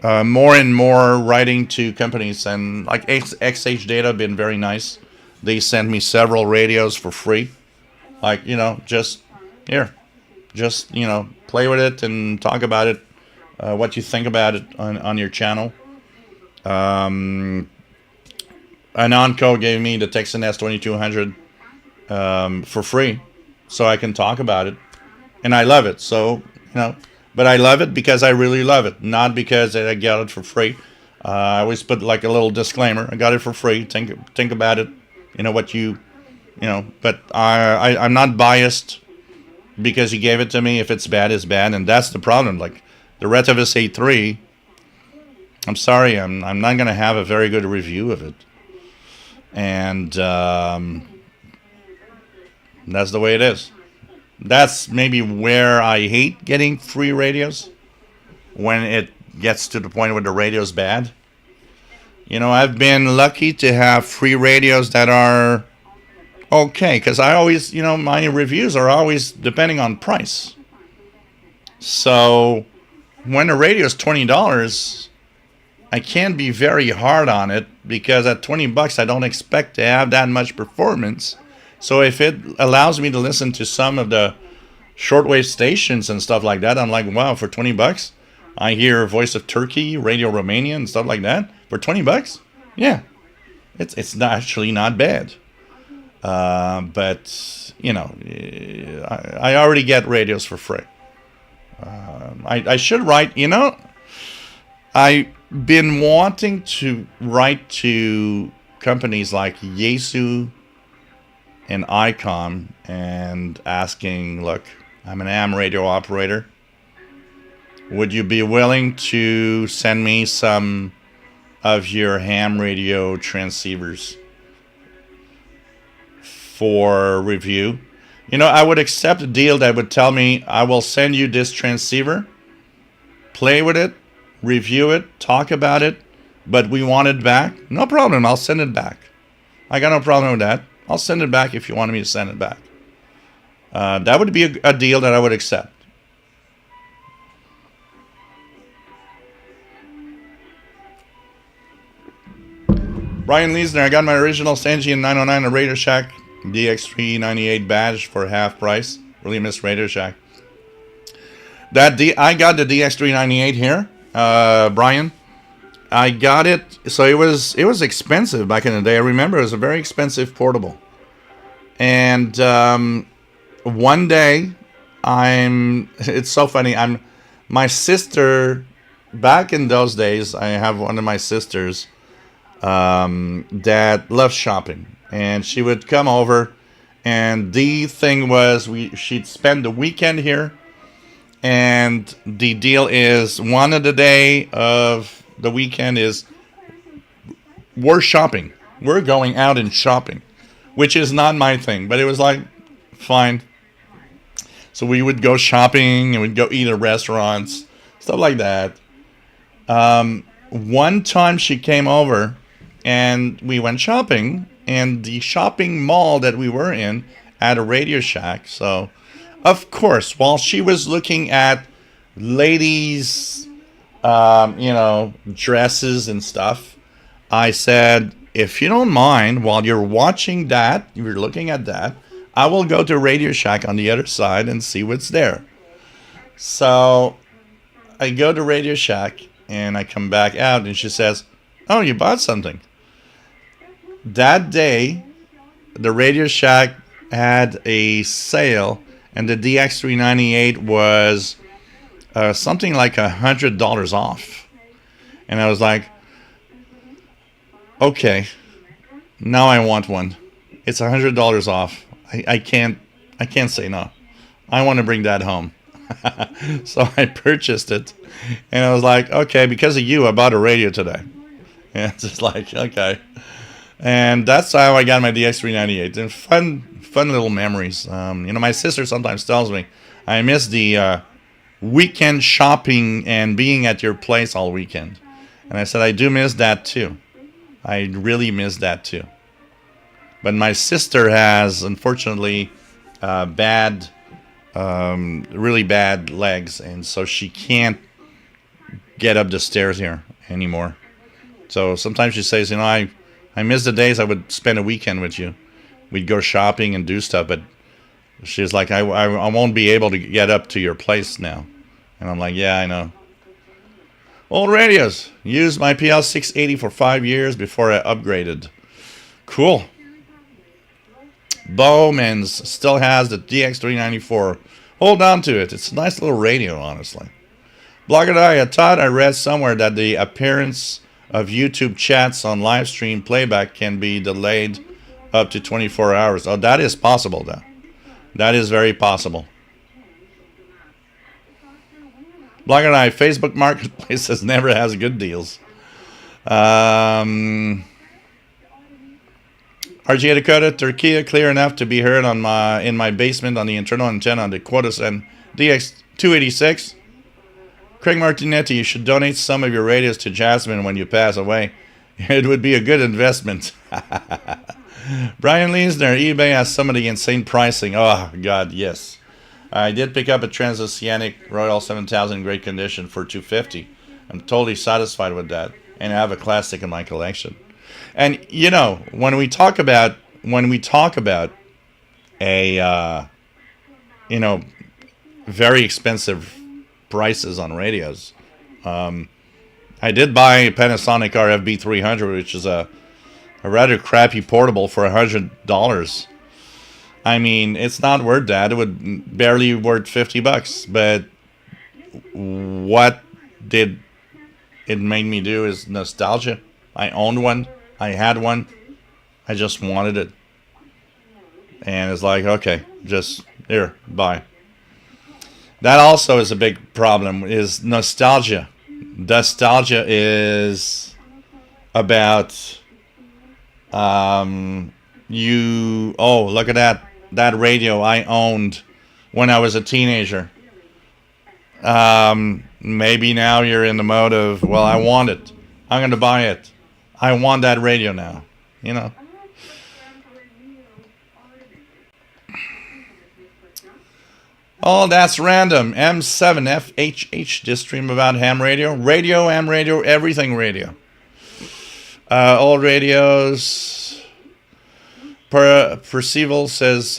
more and more writing to companies, and like XH Data have been very nice. They sent me several radios for free. Like, just here. Just, play with it and talk about it, what you think about it on your channel. Anonco gave me the Texan S2200 for free, so I can talk about it. And I love it, so, but I love it because I really love it, not because I got it for free. I always put like a little disclaimer. I got it for free. Think about it. But I'm not biased because he gave it to me. If it's bad, it's bad, and that's the problem. Like the Retevis A3, I'm sorry, I'm not gonna have a very good review of it, and that's the way it is. That's maybe where I hate getting free radios, when it gets to the point where the radio's bad. I've been lucky to have free radios that are okay, because I always, my reviews are always depending on price. So when a radio is $20, I can't be very hard on it, because at $20 I don't expect to have that much performance. So if it allows me to listen to some of the shortwave stations and stuff like that, I'm like, wow, for $20, I hear Voice of Turkey, Radio Romania, and stuff like that. For $20, yeah, it's actually not bad. But I already get radios for free. I should write. I've been wanting to write to companies like Yaesu and ICOM and asking, look, I'm an AM radio operator. Would you be willing to send me some of your ham radio transceivers for review? You know, I would accept a deal that would tell me I will send you this transceiver, play with it, review it, talk about it, but we want it back. No problem. I'll send it back. I got no problem with that. I'll send it back if you wanted me to send it back. That would be a deal that I would accept. Brian Leesner, I got my original Sangean 909 at Radio Shack DX398 badge for half price. Really miss Radio Shack. I got the DX398 here, Brian. I got it, so it was expensive back in the day. I remember it was a very expensive portable. And one day, it's so funny. My sister, back in those days, I have one of my sisters that loved shopping, and she would come over, and the thing was she'd spend the weekend here, and the deal is one of the day of the weekend is we're shopping, we're going out and shopping, which is not my thing, but it was like fine. So we would go shopping and we'd go eat at restaurants, stuff like that. One time she came over and we went shopping, and the shopping mall that we were in had a Radio Shack. So, of course, while she was looking at ladies, dresses and stuff, I said, if you don't mind, while you're watching that, you're looking at that, I will go to Radio Shack on the other side and see what's there. So I go to Radio Shack and I come back out and she says, oh, you bought something. That day, the Radio Shack had a sale and the DX398 was something like $100 off. And I was like, okay, now I want one. It's $100 off. I can't say no. I want to bring that home. So I purchased it, and I was like, okay, because of you, I bought a radio today. And it's just like, okay. And that's how I got my DX398. And fun little memories. My sister sometimes tells me, I miss the weekend shopping and being at your place all weekend. And I said, I do miss that too. I really miss that too. But my sister has, unfortunately, really bad legs, and so she can't get up the stairs here anymore. So sometimes she says, I miss the days I would spend a weekend with you. We'd go shopping and do stuff, but she's like, I won't be able to get up to your place now. And I'm like, yeah, I know. Old radios. Used my PL680 for 5 years before I upgraded. Cool. Bowman's still has the DX394. Hold on to it. It's a nice little radio, honestly. Blogger I thought I read somewhere that the appearance of YouTube chats on live stream playback can be delayed up to 24 hours. Oh, that is possible, though. That is very possible. Blogger I, Facebook Marketplace never has good deals. RGA Dakota, Turkey, clear enough to be heard in my basement on the internal antenna on the Quotas and DX286. Craig Martinetti, you should donate some of your radios to Jasmine when you pass away. It would be a good investment. Brian Leesner, eBay has some of the insane pricing. Oh, God, yes. I did pick up a Transoceanic Royal 7000 in great condition for $250. I'm totally satisfied with that, and I have a classic in my collection. And when we talk about a very expensive prices on radios, I did buy a Panasonic RFB 300, which is a rather crappy portable for $100. I mean, it's not worth that. It would barely worth $50. But what did it make me do is nostalgia. I owned one. I had one. I just wanted it. And it's like, okay, just here, bye. That also is a big problem, is nostalgia. Nostalgia is about, look at that. that radio I owned when I was a teenager. Maybe now you're in the mode of, well, I want it. I'm going to buy it. I want that radio now. You know. Oh, that's random. M7FHH, just stream about ham radio. Radio, ham radio, everything radio. Old radios. Percival says,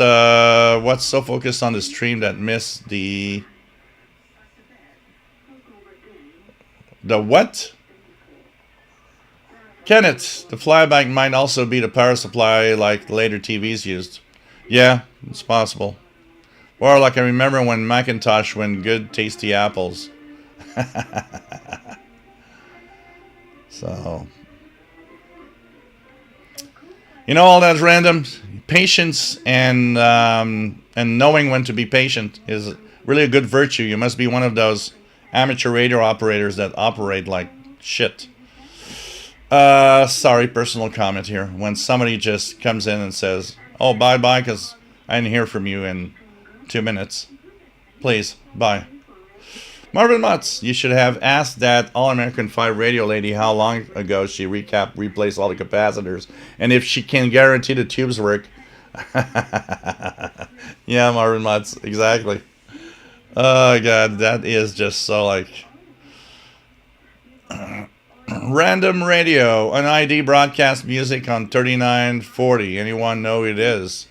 what's so focused on the stream that missed the what? Kenneth, the flyback might also be the power supply like later TVs used. Yeah, it's possible. Or like I remember when Macintosh went good tasty apples. So, you know, all that's random. Patience and knowing when to be patient is really a good virtue. You must be one of those amateur radio operators that operate like shit. Sorry, personal comment here. When somebody just comes in and says, "Oh, bye, because I didn't hear from you in 2 minutes. Please, bye." Marvin Mutz, you should have asked that All-American 5 radio lady how long ago she replaced all the capacitors, and if she can guarantee the tubes work. Yeah, Marvin Mutz, exactly. Oh, God, that is just so like... Random radio, an ID broadcast music on 3940. Anyone know who it is?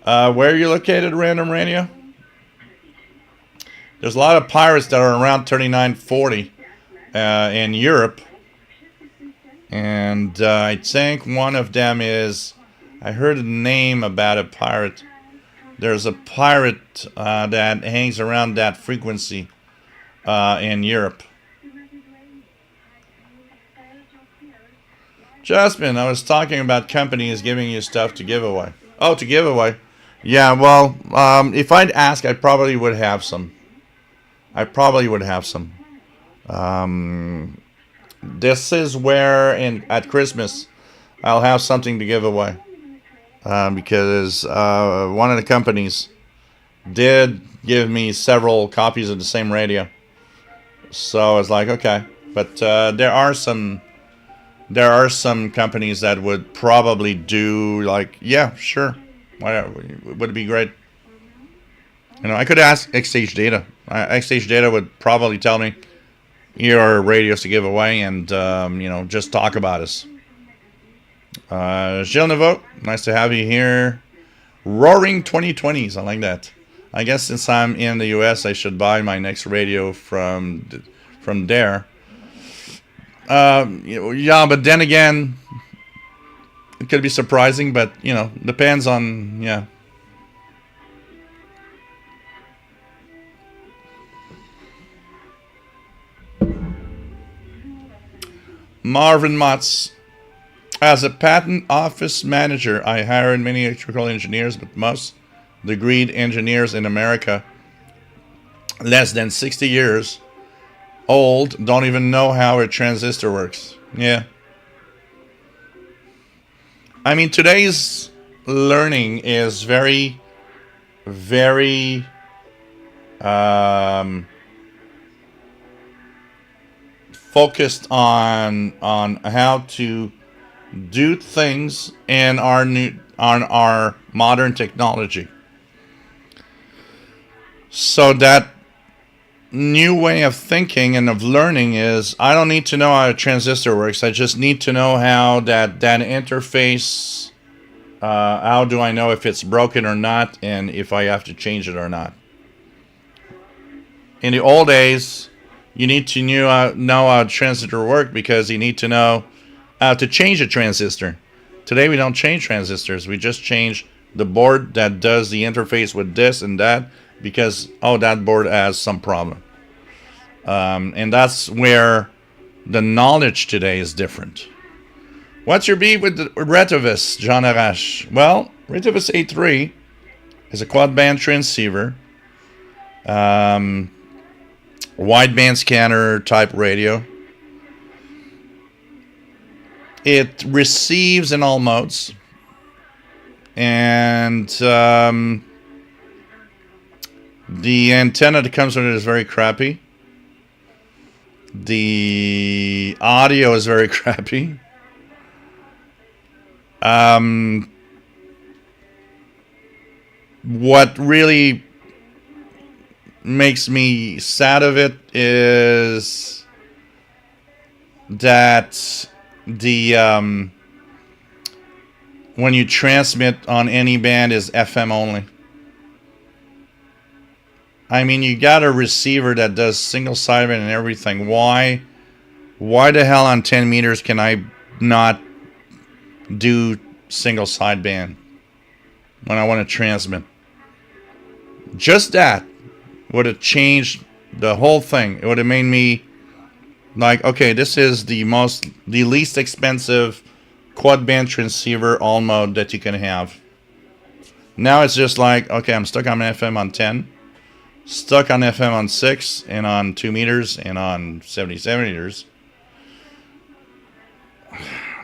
Where are you located, Random Radio? There's a lot of pirates that are around 3940 in Europe. And I think one of them is... I heard a name about a pirate. There's a pirate that hangs around that frequency in Europe. Jasmine, I was talking about companies giving you stuff to give away. Oh, to give away. Yeah, well, if I'd ask, I probably would have some. This is where at Christmas I'll have something to give away. Because one of the companies did give me several copies of the same radio. So I was like, okay. But there are some companies that would probably do like, yeah, sure. Whatever. Would it be great? You know, I could ask Xstage Data. Xstage Data would probably tell me, here are radios to give away, and, you know, just talk about us. Gilles Neveau, nice to have you here. Roaring 2020s, I like that. I guess since I'm in the US, I should buy my next radio from there. Yeah, but then again, it could be surprising, but, you know, depends on, yeah. Marvin Motz. As a patent office manager, I hired many electrical engineers, but most degreed engineers in America, less than 60 years old, don't even know how a transistor works. Yeah. I mean, today's learning is very, very focused on how to do things in our modern technology. So that new way of thinking and of learning is, I don't need to know how a transistor works. I just need to know how that interface, how do I know if it's broken or not, and if I have to change it or not. In the old days, you need to know how a transistor worked because you need to know how to change a transistor. Today we don't change transistors. We just change the board that does the interface with this and that because, oh, that board has some problem. And that's where the knowledge today is different. What's your beef with the Retevis, John Arash? Well, Retevis A3 is a quad band transceiver, wideband scanner type radio. It receives in all modes. And the antenna that comes with it is very crappy. The audio is very crappy. What really makes me sad of it is that the when you transmit on any band is FM only. I mean, you got a receiver that does single sideband and everything. Why the hell on 10 meters can I not do single sideband when I want to transmit? Just that would have changed the whole thing. It would have made me like, okay, this is the least expensive quad band transceiver all mode that you can have. Now it's just like, okay, I'm stuck on FM on 10, stuck on FM on 6, and on 2 meters, and on 77 meters.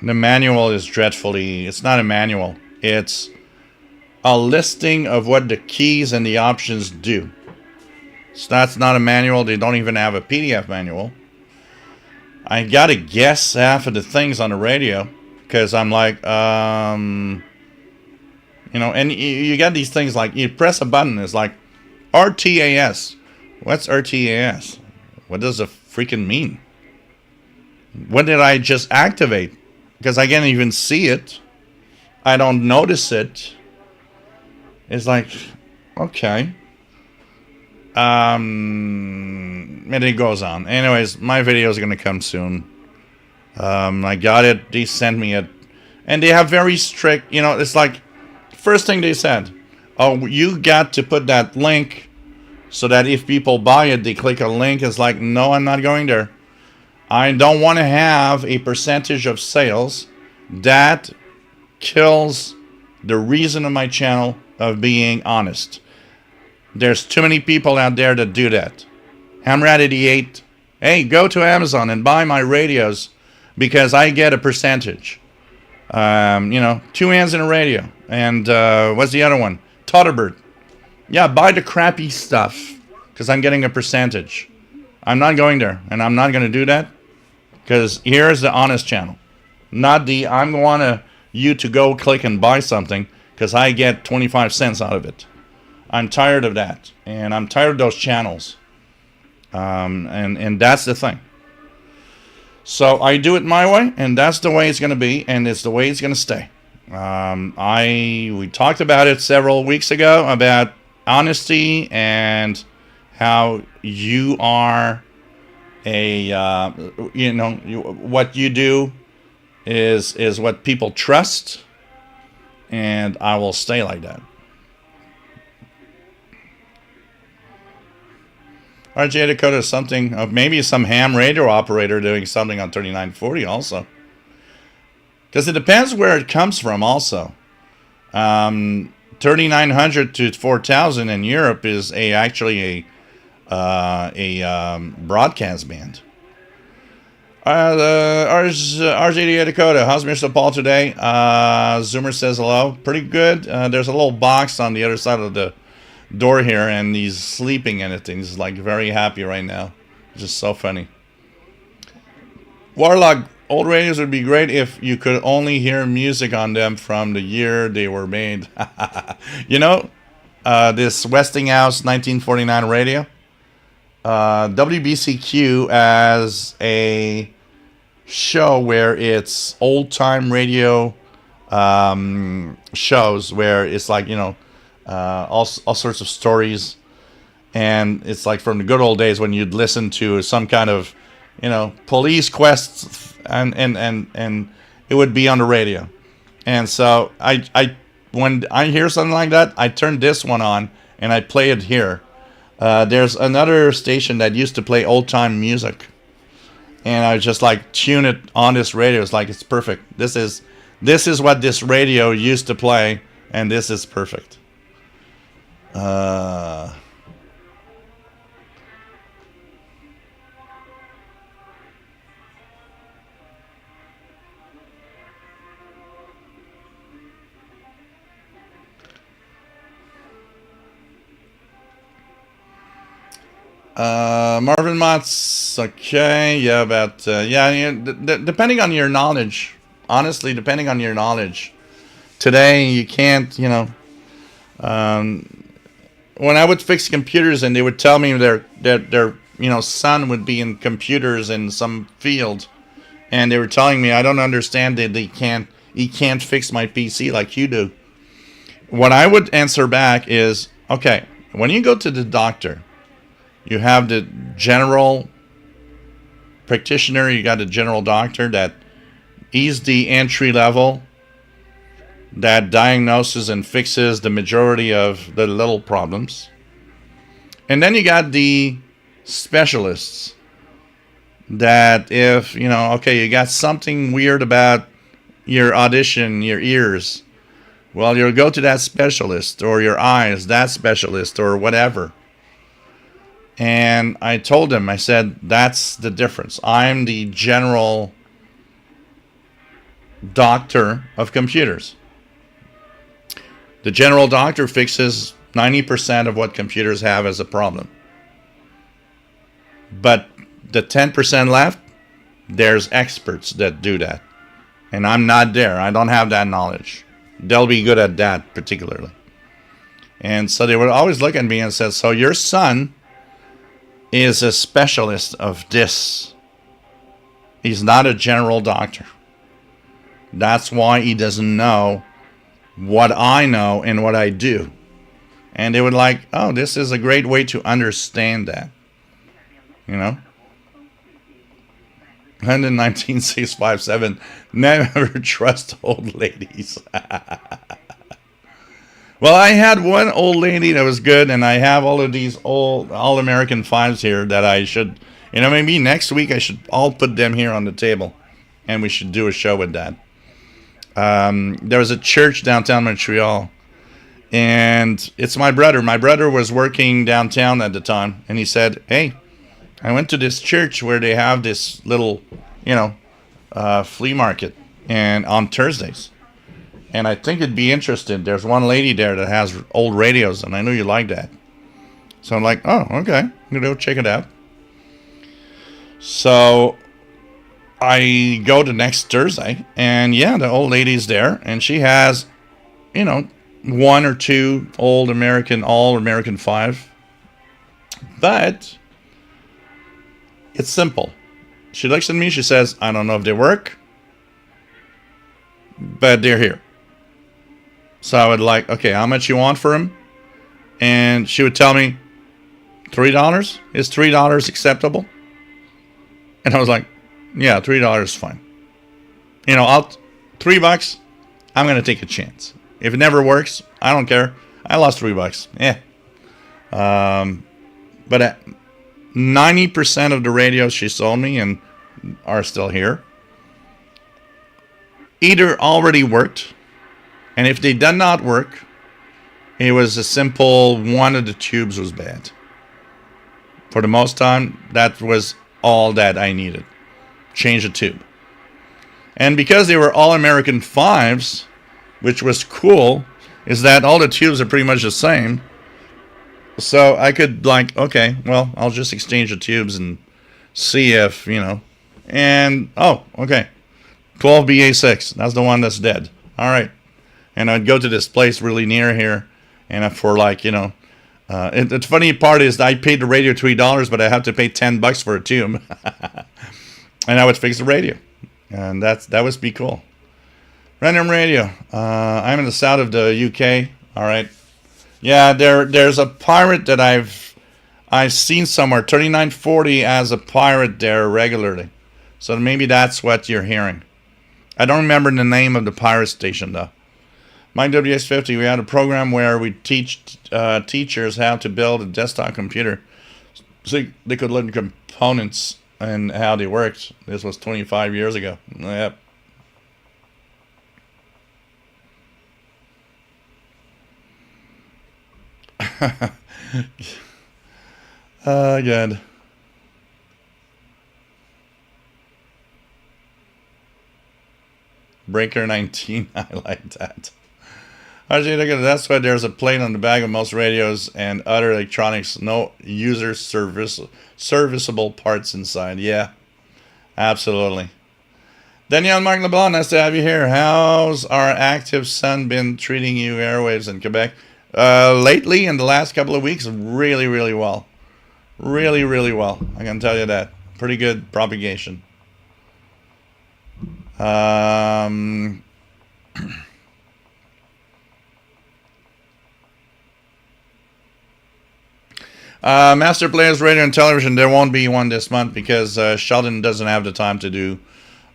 The manual is dreadfully, it's not a manual, it's a listing of what the keys and the options do. So that's not a manual. They don't even have a PDF manual. I gotta guess half of the things on the radio because I'm like, and you got these things like you press a button, it's like RTAS. What's RTAS? What does it freaking mean? What did I just activate? Because I can't even see it. I don't notice it. It's like, okay. And it goes on. Anyways, my video is going to come soon. I got it. They sent me it. And they have very strict, it's like, first thing they said, oh, you got to put that link so that if people buy it, they click a link. It's like, no, I'm not going there. I don't want to have a percentage of sales that kills the reason of my channel of being honest. There's too many people out there that do that. Hamrat88, hey, go to Amazon and buy my radios because I get a percentage. 2 hands in a radio. And what's the other one? Totterbird. Yeah, buy the crappy stuff because I'm getting a percentage. I'm not going there, and I'm not going to do that because here's the honest channel. Not the I'm going you to go click and buy something because I get 25 cents out of it. I'm tired of that, and I'm tired of those channels. And that's the thing. So I do it my way, and that's the way it's going to be, and it's the way it's going to stay. We talked about it several weeks ago about honesty and how you are what you do is what people trust, and I will stay like that. RJ Dakota is something, maybe some ham radio operator doing something on 3940 also. Because it depends where it comes from also. 3900 to 4000 in Europe is actually a broadcast band. RJ Dakota, how's Mr. Paul today? Zoomer says hello. Pretty good. There's a little box on the other side of the door here, and he's sleeping in it. And he's like very happy right now. It's just so funny. Warlock, old radios would be great if you could only hear music on them from the year they were made. This Westinghouse 1949 radio. WBCQ as a show where it's old time radio shows where it's like, all sorts of stories, and it's like from the good old days when you'd listen to some kind of, police quests, and it would be on the radio. And so when I hear something like that, I turn this one on and I play it here. There's another station that used to play old time music, and I just like tune it on this radio. It's like, it's perfect. This is what this radio used to play, and this is perfect. Marvin Mott's okay, yeah, but depending on your knowledge, honestly, depending on your knowledge, today you can't, when I would fix computers and they would tell me their son would be in computers in some field, and they were telling me I don't understand that he can't fix my PC like you do. What I would answer back is, okay, when you go to the doctor, you have the general practitioner, you got a general doctor that he's the entry level that diagnoses and fixes the majority of the little problems. And then you got the specialists that if, okay, you got something weird about your audition, your ears, well, you'll go to that specialist, or your eyes, that specialist, or whatever. And I told him, I said, that's the difference. I'm the general doctor of computers. The general doctor fixes 90% of what computers have as a problem. But the 10% left, there's experts that do that. And I'm not there. I don't have that knowledge. They'll be good at that particularly. And so they would always look at me and say, so your son is a specialist of this. He's not a general doctor. That's why he doesn't know what I know and what I do. And they would like, oh, this is a great way to understand that. 119,657. Never trust old ladies. Well, I had one old lady that was good, and I have all of these old All-American 5s here that I should, maybe next week I should all put them here on the table, and we should do a show with that. There was a church downtown Montreal, and it's my brother. My brother was working downtown at the time, and he said, hey, I went to this church where they have this little, flea market and on Thursdays. And I think it'd be interesting. There's one lady there that has old radios, and I know you like that. So I'm like, oh, okay. I'm going to go check it out. So I go the next Thursday, and yeah, the old lady's there, and she has, one or two old All-American 5. But it's simple. She looks at me, she says, I don't know if they work, but they're here. So I would like, okay, how much you want for them? And she would tell me, $3? Is $3 acceptable? And I was like, yeah, $3 is fine. I'll $3, I'm going to take a chance. If it never works, I don't care. I lost $3. Yeah. But 90% of the radios she sold me and are still here either already worked, and if they did not work, it was a simple one of the tubes was bad. For the most time, that was all that I needed. Change the tube. And because they were all American 5s, which was cool, is that all the tubes are pretty much the same. So I could okay, well, I'll just exchange the tubes and see if, and, oh, okay. 12BA6, that's the one that's dead. All right. And I'd go to this place really near here, and for the funny part is I paid the radio $3, but I have to pay $10 for a tube. And I would fix the radio. And that would be cool. Random radio. I'm in the south of the UK. All right. Yeah, there's a pirate that I've seen somewhere. 3940 as a pirate there regularly. So maybe that's what you're hearing. I don't remember the name of the pirate station though. My WS50, we had a program where we teach teachers how to build a desktop computer so they could learn components and how they worked. This was 25 years ago. Yep. Good. Breaker 19, I like that. RJ, look at that's why there's a plate on the back of most radios and other electronics. No serviceable parts inside. Yeah, absolutely. Danielle Mark LeBlanc, nice to have you here. How's our active sun been treating you, airwaves in Quebec? Lately, in the last couple of weeks, really, really well. Really, really well. I can tell you that. Pretty good propagation. Master Players Radio and Television, there won't be one this month because Sheldon doesn't have the time to do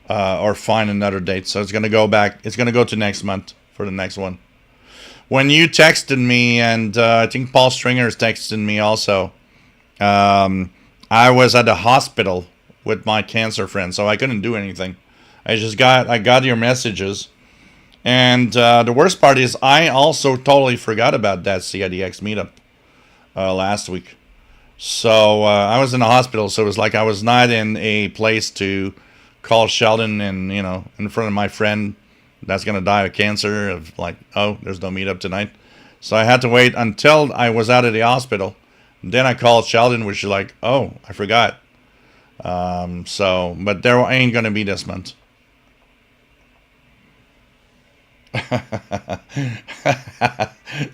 or find another date. So it's going to go back. It's going to go to next month for the next one. When you texted me, and I think Paul Stringer's texted me also, I was at the hospital with my cancer friend, so I couldn't do anything. I got your messages. And the worst part is I also totally forgot about that CIDX meetup last week. So I was in the hospital, so it was like I was not in a place to call Sheldon and, in front of my friend that's going to die of cancer, of like, oh, there's no meetup tonight. So I had to wait until I was out of the hospital. Then I called Sheldon, which is like, oh, I forgot. But there ain't going to be this month.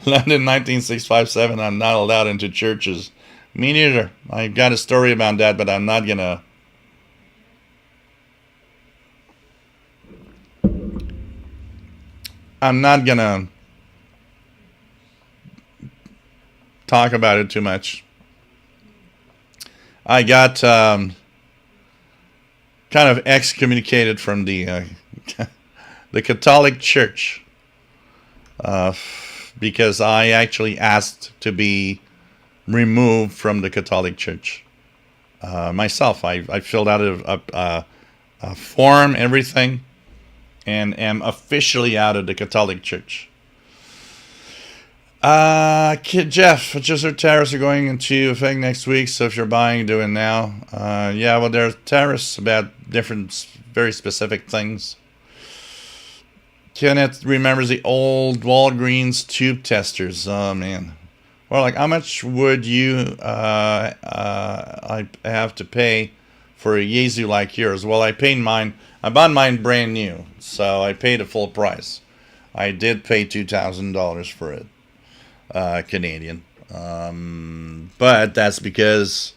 London 19657, I'm not allowed into churches. Me neither. I got a story about that, but I'm not gonna talk about it too much. I got kind of excommunicated from the the Catholic Church because I actually asked to be removed from the Catholic Church myself. I filled out a form, everything, and am officially out of the Catholic Church. Jeff, registered tariffs are going into effect next week, so if you're buying, do it now. Yeah, well, there are tariffs about different, very specific things. Kenneth remembers the old Walgreens tube testers. Oh, man. Well, like, how much would you I have to pay for a Yaesu like yours? Well, I bought mine brand new, so I paid a full price. I did pay $2,000 for it, Canadian. But that's because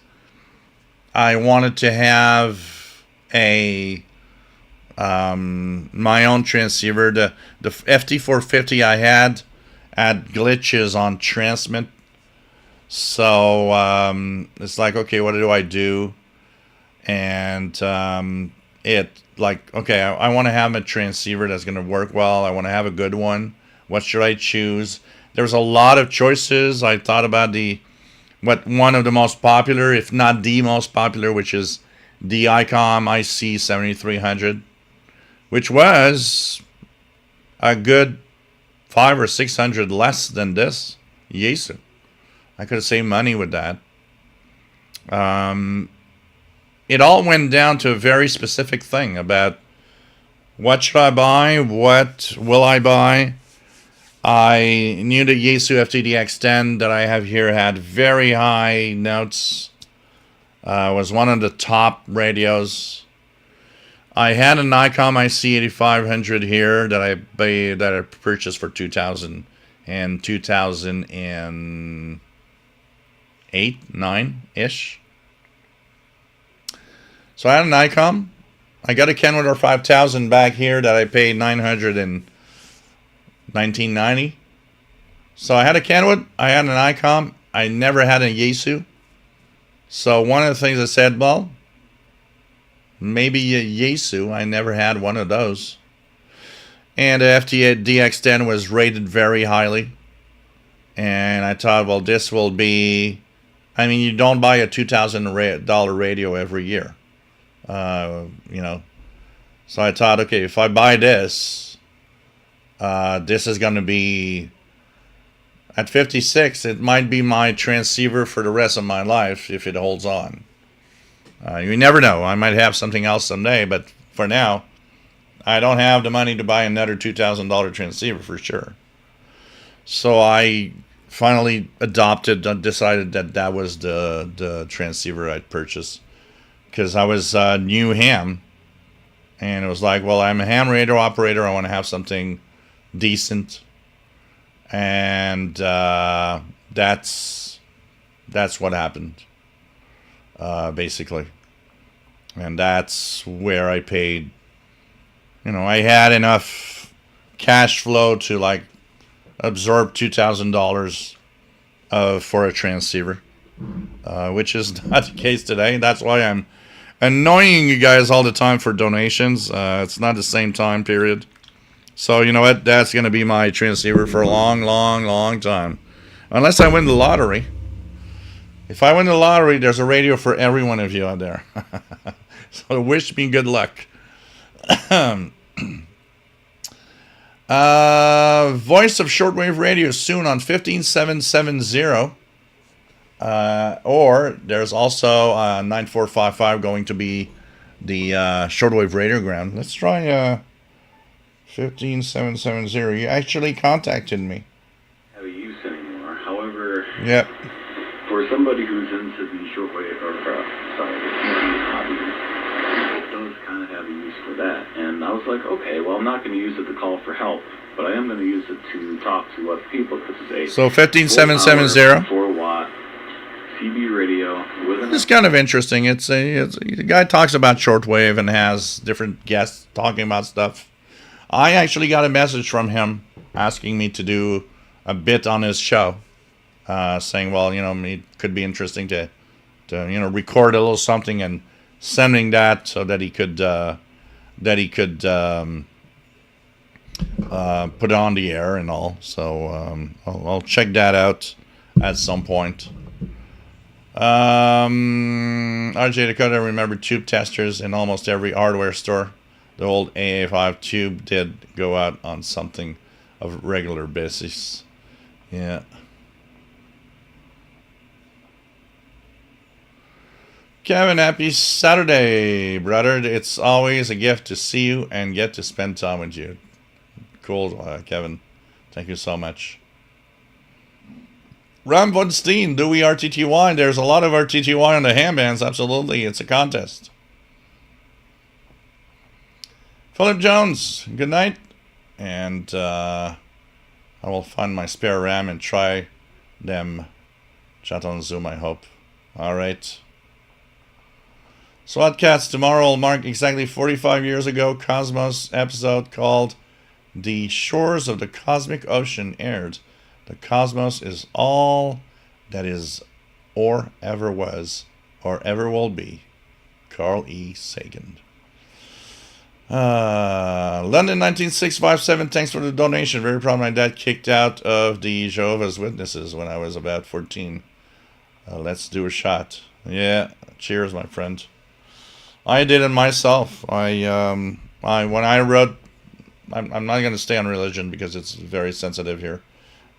I wanted to have my own transceiver. The FT450 I had glitches on transmit. So it's like, okay, what do I do? And I want to have a transceiver that's going to work well. I want to have a good one. What should I choose? There's a lot of choices. I thought about one of the most popular, if not the most popular, which is the ICOM IC7300, which was a good 500 or 600 less than this Yaesu. I could have saved money with that. It all went down to a very specific thing about what should I buy, what will I buy. I knew the Yaesu FTDX10 that I have here had very high notes. Was one of the top radios. I had an ICOM IC8500 here that I purchased for $2,000 and 2008, 9-ish. So I had an ICOM. I got a Kenwood 5000 back here that I paid $900 in 1990. So I had a Kenwood. I had an ICOM. I never had a Yaesu. So one of the things I said, well, maybe a Yaesu. I never had one of those. And the FTDX10 was rated very highly. And I thought, well, this will be... I mean, you don't buy a $2,000 radio every year. So I thought, okay, if I buy this, this is going to be... At 56, it might be my transceiver for the rest of my life if it holds on. You never know. I might have something else someday, but for now, I don't have the money to buy another $2,000 transceiver for sure. So I finally decided that that was the transceiver I'd purchase, because I was new ham, and it was like, well, I'm a ham radio operator. I want to have something decent, and that's what happened, basically, and that's where I paid. I had enough cash flow to like absorb $2,000 for a transceiver, which is not the case today. That's why I'm annoying you guys all the time for donations. It's not the same time period. So you know what? That's going to be my transceiver for a long, long, long time. Unless I win the lottery. If I win the lottery, there's a radio for every one of you out there. So wish me good luck. Voice of shortwave radio soon on 15770. Or there's also 9455 going to be the shortwave radiogram. Let's try 15770. You actually contacted me. Have a use anymore. However, Yep. for somebody who's into the shortwave or TV hobby, it does kind of have a use for that. And I was like, okay, well, I'm not going to use it to call for help, but I am going to use it to talk to other people, because it's a So 15770. 4-watt CB radio with an It's kind of interesting. The guy talks about shortwave and has different guests talking about stuff. I actually got a message from him asking me to do a bit on his show, saying, well, it could be interesting to record a little something and sending that so that he could put it on the air and all. So I'll check that out at some point. RJ Dakota, remember tube testers in almost every hardware store. The old AA5 tube did go out on something of regular basis. Yeah. Kevin, happy Saturday, brother. It's always a gift to see you and get to spend time with you. Cool, Kevin. Thank you so much. Ram von Steen, do we RTTY? There's a lot of RTTY on the ham bands. Absolutely. It's a contest. Philip Jones, good night. And I will find my spare RAM and try them. Chat on Zoom, I hope. All right. SWAT Cats, tomorrow will mark exactly 45 years ago. Cosmos episode called The Shores of the Cosmic Ocean aired. The cosmos is all that is or ever was or ever will be. Carl E. Sagan. London 19657, thanks for the donation. Very proud my dad kicked out of the Jehovah's Witnesses when I was about 14. Let's do a shot. Yeah, cheers, my friend. I did it myself. I'm not going to stay on religion because it's very sensitive here.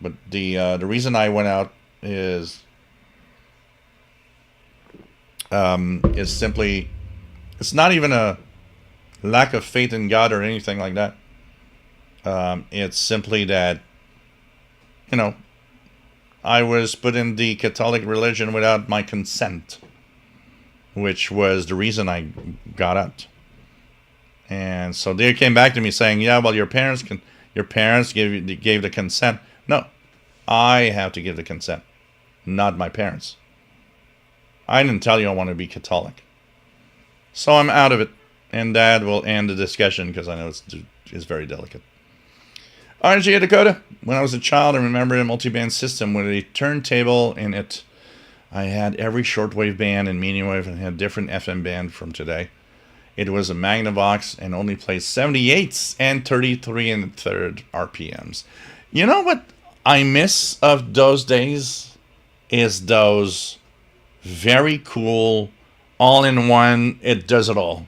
But the reason I went out is simply, it's not even a lack of faith in God or anything like that. It's simply that, I was put in the Catholic religion without my consent, which was the reason I got out. And so they came back to me saying, yeah, well, your parents gave the consent. No, I have to give the consent, not my parents. I didn't tell you I want to be Catholic. So I'm out of it. And that will end the discussion because I know it's very delicate. RNG Dakota. When I was a child, I remember a multi-band system with a turntable in it. I had every shortwave band and medium wave and had different FM band from today. It was a Magnavox and only played 78s and 33 1/3 RPMs. You know what I miss of those days is those very cool all-in-one, it does it all.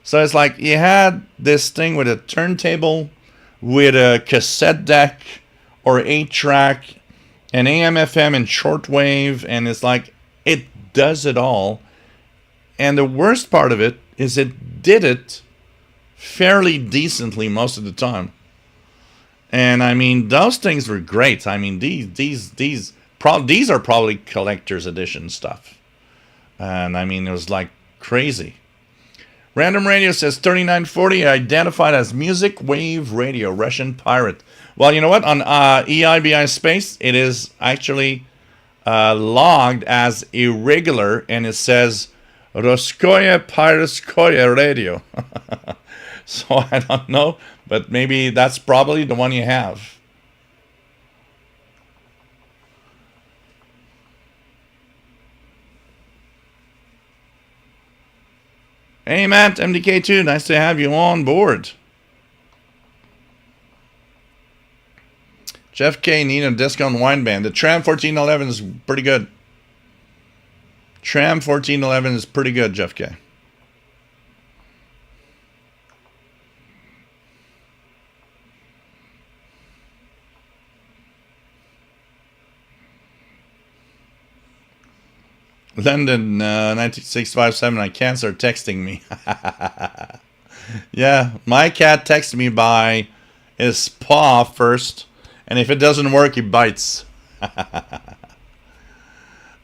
So it's like you had this thing with a turntable, with a cassette deck or 8-track, an AM, FM, and shortwave, and it's like it does it all. And the worst part of it is it did it fairly decently most of the time. And I mean, those things were great. I mean, these are probably collector's edition stuff. And I mean, it was like crazy. Random Radio says 3940 identified as music wave radio, Russian pirate. Well, you know what? On EIBI Space, it is actually logged as irregular, and it says Roskoye Piratskoye Radio. So I don't know, but maybe that's probably the one you have. Hey Matt, MDK2, nice to have you on board. Jeff K need a discount wine band. The Tram 1411 is pretty good. Tram 1411 is pretty good, Jeff K. London 96657, I can't start texting me. Yeah, my cat texts me by his paw first, and if it doesn't work, he bites.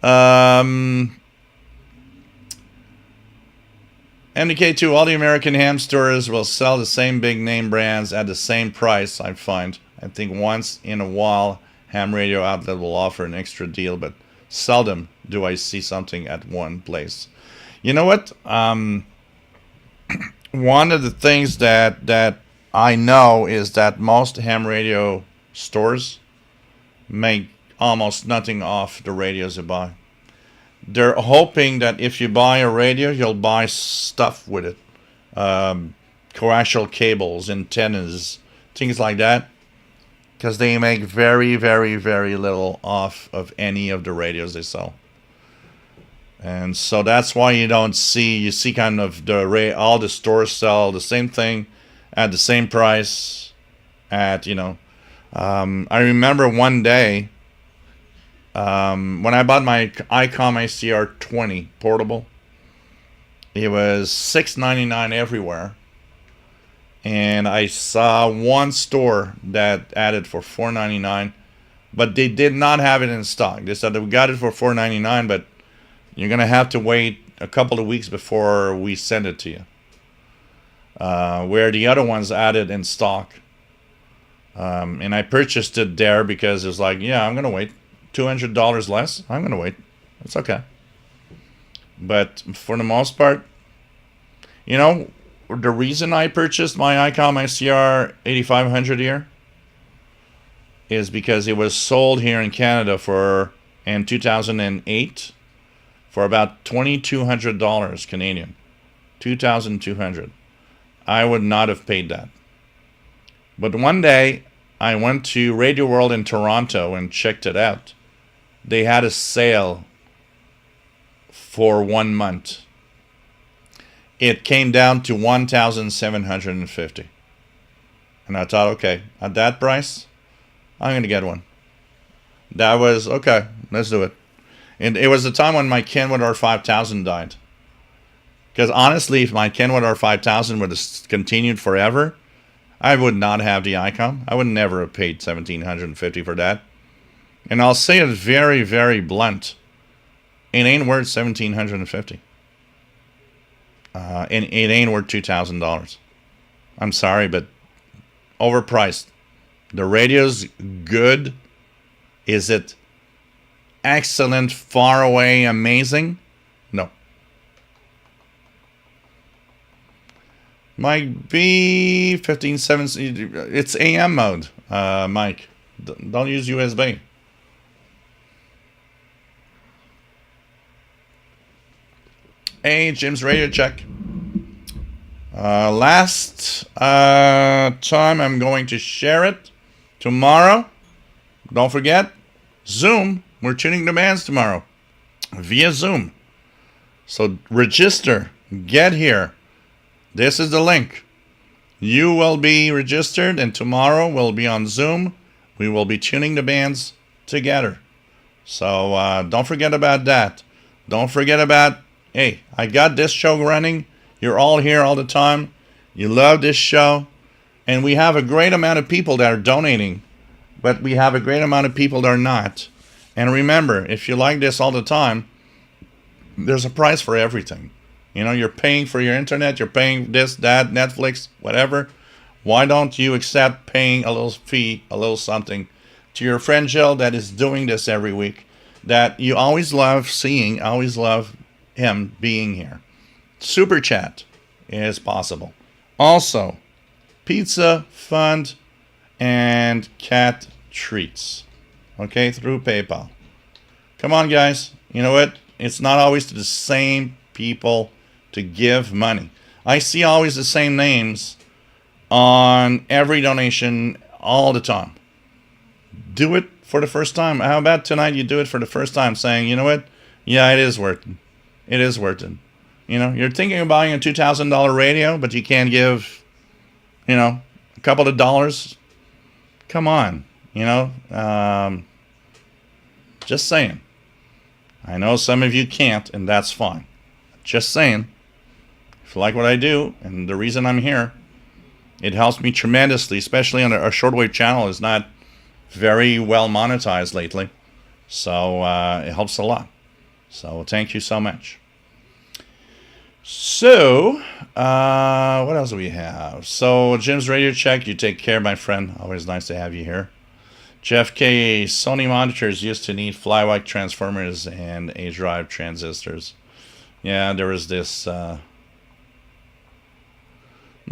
MDK2, all the American ham stores will sell the same big name brands at the same price, I find. I think once in a while, ham radio outlet will offer an extra deal, but seldom do I see something at one place. You know what? One of the things that I know is that most ham radio stores make almost nothing off the radios you buy. They're hoping that if you buy a radio, you'll buy stuff with it. Coaxial cables, antennas, things like that. Because they make very, very, very little off of any of the radios they sell. And so that's why you see kind of all the stores sell the same thing at the same price at, I remember one day when I bought my ICOM ICR 20 portable, it was $6.99 everywhere. And I saw one store that added for $4.99, but they did not have it in stock. They said that we got it for $4.99, but you're going to have to wait a couple of weeks before we send it to you. Where the other ones added in stock. And I purchased it there because it was like, yeah, I'm going to wait. $200 less, I'm going to wait. It's okay. But for the most part, the reason I purchased my ICOM ICR 8500 here is because it was sold here in Canada in 2008 for about $2,200 Canadian. $2,200. I would not have paid that. But one day I went to Radio World in Toronto and checked it out. They had a sale for 1 month. It came down to $1,750. And I thought, okay, at that price, I'm going to get one. That was, okay, let's do it. And it was the time when my Kenwood R5000 died. Because honestly, if my Kenwood R5000 would have continued forever, I would not have the ICOM. I would never have paid $1,750 for that. And I'll say it very, very blunt. It ain't worth $1,750. And it ain't worth $2,000. I'm sorry, but overpriced. The radio's good. Is it excellent, far away, amazing? No. Might be 1570. It's AM mode, Mike. Don't use USB. Hey, Jim's radio check. Last time I'm going to share it tomorrow. Don't forget, Zoom. We're tuning the bands tomorrow via Zoom. So register. Get here. This is the link. You will be registered, and tomorrow we'll be on Zoom. We will be tuning the bands together. So don't forget about that. Don't forget about, hey, I got this show running. You're all here all the time. You love this show. And we have a great amount of people that are donating, but we have a great amount of people that are not. And remember, if you like this all the time, there's a price for everything. You know, you're paying for your internet, you're paying this, that, Netflix, whatever. Why don't you accept paying a little fee, a little something to your friend Jill that is doing this every week, that you always love seeing, always love him being here. Super chat is possible. Also, pizza, fund, and cat treats. Okay, through PayPal. Come on, guys. You know what? It's not always to the same people to give money. I see always the same names on every donation all the time. Do it for the first time. How about tonight you do it for the first time, saying, you know what? Yeah, it is worth it. It is worth it. You know, you're thinking of buying a $2,000 radio, but you can't give, you know, a couple of dollars. Come on, you know. Just saying. I know some of you can't, and that's fine. Just saying. If you like what I do, and the reason I'm here, it helps me tremendously, especially on our shortwave channel is not very well monetized lately. So it helps a lot. So thank you so much. So, what else do we have? So, Jim's Radio Check, you take care, my friend. Always nice to have you here. Jeff K. Sony monitors used to need flywire transformers and A-drive transistors. Yeah, there was this.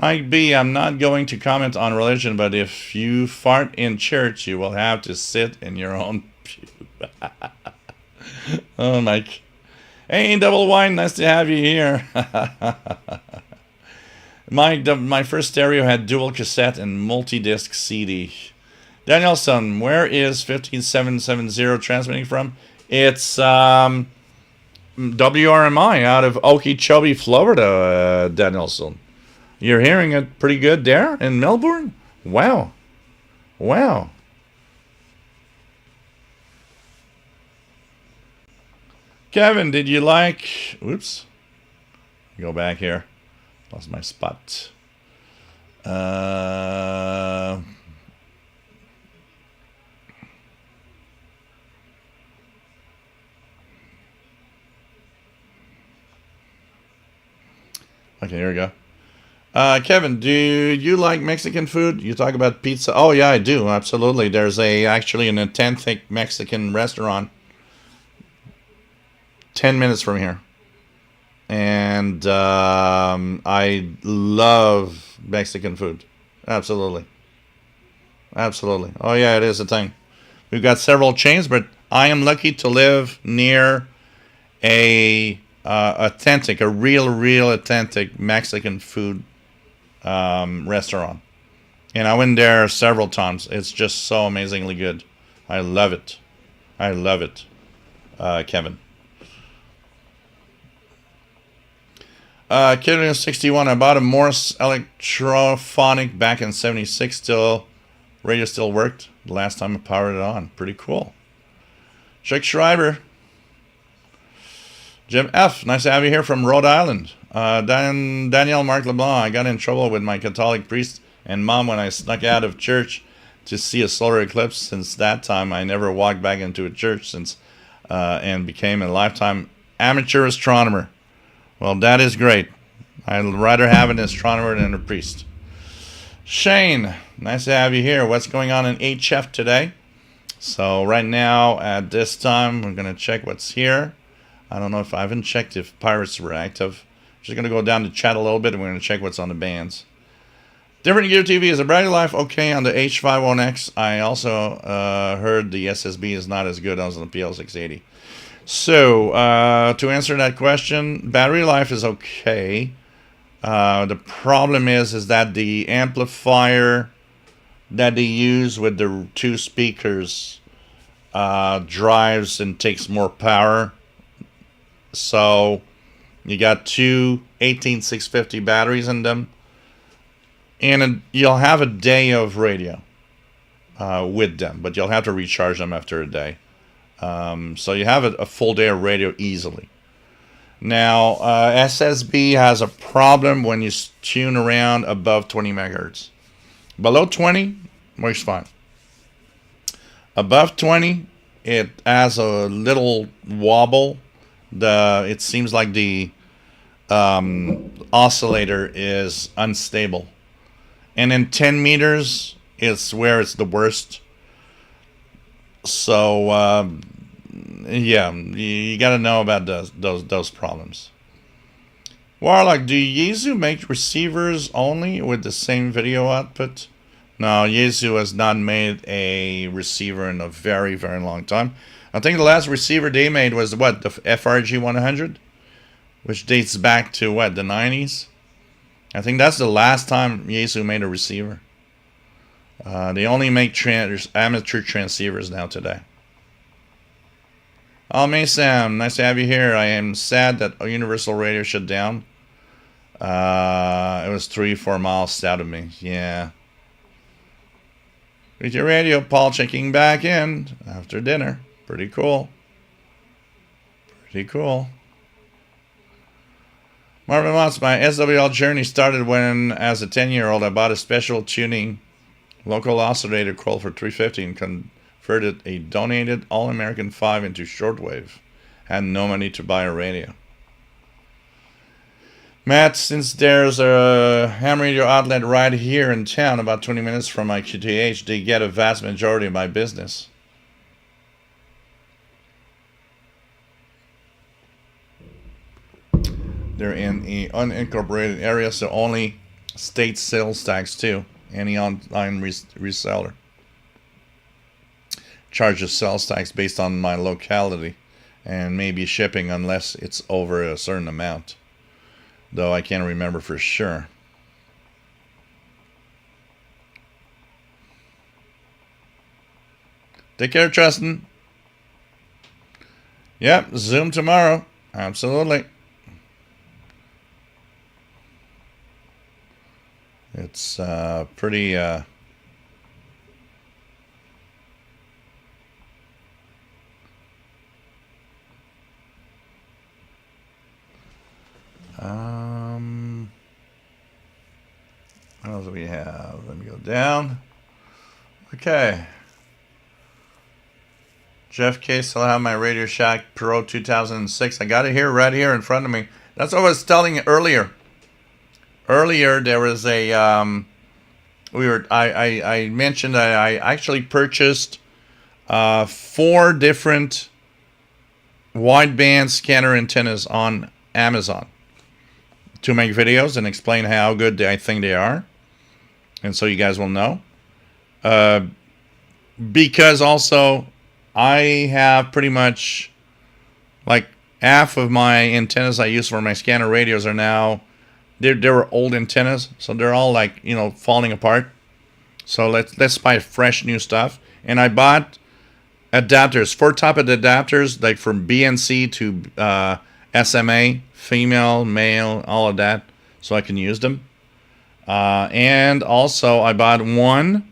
Mike B., I'm not going to comment on religion, but if you fart in church, you will have to sit in your own pew. Oh, Mike. Hey, Double Wine, nice to have you here. My first stereo had dual cassette and multi-disc CD. Danielson, where is 15770 transmitting from? It's WRMI out of Okeechobee, Florida, Danielson. You're hearing it pretty good there in Melbourne? Wow. Wow. Kevin, did you like... Oops. Go back here. Lost my spot. Okay, here we go. Kevin, do you like Mexican food? You talk about pizza. Oh, yeah, I do. Absolutely. There's actually an authentic Mexican restaurant 10 minutes from here. And I love Mexican food. Absolutely. Absolutely. Oh, yeah, it is a thing. We've got several chains, but I am lucky to live near a real authentic Mexican food restaurant. And I went there several times. It's just so amazingly good. I love it. I love it, Kevin. Kid 61, I bought a Morse electrophonic back in 76. Radio still worked the last time I powered it on. Pretty cool. Chuck Schreiber. Jim F., nice to have you here from Rhode Island. Danielle Mark LeBlanc, I got in trouble with my Catholic priest and mom when I snuck out of church to see a solar eclipse. Since that time, I never walked back into a church and became a lifetime amateur astronomer. Well, that is great. I'd rather have an astronomer than a priest. Shane, nice to have you here. What's going on in HF today? So right now, at this time, we're going to check what's here. I don't know if I haven't checked if pirates were active. Just going to go down to chat a little bit, and we're going to check what's on the bands. Different Gear TV is a Brighter Life okay on the H51X. I also heard the SSB is not as good as on the PL680. So, to answer that question, battery life is okay. The problem is that the amplifier that they use with the two speakers drives and takes more power. So, you got two 18650 batteries in them. And you'll have a day of radio with them, but you'll have to recharge them after a day. So you have a full day of radio easily. Now, SSB has a problem when you tune around above 20 megahertz. Below 20, works fine. Above 20, it has a little wobble. It seems like the oscillator is unstable. And in 10 meters, it's where it's the worst. So, yeah, you got to know about those problems. Warlock, do Yaesu make receivers only with the same video output? No, Yaesu has not made a receiver in a very, very long time. I think the last receiver they made was what, the FRG 100, which dates back to what, the 90s. I think that's the last time Yaesu made a receiver. They only make amateur transceivers now today. Oh, Mason, nice to have you here. I am sad that Universal Radio shut down. It was 3-4 miles south of me. Yeah. With your radio, Paul, checking back in after dinner. Pretty cool. Pretty cool. Marvin Watts, my SWL journey started when, as a 10-year-old, I bought a special tuning local oscillator coil for $350 and converted a donated All-American 5 into shortwave. Had no money to buy a radio. Matt, since there's a ham radio outlet right here in town, about 20 minutes from my QTH, they get a vast majority of my business. They're in an unincorporated area, so only state sales tax too. Any online reseller charges sales tax based on my locality and maybe shipping unless it's over a certain amount. Though I can't remember for sure. Take care, Justin. Yep, Zoom tomorrow. Absolutely. It's pretty... what else do we have? Let me go down. Okay. Jeff K. Still have my Radio Shack Pro 2006. I got it here, right here in front of me. That's what I was telling you earlier. Earlier, there was a... I mentioned that I actually purchased 4 different wideband scanner antennas on Amazon to make videos and explain how good I think they are, and so you guys will know. Because also I have pretty much like half of my antennas I use for my scanner radios are now they were old antennas, so they're all like, you know, falling apart. So let's buy fresh new stuff. And I bought adapters, 4 type of adapters, like from BNC to SMA, female, male, all of that, so I can use them. And also I bought 1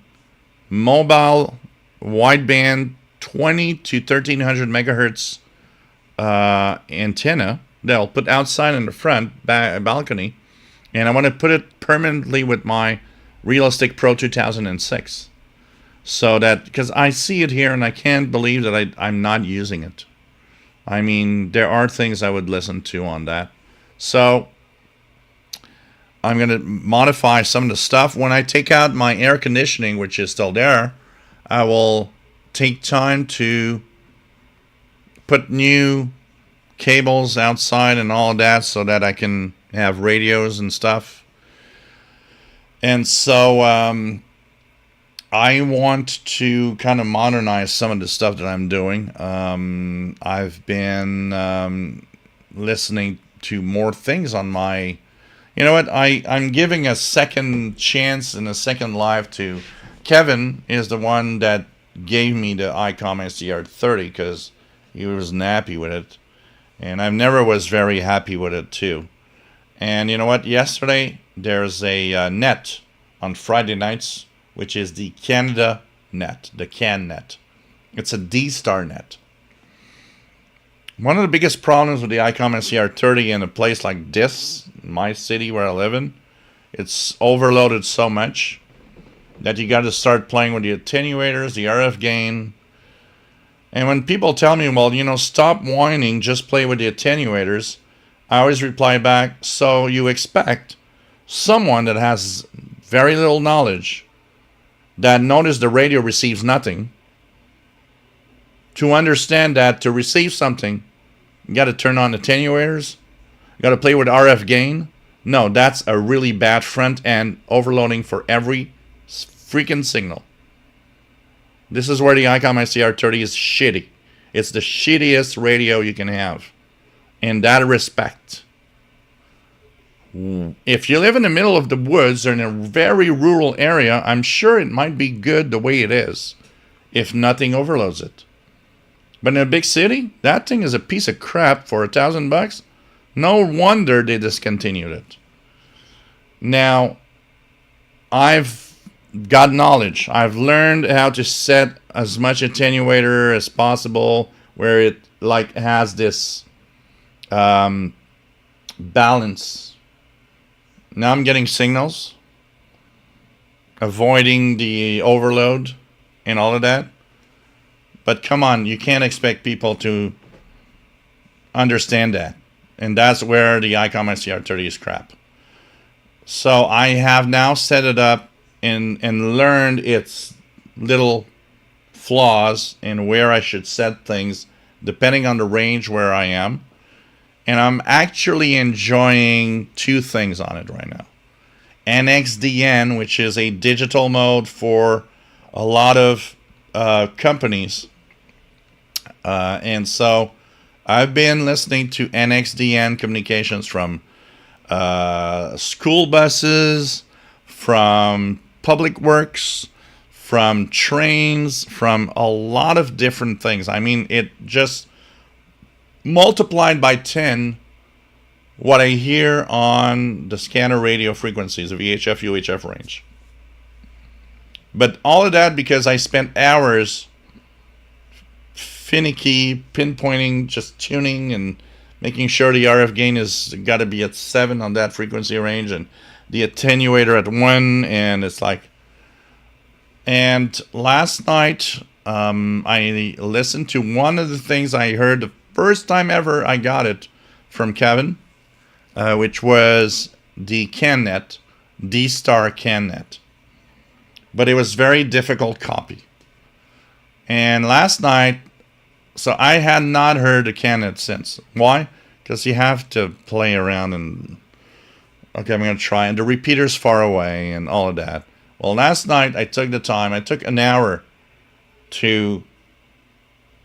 mobile wideband 20 to 1300 megahertz antenna that I'll put outside in the front balcony, and I want to put it permanently with my Realistic Pro 2006. So that, because I see it here and I can't believe that I'm not using it. I mean, there are things I would listen to on that. So I'm going to modify some of the stuff. When I take out my air conditioning, which is still there, I will take time to put new cables outside and all of that so that I can have radios and stuff. And so I want to kind of modernize some of the stuff that I'm doing. I've been listening to more things on my... You know what? I'm giving a second chance and a second life to... Kevin is the one that gave me the ICOM SDR30 because he wasn't happy with it. And I never was very happy with it too. And you know what? Yesterday, there's a net on Friday nights, which is the Canada net, the CAN net. It's a D-Star net. One of the biggest problems with the ICOM SCR30 in a place like this, my city where I live in, it's overloaded so much that you got to start playing with the attenuators, the RF gain. And when people tell me, well, stop whining, just play with the attenuators, I always reply back, so you expect someone that has very little knowledge, that noticed the radio receives nothing, to understand that to receive something, you got to turn on attenuators, you got to play with RF gain? No, that's a really bad front end overloading for every freaking signal. This is where the ICOM ICR30 is shitty. It's the shittiest radio you can have. In that respect. If you live in the middle of the woods or in a very rural area, I'm sure it might be good the way it is, if nothing overloads it. But in a big city, that thing is a piece of crap for $1,000. No wonder they discontinued it. Now, I've got knowledge. I've learned how to set as much attenuator as possible where it has this balance. Now I'm getting signals, avoiding the overload and all of that. But come on, you can't expect people to understand that. And that's where the ICOM ICR30 is crap. So I have now set it up and learned its little flaws and where I should set things depending on the range where I am. And I'm actually enjoying two things on it right now. NXDN, which is a digital mode for a lot of companies. And so I've been listening to NXDN communications from school buses, from public works, from trains, from a lot of different things. I mean, it just multiplied by 10 what I hear on the scanner radio frequencies, the VHF, UHF range. But all of that because I spent hours finicky pinpointing, just tuning and making sure the RF gain is got to be at 7 on that frequency range and the attenuator at 1, and it's like. And last night I listened to one of the things I heard the first time ever I got it from Kevin, which was the CanNet, D-Star CanNet. But it was very difficult copy. And last night, so I had not heard the CanNet since. Why? Because you have to play around and, okay, I'm going to try. And the repeater's far away and all of that. Well, last night I took the time. I took an hour to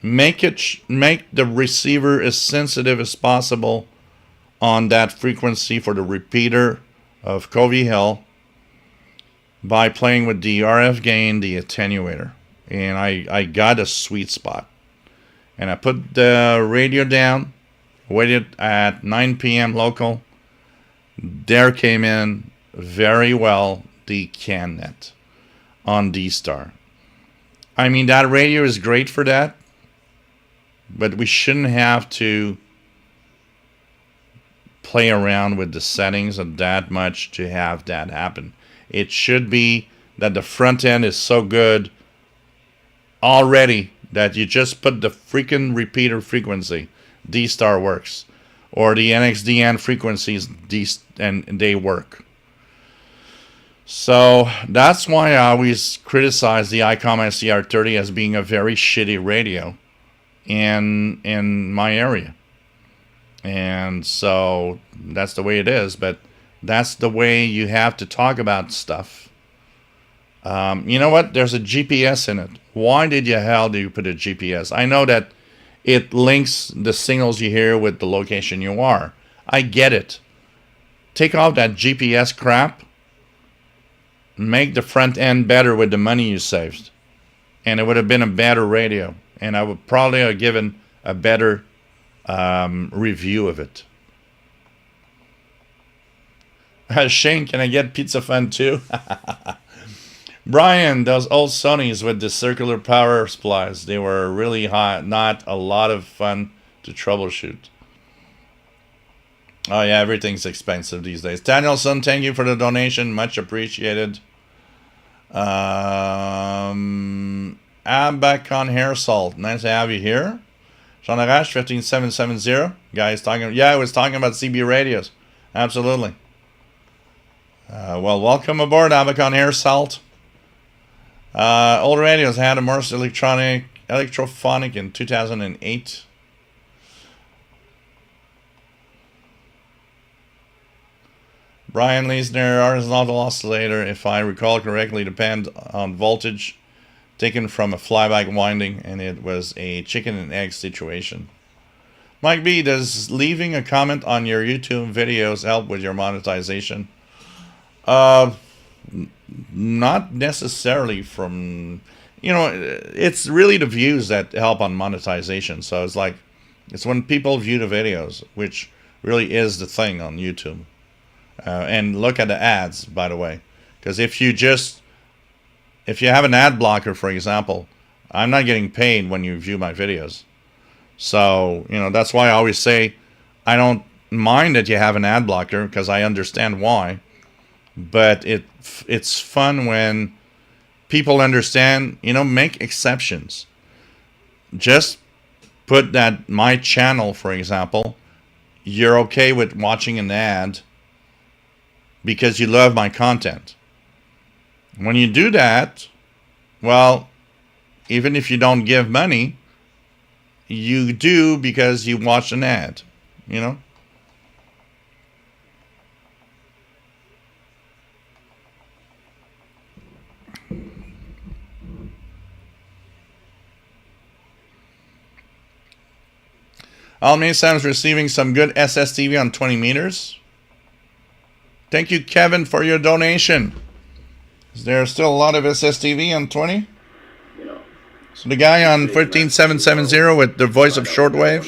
make the receiver as sensitive as possible on that frequency for the repeater of Covey Hill by playing with the RF gain, the attenuator. And I got a sweet spot. And I put the radio down, waited at 9 p.m. local. There came in very well the CanNet on D-Star. I mean, that radio is great for that, but we shouldn't have to play around with the settings of that much to have that happen. It should be that the front end is so good already that you just put the freaking repeater frequency, D-Star works, or the NXDN frequencies, and they work. So that's why I always criticize the ICOM ICR30 as being a very shitty radio in my area. And so that's the way it is, but that's the way you have to talk about stuff. You know what? There's a GPS in it. Why did you put a GPS? I know that it links the signals you hear with the location you are. I get it. Take off that GPS crap. Make the front end better with the money you saved. And it would have been a better radio. And I would probably have given a better review of it. Shane, can I get Pizza Fun too? Brian, those old Sonys with the circular power supplies, they were really hot, not a lot of fun to troubleshoot. Oh yeah, everything's expensive these days. Danielson, thank you for the donation, much appreciated. Abacon Hair Salt. Nice to have you here. Jean Arash, 15770. Guys talking. Yeah, I was talking about CB radios. Absolutely. Well, welcome aboard, Abacon Hair Salt. Old radios had immersed electrophonic in 2008. Brian Leisner, horizontal oscillator, if I recall correctly, depend on voltage taken from a flyback winding, and it was a chicken and egg situation. Mike B, does leaving a comment on your YouTube videos help with your monetization? Not necessarily from, it's really the views that help on monetization. So it's when people view the videos, which really is the thing on YouTube. And look at the ads, by the way, because if you have an ad blocker, for example, I'm not getting paid when you view my videos. So, that's why I always say I don't mind that you have an ad blocker, because I understand why. But it's fun when people understand, make exceptions. Just put that my channel, for example, you're okay with watching an ad because you love my content. When you do that, well, even if you don't give money, you do because you watch an ad, Almay Sam's receiving some good SSTV on 20 meters. Thank you, Kevin, for your donation. Is there still a lot of SSTV on 20? So the guy on 15770 with the voice of Shortwave.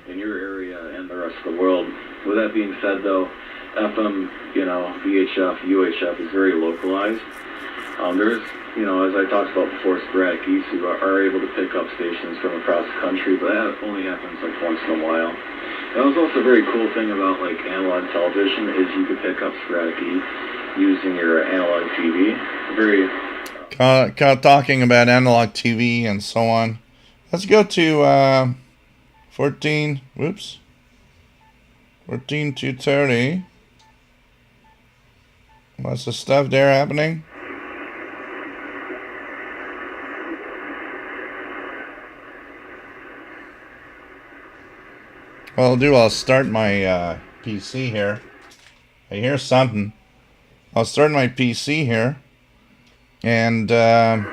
In your area and the rest of the world. With that being said, though, FM, VHF, UHF is very localized. There's, as I talked about before, sporadic geese who are able to pick up stations from across the country, but that only happens once in a while. That was also a very cool thing about analog television is you could pick up sporadic geese using your analog TV. Very talking about analog TV and so on. Let's go to 14230. What's the stuff there happening? Well, I'll start my PC here. I hear something. I'll start my PC here. And if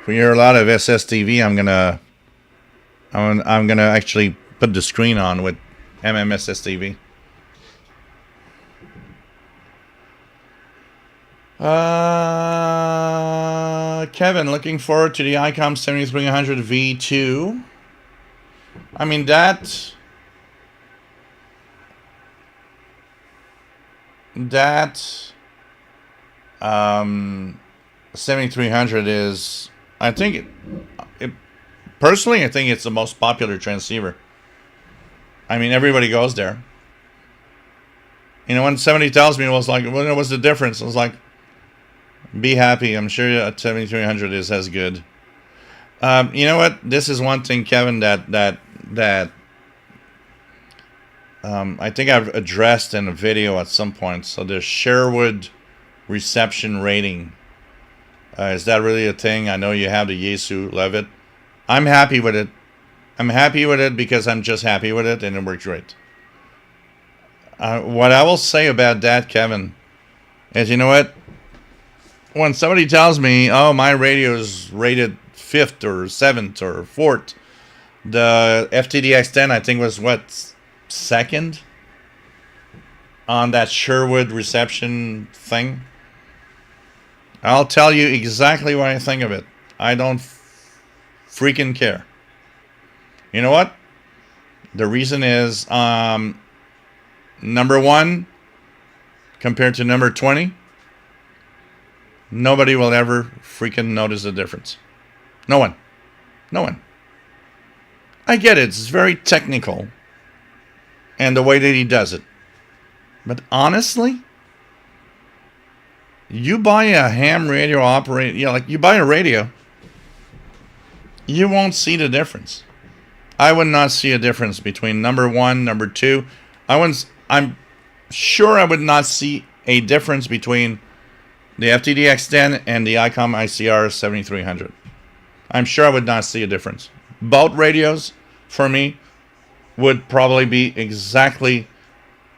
we hear a lot of SSTV, I'm gonna actually put the screen on with MMSSTV. Kevin, looking forward to the ICOM 7300 V2. I mean, that 7300 is, I think, personally, I think it's the most popular transceiver. I mean, everybody goes there. When somebody tells me, it was like, well, what's the difference? I was like, be happy. I'm sure a 7300 is as good. You know what? This is one thing, Kevin, that I think I've addressed in a video at some point. So the Sherwood reception rating. Is that really a thing? I know you have the Yaesu Levitt. I'm happy with it. I'm happy with it because I'm just happy with it, and it works great. What I will say about that, Kevin, is, you know what? When somebody tells me, oh, my radio is rated 5th or 7th or 4th, the FTDX10, I think, was what, 2nd on that Sherwood reception thing. I'll tell you exactly what I think of it. I don't freaking care. You know what? The reason is number 1 compared to number 20. Nobody will ever freaking notice the difference. No one. No one. I get it. It's very technical. And the way that he does it. But honestly, you buy a ham radio operator, like you buy a radio, you won't see the difference. I would not see a difference between number one, number two. I'm sure I would not see a difference between the FTDX10 and the ICOM ICR 7300. I'm sure I would not see a difference. Both radios, for me, would probably be exactly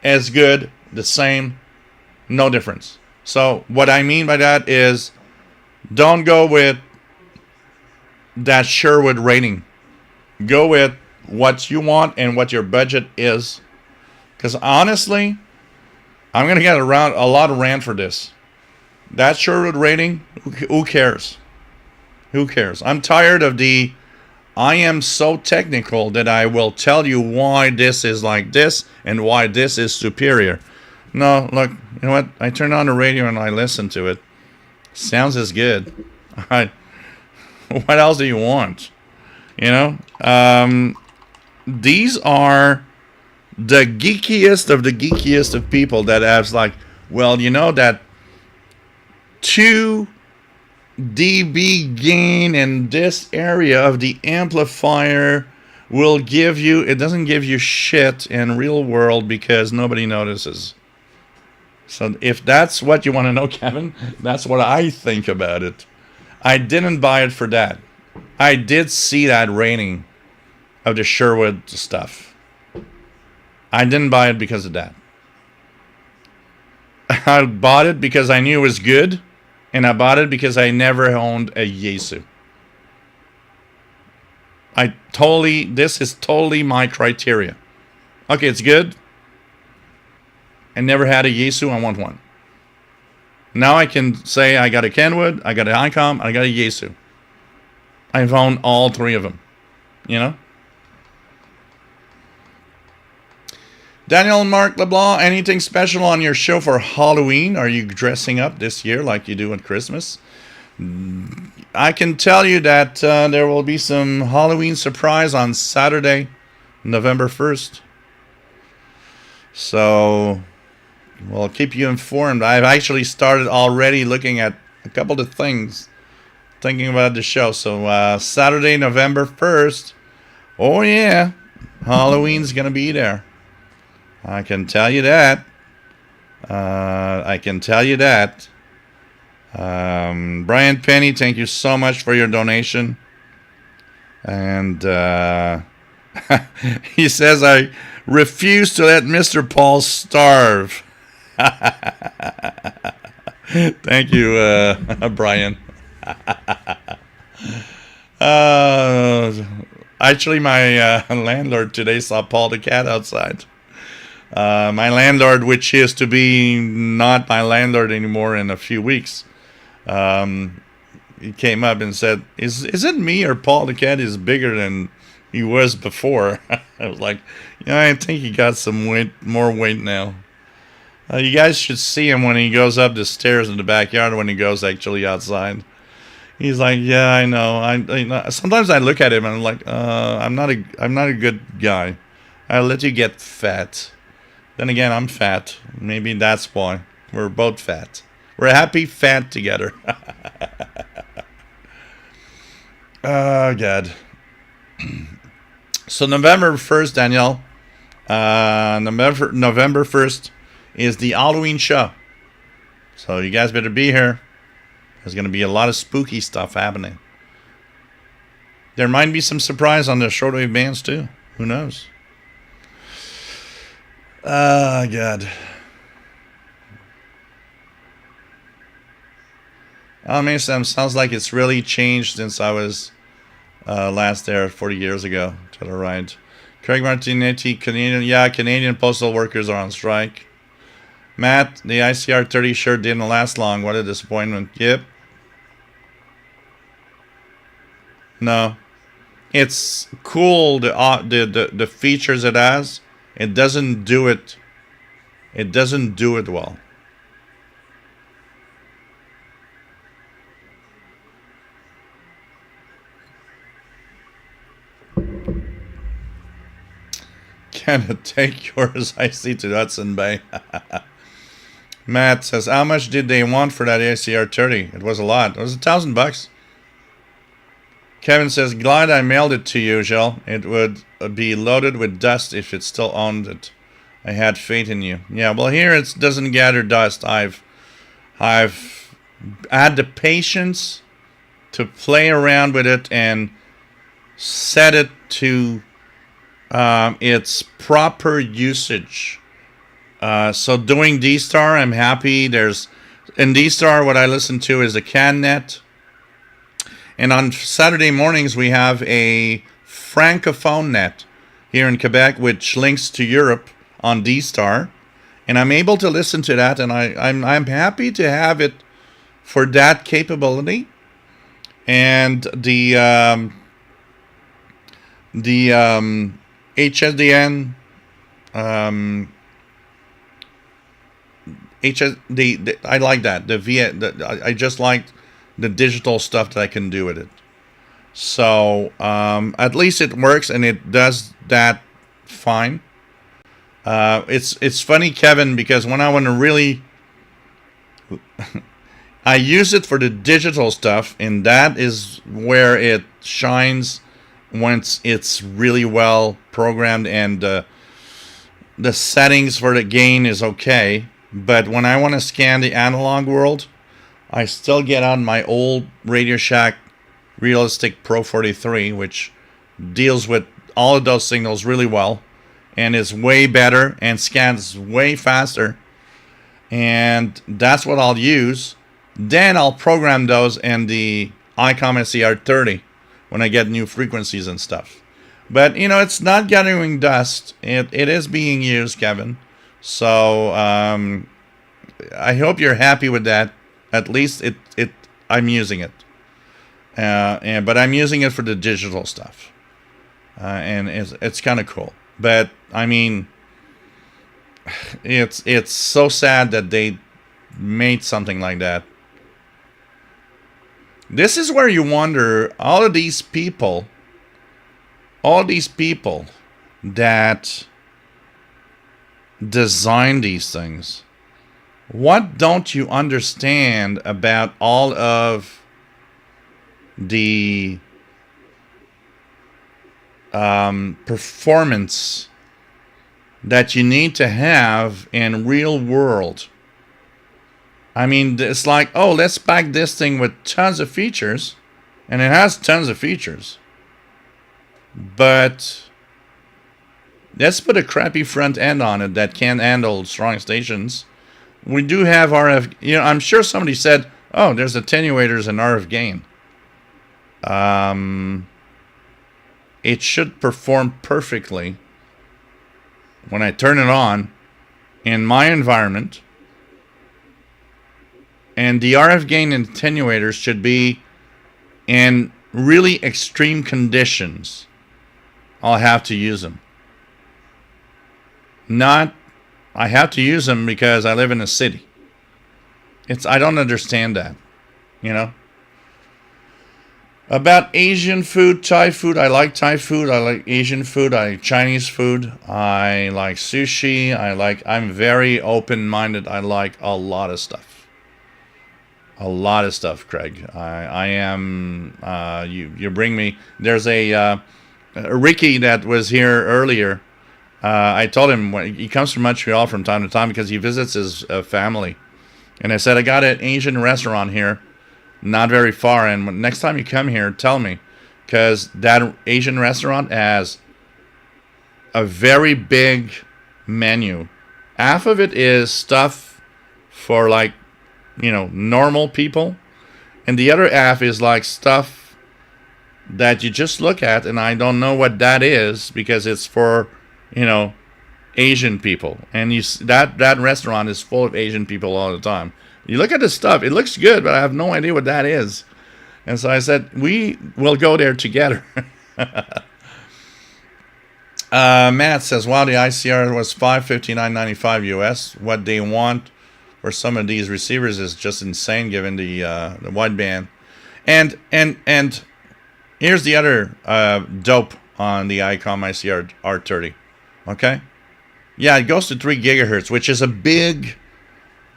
as good, the same, no difference. So what I mean by that is, don't go with that Sherwood rating. Go with what you want and what your budget is. Because honestly, I'm going to get a lot of rant for this. That Sherwood rating, who cares? Who cares? I'm tired of I am so technical that I will tell you why this is like this and why this is superior. No, look, you know what? I turn on the radio and I listen to it. Sounds as good. All right. What else do you want? These are the geekiest of the geekiest of people that have like, well, that 2 dB gain in this area of the amplifier will give you, it doesn't give you shit in real world because nobody notices. So if that's what you want to know, Kevin, that's what I think about it. I didn't buy it for that. I did see that rating of the Sherwood stuff. I didn't buy it because of that. I bought it because I knew it was good, and I bought it because I never owned a Yaesu. This is totally my criteria. Okay, it's good. I never had a Yaesu, I want one. Now I can say I got a Kenwood, I got an ICOM, I got a Yaesu. I've owned all 3 of them. Daniel and Mark LeBlanc, anything special on your show for Halloween? Are you dressing up this year like you do at Christmas? I can tell you that there will be some Halloween surprise on Saturday, November 1st. So we'll keep you informed. I've actually started already looking at a couple of things, thinking about the show. So Saturday, November 1st, oh yeah, Halloween's going to be there. I can tell you that. Brian Penny, thank you so much for your donation. And he says, I refuse to let Mr. Paul starve. Thank you, Brian. Actually, my landlord today saw Paul the cat outside. My landlord, which is to be not my landlord anymore in a few weeks, he came up and said, is it me or Paul the cat is bigger than he was before? I was like, yeah, I think he got some more weight now. You guys should see him when he goes up the stairs in the backyard when he goes actually outside. He's like, yeah, I know. Sometimes I look at him and I'm like, I'm not a good guy. I'll let you get fat. Then again, I'm fat. Maybe that's why. We're both fat. We're happy fat together. Oh, God. So November 1st, Danielle. November 1st is the Halloween show. So you guys better be here. There's going to be a lot of spooky stuff happening. There might be some surprise on the shortwave bands, too. Who knows? Oh, God. Sam, sounds like it's really changed since I was last there 40 years ago. To the right. Craig Martinetti, Canadian postal workers are on strike. Matt, the ICR 30 sure didn't last long. What a disappointment. Yep. No. It's cool, the features it has. It doesn't do it. It doesn't do it well. gonna take yours, I see, to Hudson Bay. Matt says, how much did they want for that ACR 30? It was a lot. It was $1,000. Kevin says, glad I mailed it to you, Jill. It would be loaded with dust if it still owned it. I had faith in you. Yeah, well, here it doesn't gather dust. I've had the patience to play around with it and set it to its proper usage. So doing D-Star, I'm happy. In D-Star, what I listen to is the CanNet. And on Saturday mornings, we have a Francophone net here in Quebec, which links to Europe on D-Star. And I'm able to listen to that, and I'm happy to have it for that capability. And the HSDN, I like that. I just like the digital stuff that I can do with it. So at least it works, and it does that fine. It's funny, Kevin, because when I want to really I use it for the digital stuff, and that is where it shines once it's really well programmed and the settings for the gain is okay. But when I want to scan the analog world, I still get on my old Radio Shack Realistic Pro 43, which deals with all of those signals really well and is way better and scans way faster. And that's what I'll use. Then I'll program those in the ICOM SCR30 when I get new frequencies and stuff. But, you know, it's not gathering dust. It is being used, Kevin. So I hope you're happy with that. At least I'm using it. But I'm using it for the digital stuff. And it's kind of cool. But, I mean, it's so sad that they made something like that. This is where you wonder, all these people that design these things, what don't you understand about all of the performance that you need to have in real world? I mean, it's like, oh, let's pack this thing with tons of features, and it has tons of features, but let's put a crappy front end on it that can't handle strong stations. We do have RF, you know, I'm sure somebody said, oh, there's attenuators and RF gain. It should perform perfectly when I turn it on in my environment. And the RF gain and attenuators should be in really extreme conditions. I'll have to use them. I have to use them because I live in a city. I don't understand that, you know. About Asian food, Thai food, I like Thai food, I like Asian food, I like Chinese food, I like sushi, I'm very open-minded, I like a lot of stuff. A lot of stuff, Craig. I am, you bring me, there's a Ricky that was here earlier. I told him he comes from Montreal from time to time because he visits his family. And I said, I got an Asian restaurant here, not very far. And next time you come here, tell me. Because that Asian restaurant has a very big menu. Half of it is stuff for, like, you know, normal people. And the other half is like stuff that you just look at and I don't know what that is because it's for, you know, Asian people. And that restaurant is full of Asian people all the time. You look at the stuff, it looks good, but I have no idea what that is. And so I said, we will go there together. Matt says, wow, the ICR was $559.95 US. What they want for some of these receivers is just insane given the wideband. And here's the other dope on the ICOM ICR R30. Okay? Yeah, it goes to 3 gigahertz, which is a big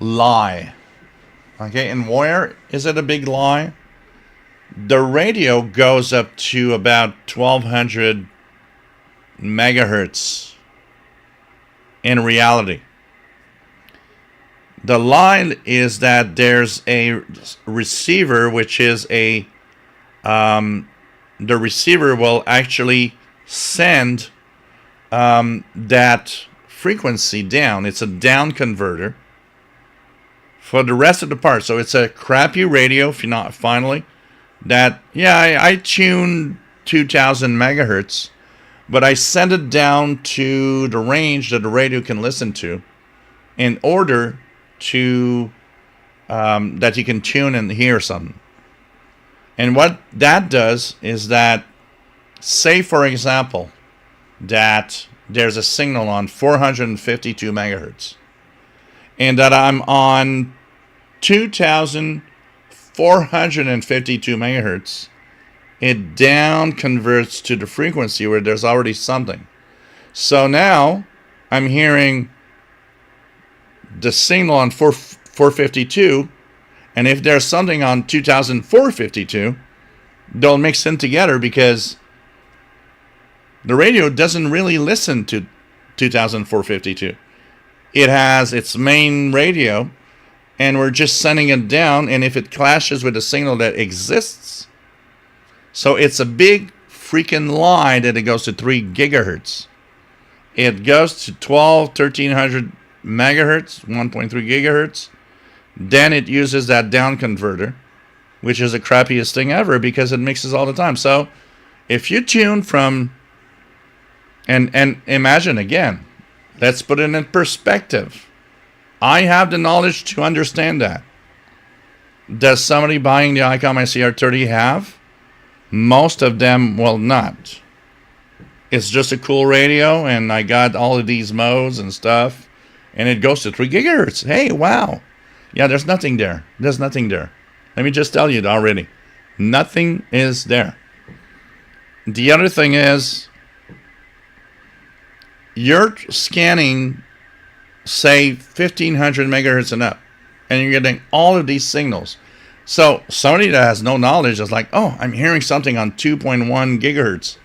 lie. Okay, and where is it a big lie? The radio goes up to about 1200 megahertz in reality. The lie is that there's a receiver, which is the receiver will actually send that frequency down. It's a down converter for the rest of the parts. So it's a crappy radio, if you're not finally. That, yeah, I tune 2000 megahertz, but I send it down to the range that the radio can listen to in order to that you can tune and hear something. And what that does is that, say for example, that there's a signal on 452 megahertz, and that I'm on 2452 megahertz, it down converts to the frequency where there's already something. So now I'm hearing the signal on 452, and if there's something on 2452, they'll mix in together because the radio doesn't really listen to 2452. It has its main radio, and we're just sending it down, and if it clashes with a signal that exists, so it's a big freaking lie that it goes to 3 gigahertz. It goes to 1300 megahertz, 1.3 gigahertz. Then it uses that down converter, which is the crappiest thing ever because it mixes all the time. So if you tune from, and imagine again, let's put it in perspective. I have the knowledge to understand that. Does somebody buying the ICOM SCR30 have? Most of them will not. It's just a cool radio, and I got all of these modes and stuff, and it goes to 3 gigahertz. Hey, wow. Yeah, there's nothing there. There's nothing there. Let me just tell you already. Nothing is there. The other thing is, you're scanning, say, 1500 megahertz and up, and you're getting all of these signals. So somebody that has no knowledge is like, oh, I'm hearing something on 2.1 gigahertz.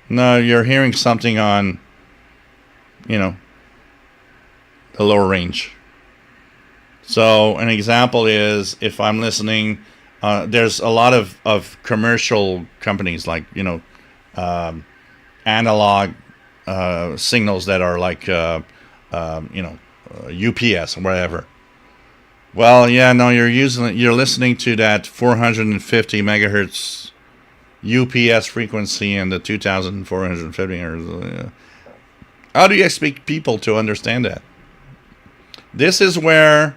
No, you're hearing something on, the lower range. So an example is if I'm listening, there's a lot of commercial companies like, analog signals that are like, UPS or whatever. Well, yeah, no, you're listening to that 450 megahertz UPS frequency and the 2450 hertz. How do you expect people to understand that? This is where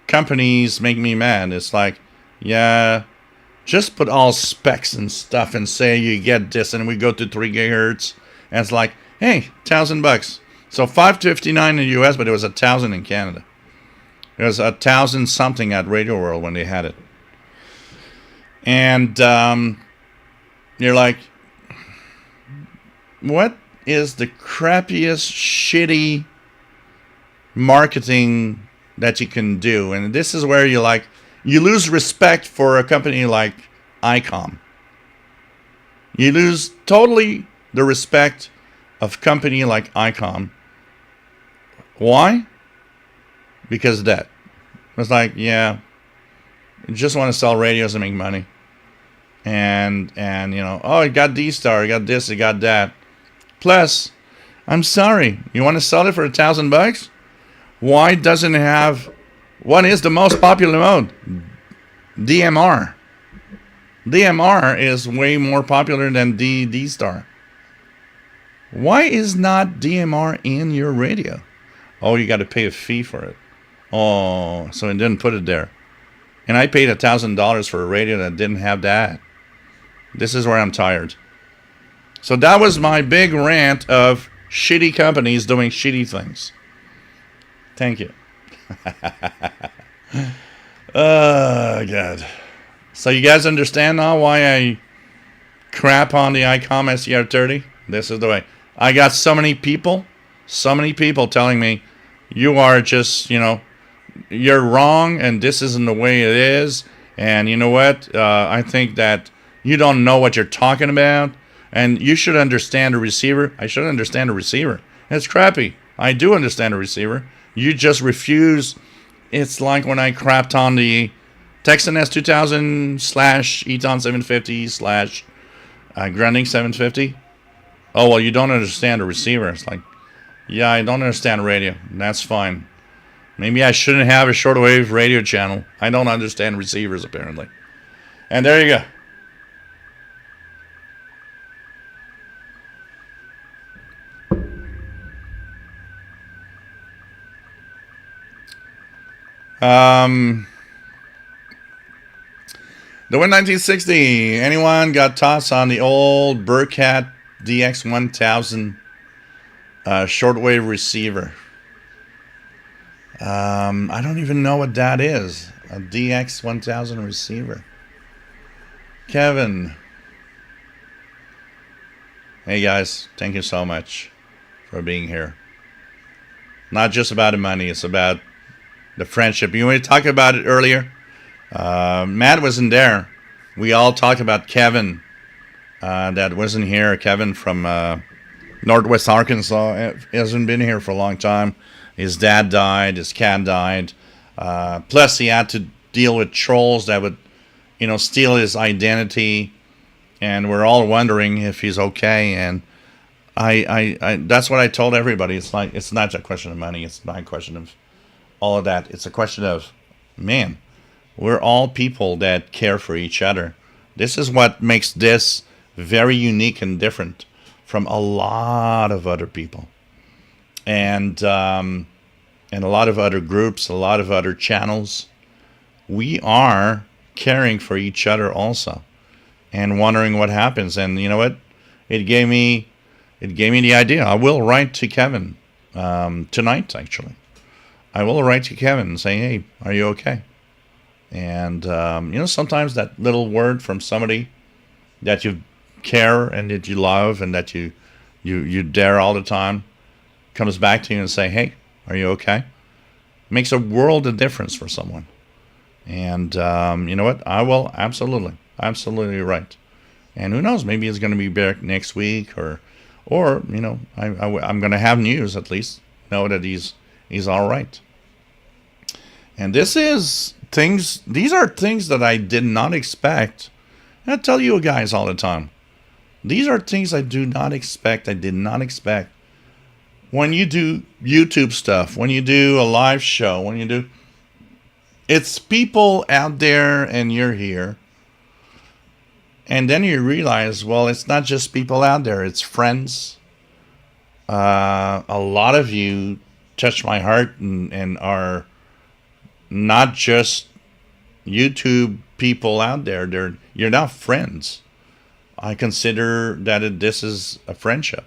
companies make me mad. It's like, yeah, just put all specs and stuff and say you get this, and we go to 3 gigahertz, and it's like, hey, $1,000. So $559 in the US, but it was $1,000 in Canada. It was 1,000 something at Radio World when they had it. And you're like, what is the crappiest, shitty marketing that you can do? And this is where you lose respect for a company like ICOM. You lose totally the respect of a company like ICOM. Why? Because of that. It's like, yeah, you just want to sell radios and make money. And oh, you got D-Star, you got this, you got that. Plus, I'm sorry, you want to sell it for $1,000? Why doesn't it have, what is the most popular mode? DMR. DMR is way more popular than D-Star. Why is not DMR in your radio? Oh, you got to pay a fee for it. Oh, so it didn't put it there. And I paid $1,000 for a radio that didn't have that. This is where I'm tired. So that was my big rant of shitty companies doing shitty things. Thank you. Oh, God. So you guys understand now why I crap on the ICOM SCR30? This is the way. I got so many people telling me, you are just, you're wrong and this isn't the way it is. And you know what? I think that you don't know what you're talking about. And you should understand a receiver. I should understand a receiver. It's crappy. I do understand a receiver. You just refuse. It's like when I crapped on the Texan S2000 / Eton 750 / Grunding 750. Oh, well, you don't understand a receiver. It's like, yeah, I don't understand radio. That's fine. Maybe I shouldn't have a shortwave radio channel. I don't understand receivers, apparently. And there you go. The Win 1960. Anyone got tossed on the old Burkhat DX1000 shortwave receiver? I don't even know what that is. A DX1000 receiver. Kevin. Hey guys, thank you so much for being here. Not just about the money, it's about the friendship. You want to talk about it earlier? Matt wasn't there. We all talked about Kevin that wasn't here. Kevin from Northwest Arkansas hasn't been here for a long time. His dad died. His cat died. Plus, he had to deal with trolls that would, steal his identity. And we're all wondering if he's okay. And I that's what I told everybody. It's like, it's not a question of money. It's not a question of all of that. It's a question of, man, we're all people that care for each other. This is what makes this very unique and different from a lot of other people. And a lot of other groups, a lot of other channels. We are caring for each other also, and wondering what happens. And you know what? It gave me the idea. I will write to Kevin tonight. Actually, I will write to Kevin and say, "Hey, are you okay?" And sometimes that little word from somebody that you care and that you love and that you dare all the time comes back to you and say, "Hey, are you okay?" Makes a world of difference for someone. And you know what? I will absolutely right. And who knows? Maybe it's going to be back next week, or I'm going to have news at least. Know that he's all right. And these are things that I did not expect. And I tell you guys all the time. These are things I do not expect. I did not expect. When you do YouTube stuff, when you do a live show, it's people out there and you're here. And then you realize, well, it's not just people out there, it's friends. A lot of you touch my heart and are not just YouTube people out there. You're now friends. I consider that this is a friendship.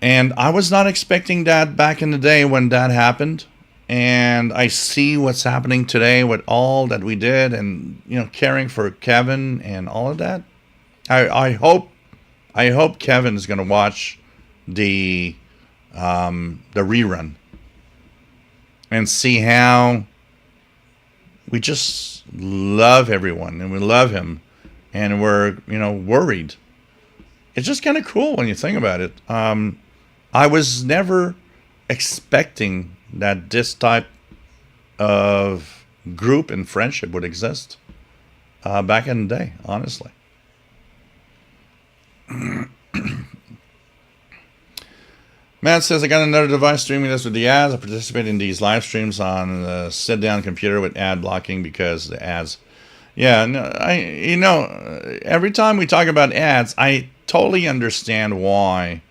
And I was not expecting that back in the day when that happened. And I see what's happening today with all that we did and, caring for Kevin and all of that. I hope Kevin is going to watch the rerun and see how we just love everyone and we love him and we're, worried. It's just kind of cool when you think about it. I was never expecting that this type of group and friendship would exist back in the day, honestly. Matt says, I got another device streaming this with the ads. I participate in these live streams on a sit-down computer with ad blocking because the ads. Yeah, no, every time we talk about ads, I totally understand why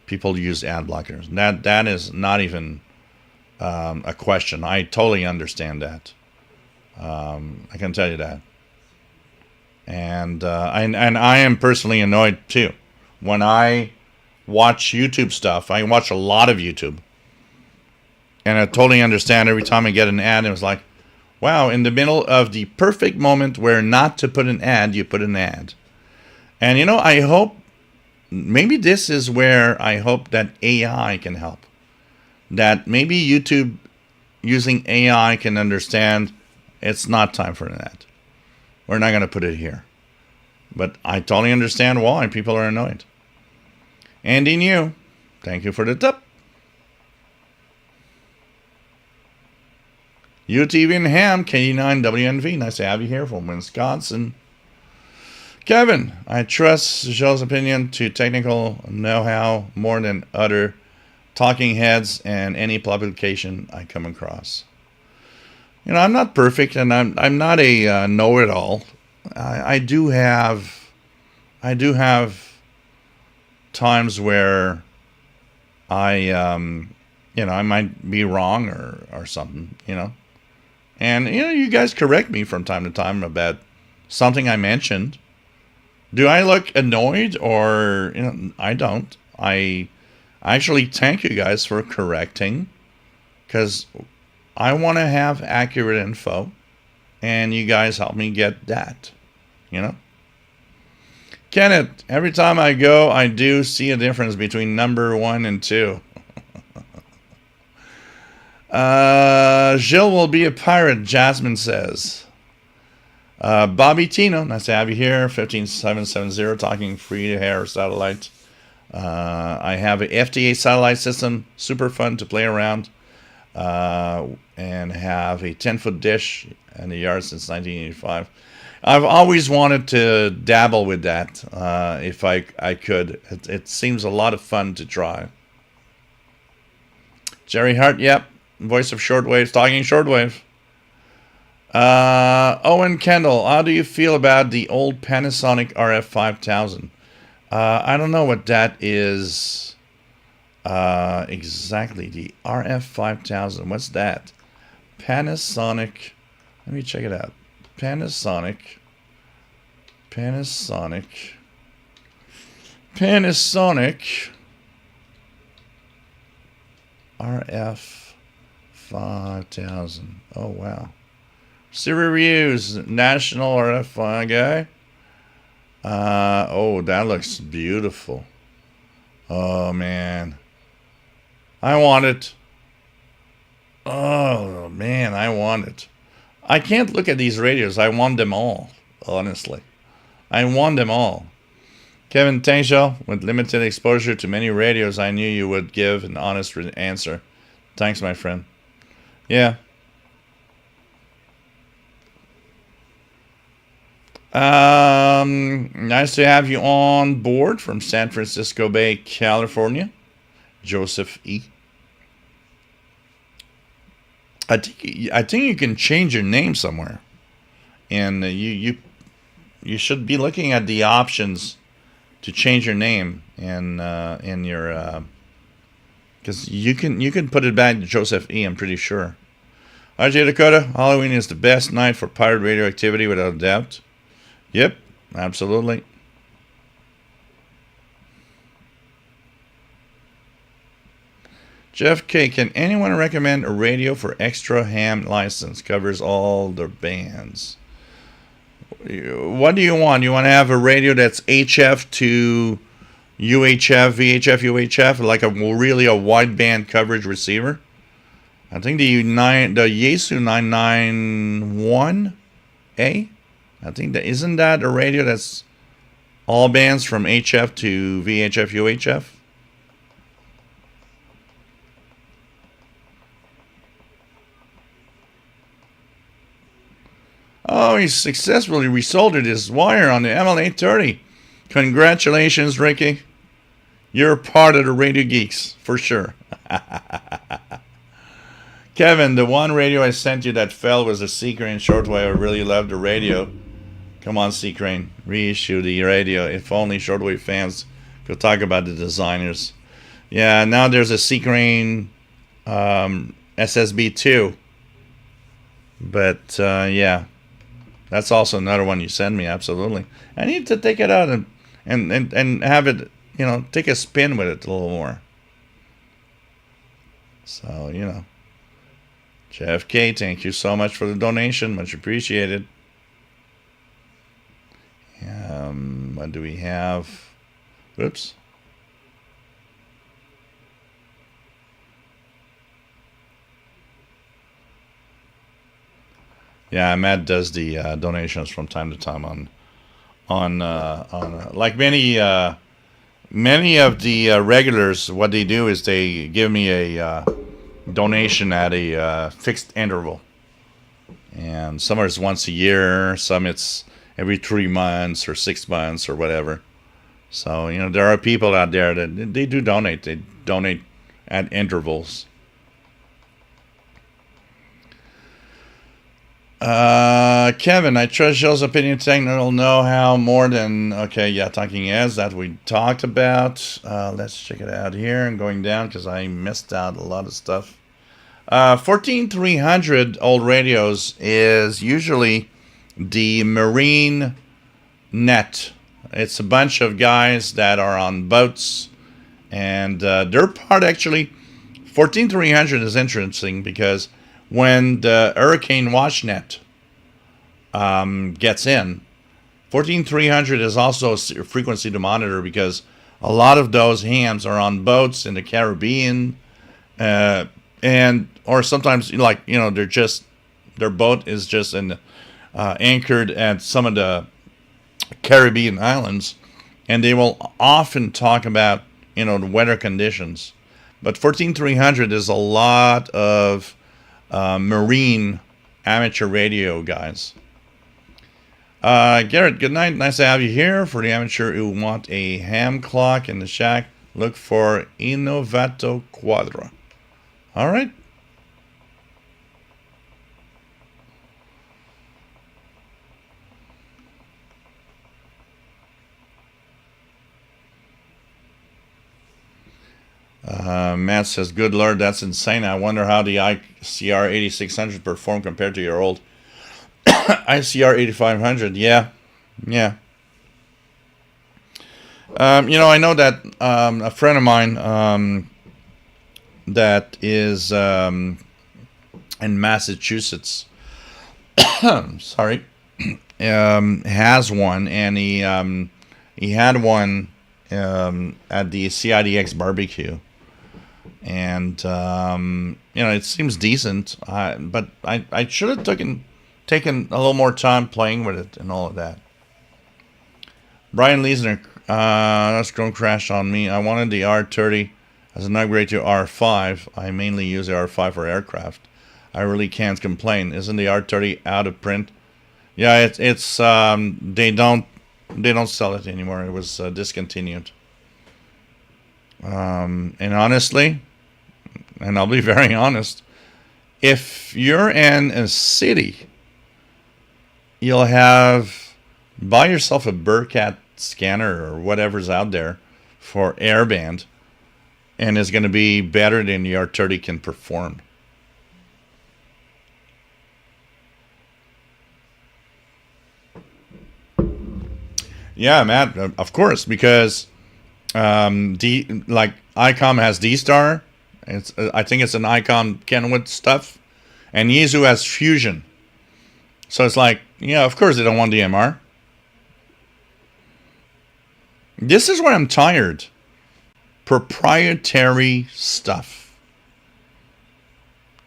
people use ad blockers. That is not even a question. I totally understand that. I can tell you that. And I am personally annoyed too. When I watch YouTube stuff, I watch a lot of YouTube. And I totally understand every time I get an ad, it was like, wow, in the middle of the perfect moment where not to put an ad, you put an ad. And I hope maybe this is where I hope that AI can help. That maybe YouTube using AI can understand it's not time for that. We're not going to put it here. But I totally understand why people are annoyed. Andy New, thank you for the tip. UTV and Ham, K9 WNV, nice to have you here from Wisconsin. Kevin, I trust Joe's opinion to technical know-how more than other talking heads and any publication I come across. You know, I'm not perfect, and I'm not a know-it-all. I do have times where I might be wrong or something, And you guys correct me from time to time about something I mentioned. Do I look annoyed or I don't. I actually thank you guys for correcting, because I want to have accurate info, and you guys help me get that. Kenneth, every time I go, I do see a difference between number 1 and 2. Gilles will be a pirate, Jasmine says. Bobby Tino, nice to have you here. 15770, talking free-to-air satellite. I have a FTA satellite system, super fun to play around, and have a 10-foot dish in the yard since 1985. I've always wanted to dabble with that, if I could. It seems a lot of fun to try. Jerry Hart, yep, voice of Shortwave, talking Shortwave. Owen Kendall, how do you feel about the old Panasonic RF5000? I don't know what that is exactly. The RF5000, what's that? Panasonic, let me check it out. Panasonic RF5000. Oh, wow. Siri Reviews, National RF guy. Oh, that looks beautiful. Oh, man. I want it. Oh, man, I want it. I can't look at these radios. I want them all, honestly. I want them all. Kevin Tangshaw, with limited exposure to many radios, I knew you would give an honest answer. Thanks, my friend. Yeah. Nice to have you on board from San Francisco Bay, California. Joseph E. I think you can change your name somewhere, and you should be looking at the options to change your name in your because you can put it back to Joseph E. I'm pretty sure. RJ Dakota, Halloween is the best night for pirate radio activity without a doubt. Yep, absolutely. Jeff K, can anyone recommend a radio for extra ham license? Covers all the bands. What do you want? You want to have a radio that's HF to UHF, VHF, UHF, like a really a wideband coverage receiver? I think the Yaesu 991A. I think that isn't that a radio that's all bands from HF to VHF, UHF? Oh, he successfully resoldered his wire on the ML830. Congratulations, Ricky. You're part of the Radio Geeks, for sure. Kevin, the one radio I sent you that fell was a Seacrane Shortwave. I really loved the radio. Come on, Seacrane. Reissue the radio. If only Shortwave fans could talk about the designers. Yeah, now there's a Seacrane SSB2. But, yeah. That's also another one you send me, absolutely. I need to take it out and have it, take a spin with it a little more. So, Jeff K, thank you so much for the donation. Much appreciated. What do we have? Oops. Yeah, Matt does the donations from time to time on like many of the regulars. What they do is they give me a donation at a fixed interval, and some are once a year, some it's every 3 months or 6 months or whatever. So there are people out there that they do donate. They donate at intervals. Kevin, I trust Joe's opinion. Technical know-how more than okay. Yeah, talking as that we talked about. Let's check it out here. I'm going down because I missed out a lot of stuff. 14300 old radios is usually the marine net. It's a bunch of guys that are on boats, and their part actually. 14300 is interesting because when the hurricane watch net gets in, 14300 is also a frequency to monitor because a lot of those hams are on boats in the Caribbean, and or sometimes their boat is just anchored at some of the Caribbean islands, and they will often talk about the weather conditions. But 14300 is a lot of marine amateur radio guys. Garrett, good night. Nice to have you here. For the amateur who want a ham clock in the shack, look for Innovato Quadra. All right. Matt says, good Lord, that's insane. I wonder how the ICR 8600 performed compared to your old ICR 8500. Yeah. I know that a friend of mine that is in Massachusetts, sorry, has one, and he had one at the CIDX barbecue. And it seems decent, but I should have taken a little more time playing with it and all of that. Brian Leesner, that's Chrome crashed on me. I wanted the R30 as an upgrade to R5. I mainly use the R5 for aircraft. I really can't complain. Isn't the R30 out of print? Yeah, it's they don't sell it anymore. It was discontinued. And honestly, and I'll be very honest, if you're in a city, you'll buy yourself a Burkat scanner or whatever's out there for airband, and it's going to be better than the R30 can perform. Yeah, Matt, of course, because ICOM has D-Star. I think it's an ICOM Kenwood stuff, and Yaesu has Fusion. So it's like, of course they don't want DMR. This is where I'm tired. Proprietary stuff.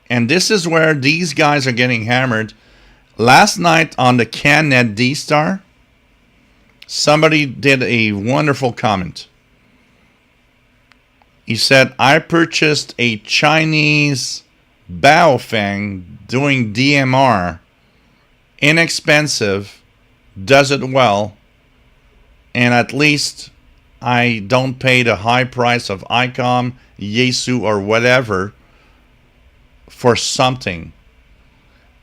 And this is where these guys are getting hammered. Last night on the CanNet D-Star, somebody did a wonderful comment. He said, I purchased a Chinese Baofeng doing DMR. Inexpensive, does it well, and at least I don't pay the high price of ICOM, Yaesu, or whatever for something.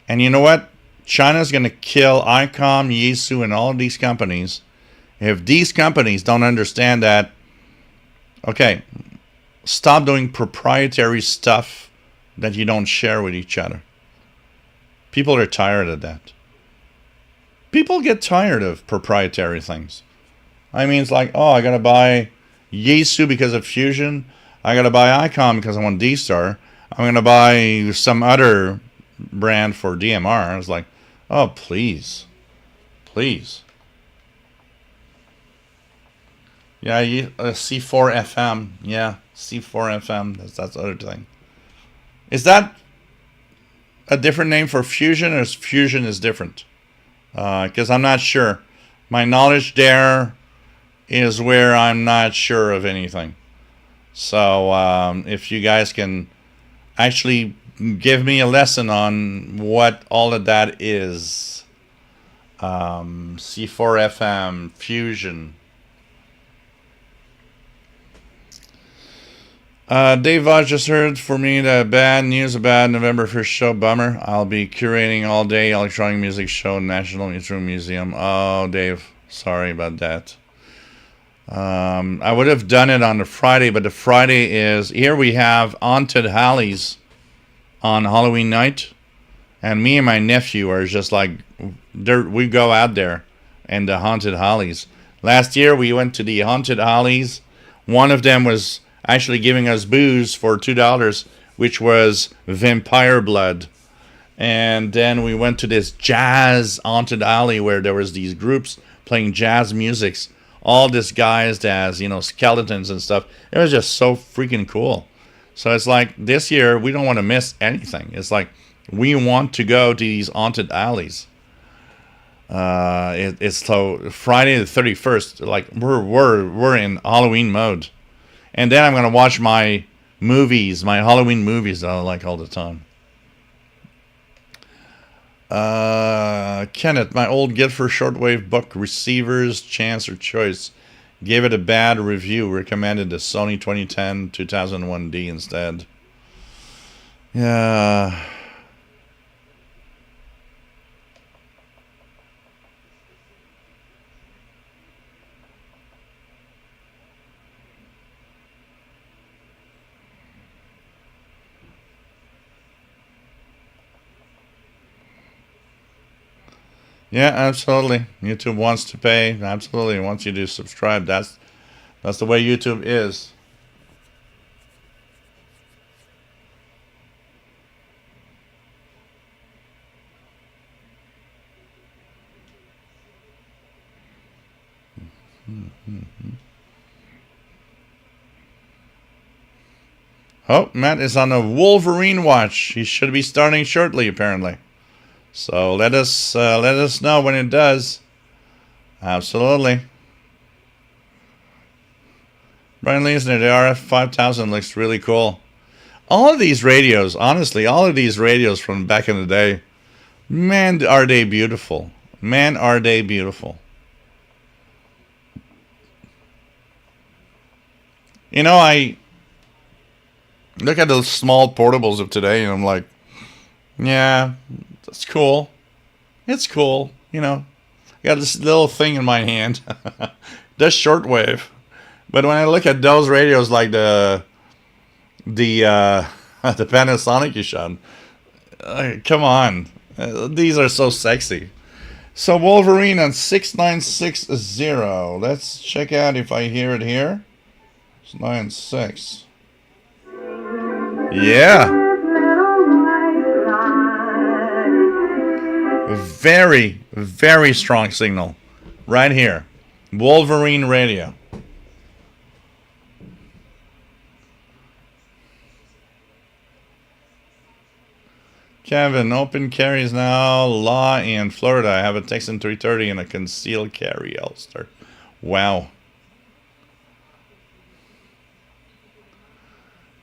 And you know what? China's going to kill ICOM, Yaesu, and all of these companies. If these companies don't understand that, okay, stop doing proprietary stuff that you don't share with each other. People are tired of that. People get tired of proprietary things. I mean, it's like, oh, I got to buy Yaesu because of Fusion. I got to buy ICOM because I want D-Star. I'm going to buy some other brand for DMR. I was like, oh, please. Yeah, C4 FM. Yeah, C4 FM. That's the other thing. Is that a different name for fusion, or is fusion is different? Because I'm not sure. My knowledge there is where I'm not sure of anything. So if you guys can actually give me a lesson on what all of that is. C4 FM, fusion. Dave Voss just heard for me the bad news about November 1st show. Bummer. I'll be curating all day electronic music show National Instrument Museum. Oh, Dave. Sorry about that. I would have done it on the Friday, but the Friday is... Here we have Haunted Alleys on Halloween night. And me and my nephew are just like... We go out there and the Haunted Alleys. Last year we went to the Haunted Alleys. One of them was actually giving us booze for $2, which was vampire blood. And then we went to this jazz haunted alley where there was these groups playing jazz musics. All these guys as, skeletons and stuff. It was just so freaking cool. So it's like this year we don't want to miss anything. It's like we want to go to these haunted alleys. It's so Friday the 31st. Like we're in Halloween mode. And then I'm going to watch my Halloween movies that I like all the time. Kenneth, my old Get for Shortwave book, Receivers, Chance or Choice, gave it a bad review, recommended the Sony 2010 2001D instead. Yeah. Yeah, absolutely. YouTube wants to pay. Absolutely. Once you do subscribe, that's the way YouTube is. Oh, Matt is on a Wolverine watch. He should be starting shortly, apparently. So let us know when it does. Absolutely. Brian Leesner, the RF 5000 looks really cool. All of these radios, honestly, all of these radios from back in the day, man, are they beautiful. Man, are they beautiful. I look at those small portables of today and I'm like, yeah, that's cool. It's cool, I got this little thing in my hand. That's shortwave. But when I look at those radios like the Panasonic you shot, come on. These are so sexy. So Wolverine on 6960. Let's check out if I hear it here. 96. Yeah. Very, very strong signal. Right here. Wolverine radio. Kevin, open carries now law in Florida. I have a Texan 330 and a concealed carry Ulster. Wow.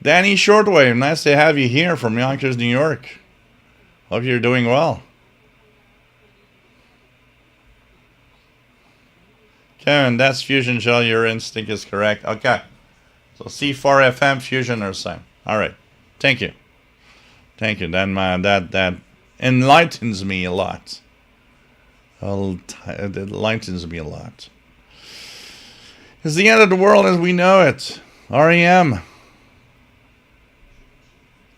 Danny Shortwave, nice to have you here from Yonkers, New York. Hope you're doing well. Kevin, that's fusion shell. Your instinct is correct. Okay. So C4 FM, fusion are the same. All right. Thank you. Thank you. That enlightens me a lot. It enlightens me a lot. It's the end of the world as we know it. REM.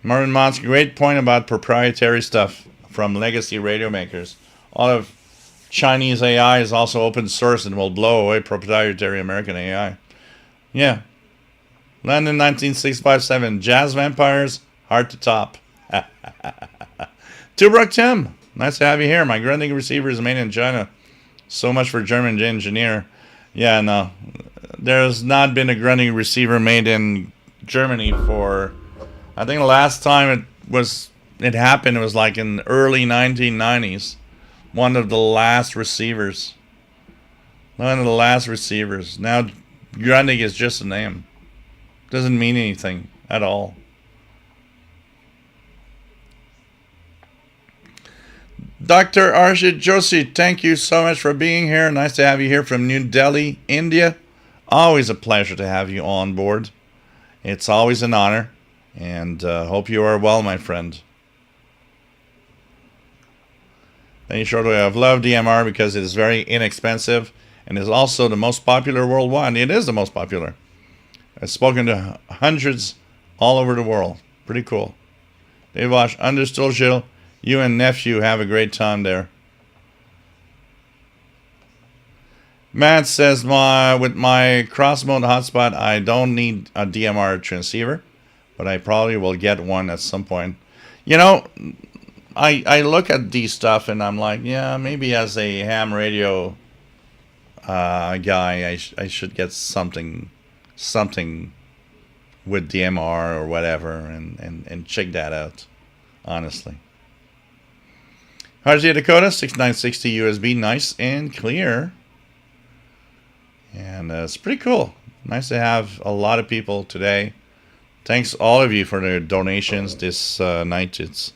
Marvin Mott's great point about proprietary stuff from legacy radio makers. All of Chinese AI is also open source and will blow away proprietary American AI. Yeah. London 19657. Jazz Vampires, hard to top. Tubrock Tim, nice to have you here. My Grundig receiver is made in China. So much for German engineer. Yeah, no. there's not been a grunting receiver made in Germany for, I think the last time it happened, it was like in the early 1990s. One of the last receivers. One of the last receivers. Now, grunting is just a name. Doesn't mean anything at all. Dr. Arshid Joshi, thank you so much for being here. Nice to have you here from New Delhi, India. Always a pleasure to have you on board. It's always an honor, and hope you are well, my friend. Thank you, Shortwave. I've loved DMR because it is very inexpensive and is also the most popular worldwide. It is the most popular. I've spoken to hundreds all over the world. Pretty cool. Dave Wash, understood, Gilles. You and nephew have a great time there. Matt says, with my cross-mode hotspot, I don't need a DMR transceiver, but I probably will get one at some point. You know, I look at these stuff and I'm like, yeah, maybe as a ham radio guy, I should get something with DMR or whatever and check that out, honestly. RJ Dakota, 6960 USB, nice and clear. And it's pretty cool. Nice to have a lot of people today. Thanks all of you for the donations this night. It's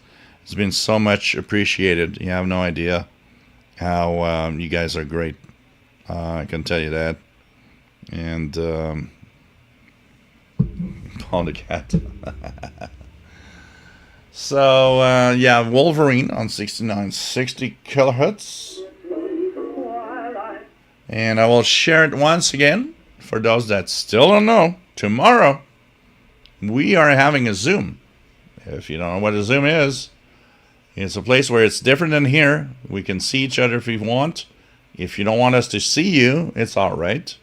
been so much appreciated. You have no idea how you guys are great. I can tell you that. And Paul the cat. So, yeah, Wolverine on 6960 kilohertz. And I will share it once again for those that still don't know. Tomorrow, we are having a Zoom. If you don't know what a Zoom is, it's a place where it's different than here. We can see each other if we want. If you don't want us to see you, it's all right.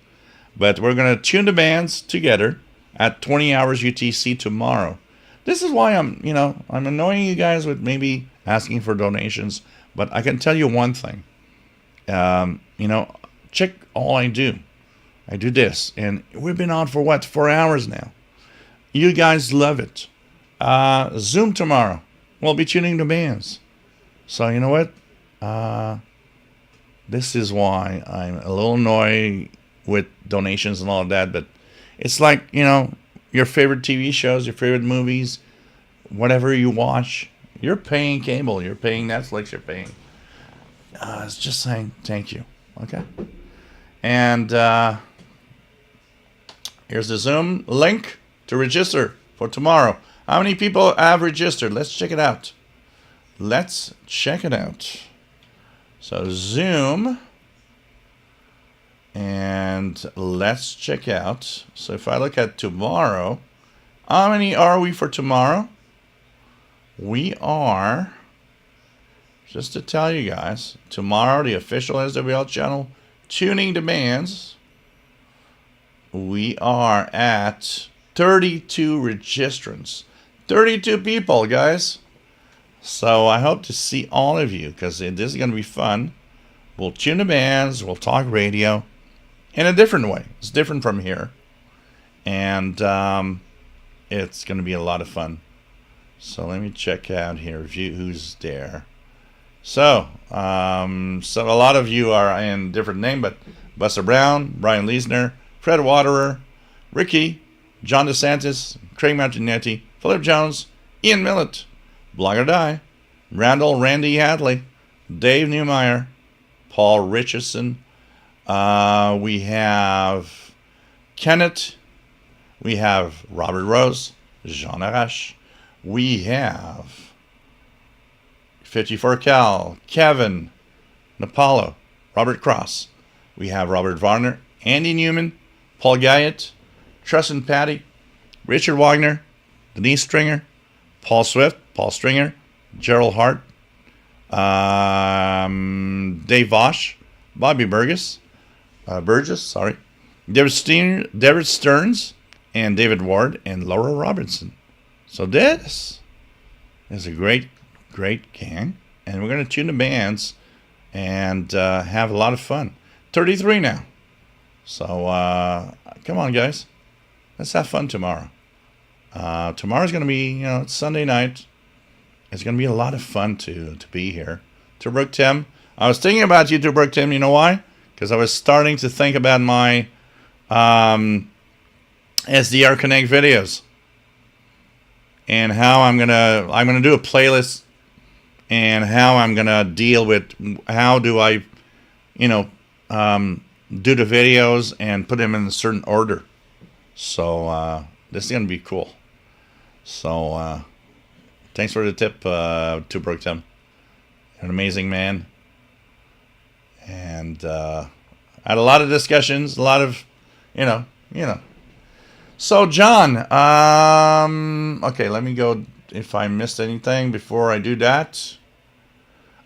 But we're going to tune the bands together at 20 hours UTC tomorrow. This is why I'm annoying you guys with maybe asking for donations. But I can tell you one thing. Check all I do. I do this. And we've been on for 4 hours now. You guys love it. Zoom tomorrow. We'll be tuning the bands. So you know what? This is why I'm a little annoyed with donations and all of that. But it's like, your favorite TV shows, your favorite movies, whatever you watch. You're paying cable. You're paying Netflix. You're paying. It's just saying thank you. Okay? And here's the Zoom link to register for tomorrow. How many people have registered? Let's check it out. So Zoom. And let's check out. So if I look at tomorrow, how many are we for tomorrow? We are, just to tell you guys, tomorrow, the official SWL channel, tuning demands, we are at 32 registrants. 32 people, guys. So I hope to see all of you, because this is going to be fun. We'll tune the bands, we'll talk radio in a different way. It's different from here. And it's going to be a lot of fun. So let me check out here, view who's there. So a lot of you are in different name, but Buster Brown, Brian Leisner, Fred Waterer, Ricky, John DeSantis, Craig Martinetti, Philip Jones, Ian Millett, Blogger Die, Randall Randy Hadley, Dave Newmeyer, Paul Richardson. We have Kenneth. We have Robert Rose, Jean Arash. We have 54 Cal, Kevin, Napalo, Robert Cross. We have Robert Varner, Andy Newman, Paul Guyett, Tristan Patty, Richard Wagner, Denise Stringer, Paul Swift, Paul Stringer, Gerald Hart, Dave Vosh, Bobby Burgess, David Stearns, and David Ward, and Laura Robertson. So this is a great, great gang, and we're going to tune the bands and have a lot of fun. 33 now. So come on, guys. Let's have fun tomorrow. Tomorrow's going to be, it's Sunday night. It's going to be a lot of fun to be here. Tobruk Tim. I was thinking about you, Tobruk Tim. You know why? Because I was starting to think about my SDR Connect videos. And how I'm gonna do a playlist, and how I'm gonna deal with how do I, do the videos and put them in a certain order. So this is gonna be cool. So thanks for the tip, Tobruk Tim. You're an amazing man. And I had a lot of discussions, a lot of, So, John, okay, let me go if I missed anything before I do that.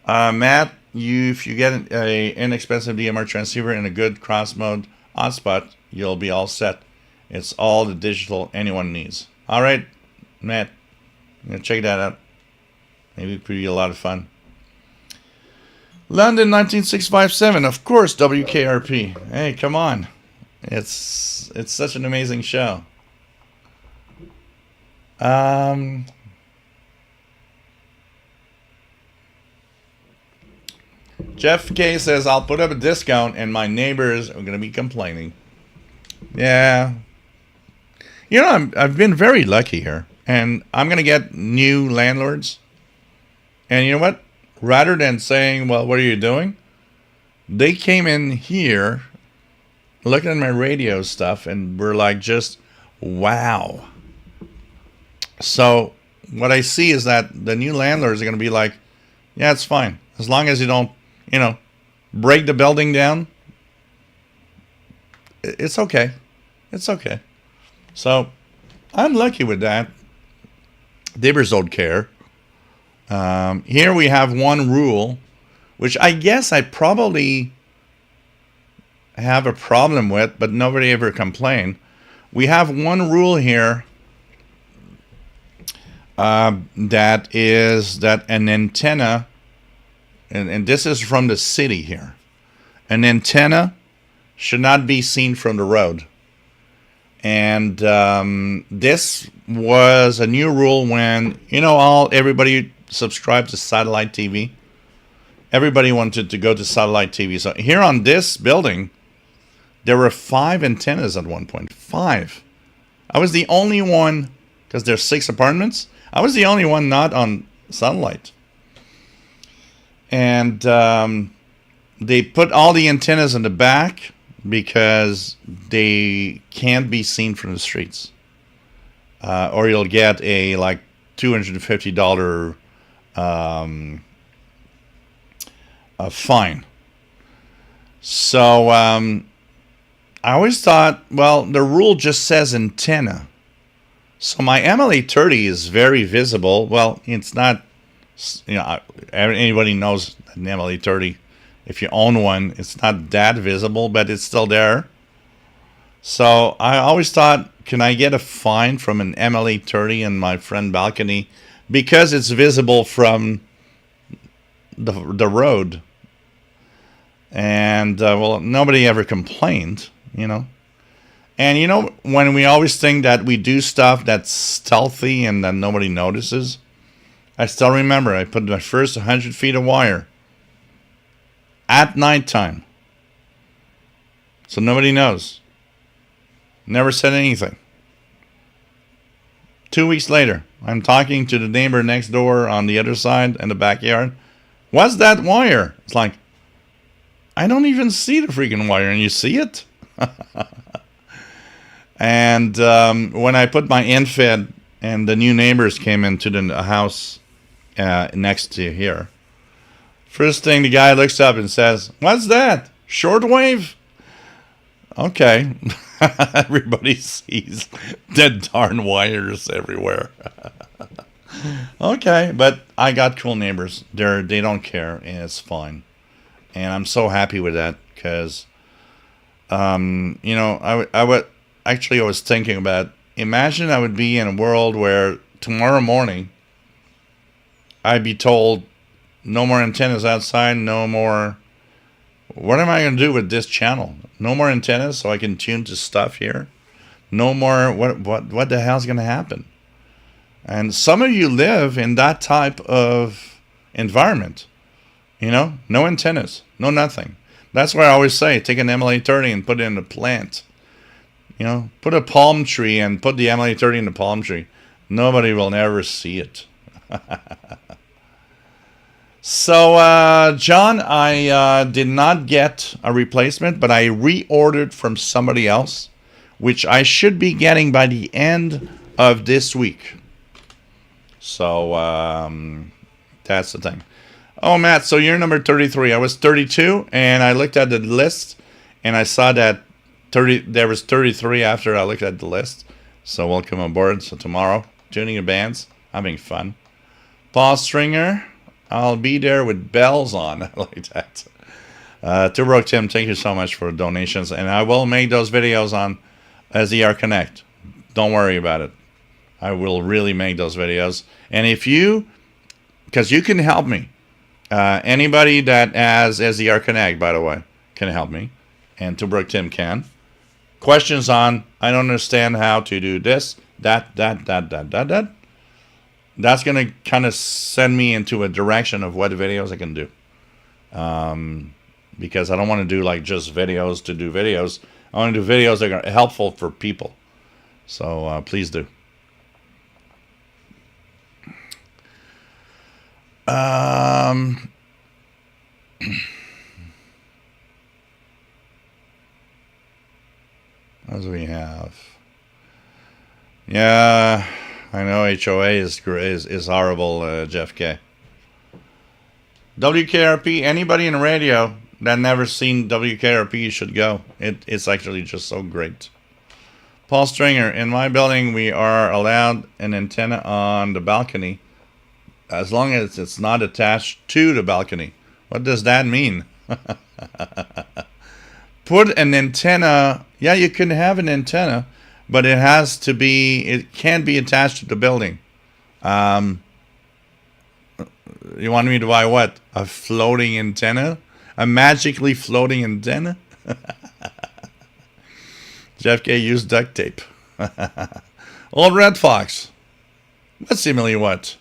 Matt, if you get an inexpensive DMR transceiver in a good cross mode hotspot, you'll be all set. It's all the digital anyone needs. All right, Matt, I'm going to check that out. Maybe it'll be a lot of fun. London 19657, of course, WKRP. Hey, come on. It's such an amazing show. Jeff K says, I'll put up a discount and my neighbors are going to be complaining. Yeah. I've been very lucky here. And I'm going to get new landlords. And you know what? Rather than saying, well, what are you doing? They came in here looking at my radio stuff and were like, just wow. So what I see is that the new landlords are going to be like, yeah, it's fine. As long as you don't, break the building down, it's okay. It's okay. So I'm lucky with that. Neighbors don't care. Here we have one rule, which I guess I probably have a problem with, but nobody ever complained. We have one rule here that is that an antenna, and this is from the city here, an antenna should not be seen from the road. And this was a new rule when, everybody subscribed to satellite TV. Everybody wanted to go to satellite TV. So here on this building, there were 5 antennas at one point. 5. I was the only one, because there's 6 apartments. I was the only one not on satellite. And they put all the antennas in the back because they can't be seen from the streets. Or you'll get a $250 a fine. So I always thought, well, the rule just says antenna. So my MLA30 is very visible. Well, it's not, anybody knows an MLA30. If you own one, it's not that visible, but it's still there. So I always thought, can I get a fine from an MLA30 in my front balcony because it's visible from the road? And well, nobody ever complained, And when we always think that we do stuff that's stealthy and that nobody notices, I still remember I put my first 100 feet of wire at nighttime. So nobody knows. Never said anything. 2 weeks later, I'm talking to the neighbor next door on the other side in the backyard. What's that wire? It's like, I don't even see the freaking wire, and you see it? And when I put my infed and the new neighbors came into the house next to here, first thing the guy looks up and says, what's that? Shortwave? Okay. Everybody sees dead darn wires everywhere. Okay, but I got cool neighbors. They don't care, and it's fine. And I'm so happy with that because, I was thinking about, imagine I would be in a world where tomorrow morning I'd be told no more antennas outside, no more What am I going to do with this channel? No more antennas so I can tune to stuff here. No more. What the hell's going to happen? And some of you live in that type of environment. You know, no antennas, no nothing. That's why I always say, take an MLA30 and put it in a plant. You know, put a palm tree and put the MLA30 in the palm tree. Nobody will never see it. So, John, I did not get a replacement, but I reordered from somebody else, which I should be getting by the end of this week. So, that's the thing. Oh, Matt, so you're number 33. I was 32, and I looked at the list, and I saw that there was 33 after I looked at the list. So, welcome aboard. So, tomorrow, tuning your bands, having fun. Paul Stringer, I'll be there with bells on. I like that. Tubrook Tim, thank you so much for donations, and I will make those videos on SDR Connect. Don't worry about it. I will really make those videos. And if you, because you can help me. Anybody that has SDR Connect, by the way, can help me. And Tubrook Tim can. Questions on, I don't understand how to do this, that. That's going to kind of send me into a direction of what videos I can do. Because I don't want to do like just videos to do videos. I want to do videos that are helpful for people. So please do. What do we have? Yeah, I know HOA is horrible, Jeff K. WKRP, anybody in radio that never seen WKRP should go. It's actually just so great. Paul Stringer, in my building we are allowed an antenna on the balcony as long as it's not attached to the balcony. What does that mean? Put an antenna. Yeah, you can have an antenna, but it can't be attached to the building. You want me to buy what? A floating antenna? A magically floating antenna? Jeff K used duct tape. Old Red Fox. What simile what?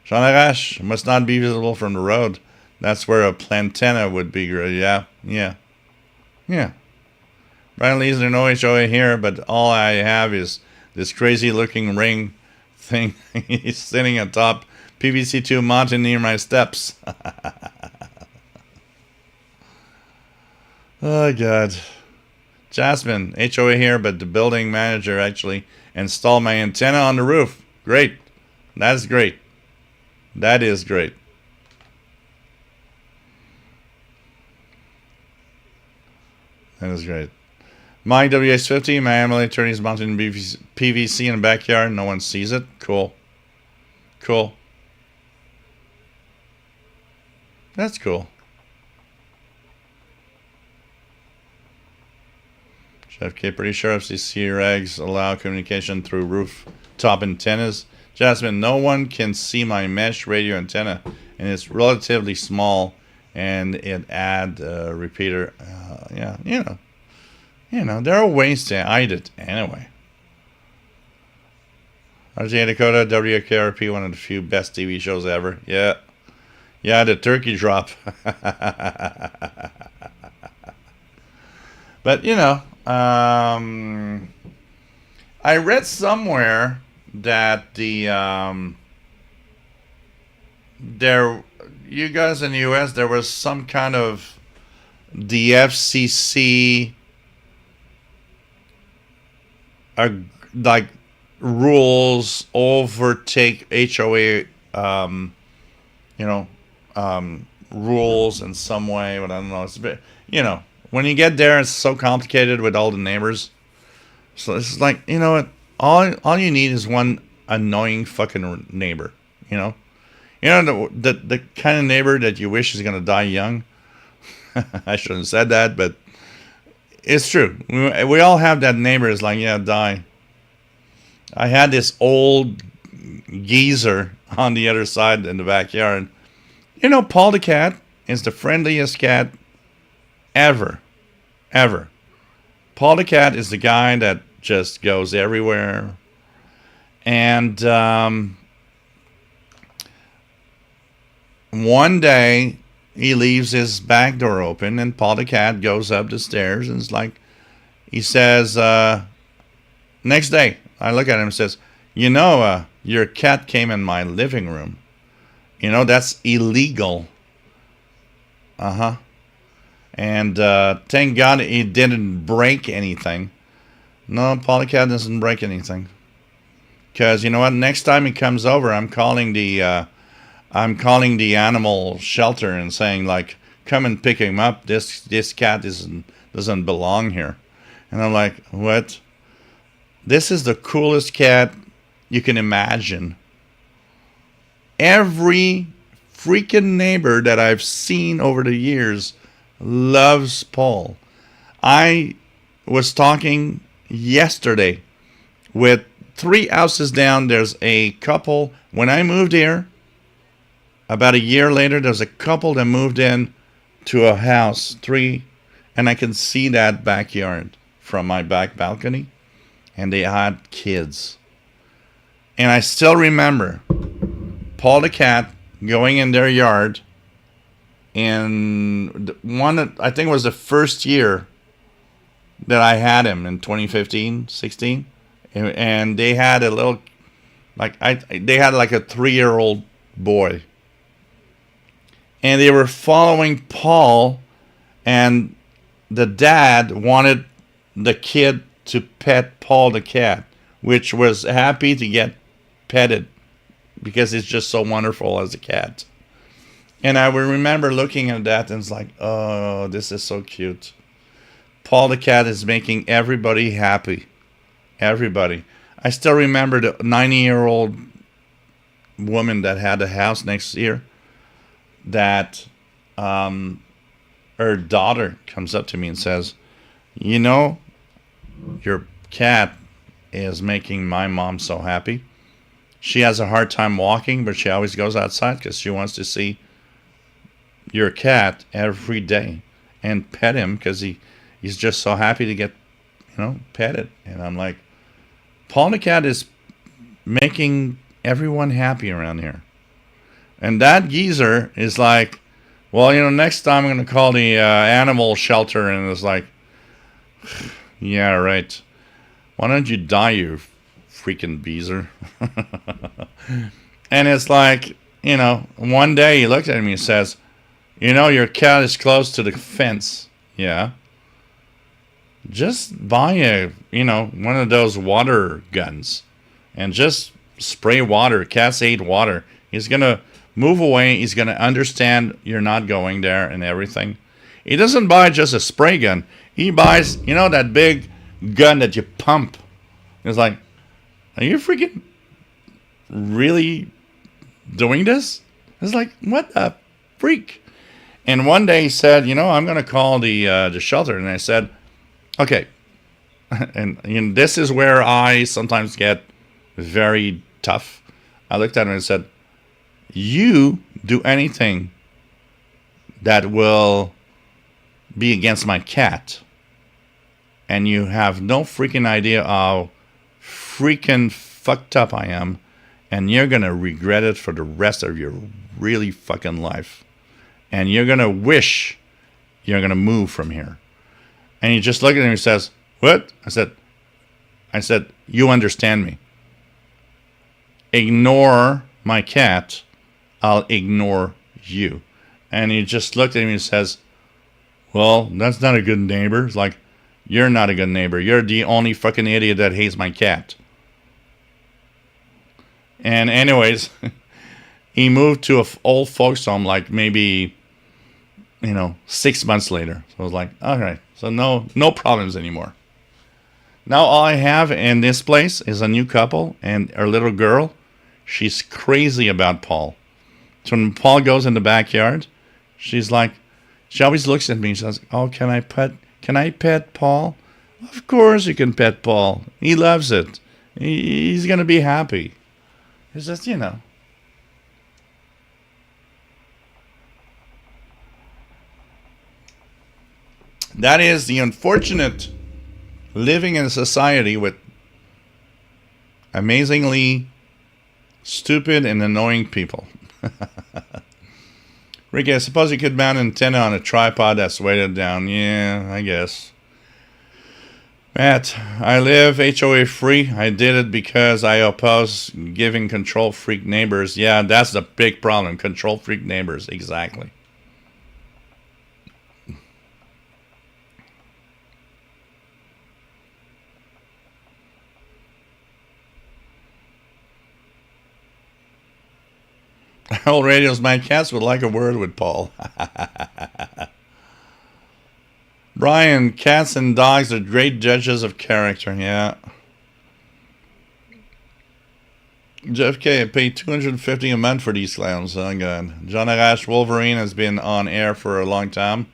Jean Arash must not be visible from the road. That's where a plantenna would be great. Yeah. Brian Lee's there no HOA here, but all I have is this crazy looking ring thing. He's sitting atop PVC2 mountain near my steps. Oh, God. Jasmine, HOA here, but the building manager actually installed my antenna on the roof. Great. That's great. That is great. That is great. My WX50, my MLA30 is mounted in PVC in the backyard. No one sees it. Cool. That's cool. Chef K, pretty sure FCC regs allow communication through rooftop antennas. Jasmine, no one can see my mesh radio antenna, and it's relatively small, and it add repeater. Yeah, there are ways to hide it anyway. RJ Dakota, WKRP, one of the few best TV shows ever. Yeah, the turkey drop. But I read somewhere that you guys in the US, there was some kind of the FCC like rules overtake HOA rules in some way, but I don't know. It's a bit, when you get there, it's so complicated with all the neighbors. So it's like, you know what? All you need is one annoying fucking neighbor. The kind of neighbor that you wish is gonna die young. I shouldn't have said that, but it's true. We all have that neighbor is like, yeah, die. I had this old geezer on the other side in the backyard. Paul the cat. is the friendliest cat ever. Ever. Paul the cat is the guy that just goes everywhere. And one day he leaves his back door open, and Paul the cat goes up the stairs, and it's like, he says, next day, I look at him and says, your cat came in my living room. That's illegal. And thank God he didn't break anything. No, Paul the cat doesn't break anything. Because you know what? Next time he comes over, I'm calling the animal shelter and saying, like, come and pick him up. This cat doesn't belong here. And I'm like, what? This is the coolest cat you can imagine. Every freaking neighbor that I've seen over the years loves Paul. I was talking yesterday with 3 houses down. There's a couple. When I moved here, about a year later, there's a couple that moved in to a house, 3, and I can see that backyard from my back balcony, and they had kids. And I still remember Paul the cat going in their yard in I think it was the first year that I had him in 2015, 16. And they had a little, they had like a 3-year-old boy. And they were following Paul, and the dad wanted the kid to pet Paul the cat, which was happy to get petted because it's just so wonderful as a cat. And I will remember looking at that and it's like, oh, this is so cute. Paul the cat is making everybody happy. Everybody. I still remember the 90-year-old woman that had a house next year that her daughter comes up to me and says, your cat is making my mom so happy. She has a hard time walking, but she always goes outside because she wants to see your cat every day and pet him because he's just so happy to get, petted. And I'm like, Paul the cat is making everyone happy around here. And that geezer is like, well, next time I'm going to call the animal shelter. And it's like, yeah, right. Why don't you die, you freaking beezer? And it's like, one day he looked at me and says, your cat is close to the fence. Yeah. Just buy one of those water guns and just spray water. Cats hate water. He's going to move away. He's going to understand you're not going there and everything. He doesn't buy just a spray gun. He buys, that big gun that you pump. It's like, are you freaking really doing this? It's like, what a freak. And one day he said, I'm going to call the shelter. And I said, okay. And this is where I sometimes get very tough. I looked at him and said, you do anything that will be against my cat, and you have no freaking idea how freaking fucked up I am, and you're going to regret it for the rest of your really fucking life. And you're going to wish you're going to move from here. And he just looked at me and says, what? I said, you understand me. Ignore my cat. I'll ignore you. And he just looked at me and says, well, that's not a good neighbor. It's like, you're not a good neighbor. You're the only fucking idiot that hates my cat. And anyways, he moved to an old folks home like maybe, 6 months later. So I was like, all right. So no problems anymore. Now all I have in this place is a new couple and our little girl. She's crazy about Paul. So when Paul goes in the backyard, she's like, she always looks at me and says, oh, can I pet Paul? Of course you can pet Paul. He loves it. He's going to be happy. It's just, That is the unfortunate living in a society with amazingly stupid and annoying people. Ricky, I suppose you could mount an antenna on a tripod that's weighted down. Yeah, I guess. Matt, I live HOA free. I did it because I oppose giving control freak neighbors. Yeah, that's the big problem. Control freak neighbors. Exactly. Old radios, my cats would like a word with Paul. Brian, cats and dogs are great judges of character, yeah. Jeff K, I pay $250 a month for these clowns. Oh, God. John Arash Wolverine has been on air for a long time,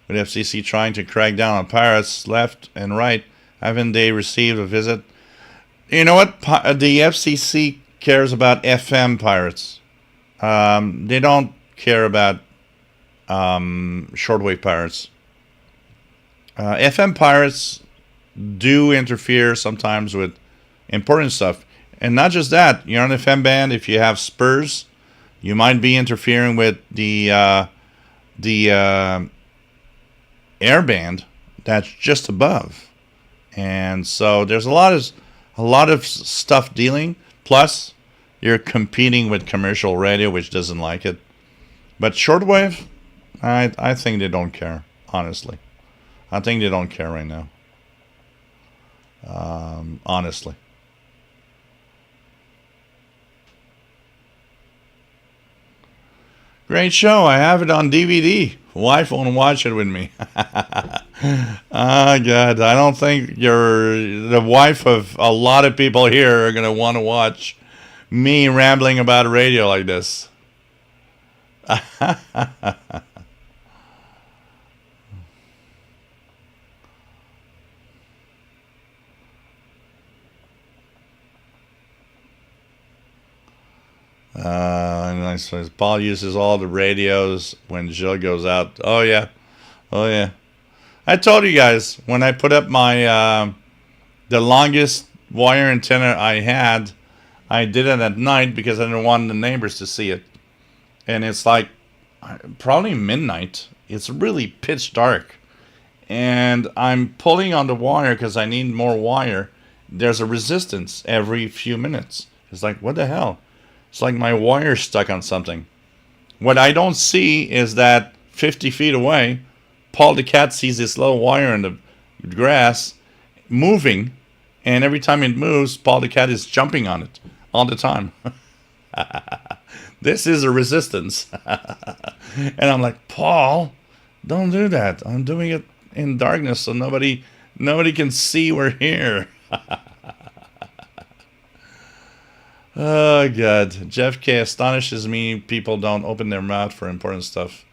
with FCC trying to crack down on pirates left and right. Haven't they received a visit? You know what? The FCC cares about FM pirates. They don't care about shortwave pirates. FM pirates do interfere sometimes with important stuff. And not just that, you're on an FM band. If you have spurs, you might be interfering with the air band that's just above. And so there's a lot of stuff dealing. Plus, you're competing with commercial radio, which doesn't like it. But shortwave, I think they don't care, honestly. I think they don't care right now. Honestly. Great show. I have it on DVD. Wife won't watch it with me. Oh, God. I don't think the wife of a lot of people here are going to want to watch me rambling about radio like this. Nice. Paul uses all the radios when Jill goes out. Oh yeah, oh yeah. I told you guys when I put up my the longest wire antenna I had, I did it at night because I didn't want the neighbors to see it. And it's like probably midnight. It's really pitch dark, and I'm pulling on the wire because I need more wire. There's a resistance every few minutes. It's like, what the hell? It's like my wire's stuck on something. What I don't see is that 50 feet away, Paul the cat sees this little wire in the grass moving, and every time it moves, Paul the cat is jumping on it all the time. This is a resistance. And I'm like, Paul, don't do that. I'm doing it in darkness so nobody can see we're here. Oh, God. Jeff K. astonishes me. People don't open their mouth for important stuff.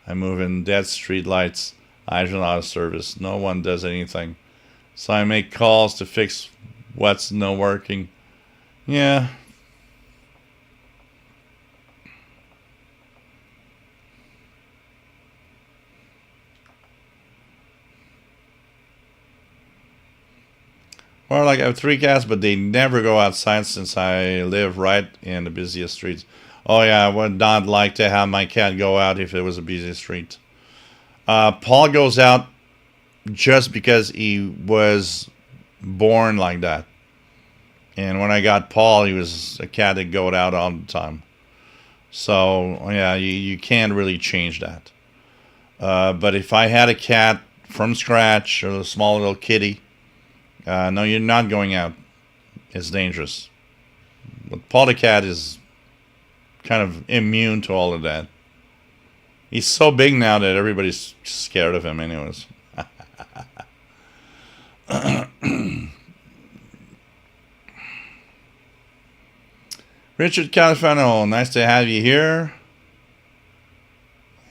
I move in dead street lights. Eyes are out of service. No one does anything. So I make calls to fix what's not working. Yeah. Or like I have 3 cats, but they never go outside since I live right in the busiest streets. Oh yeah, I would not like to have my cat go out if it was a busy street. Paul goes out just because he was born like that. And when I got Paul, he was a cat that goes out all the time. So yeah, you can't really change that. But if I had a cat from scratch, or a small little kitty, no, you're not going out. It's dangerous. But Paul the cat is kind of immune to all of that. He's so big now that everybody's scared of him anyways. Richard Califano, nice to have you here.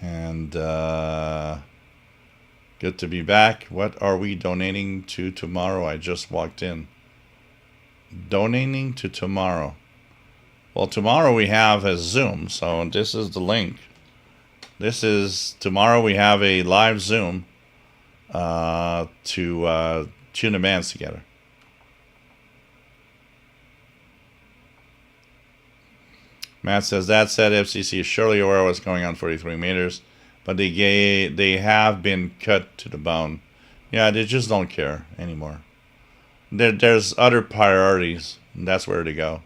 And good to be back. What are we donating to tomorrow? I just walked in. Donating to tomorrow. Well, tomorrow we have a Zoom, so this is the link. This is tomorrow we have a live Zoom to tune the bands together. Matt says, that said, FCC is surely aware of what's going on 43 meters, but they have been cut to the bone. Yeah, they just don't care anymore. There's other priorities, and that's where to go.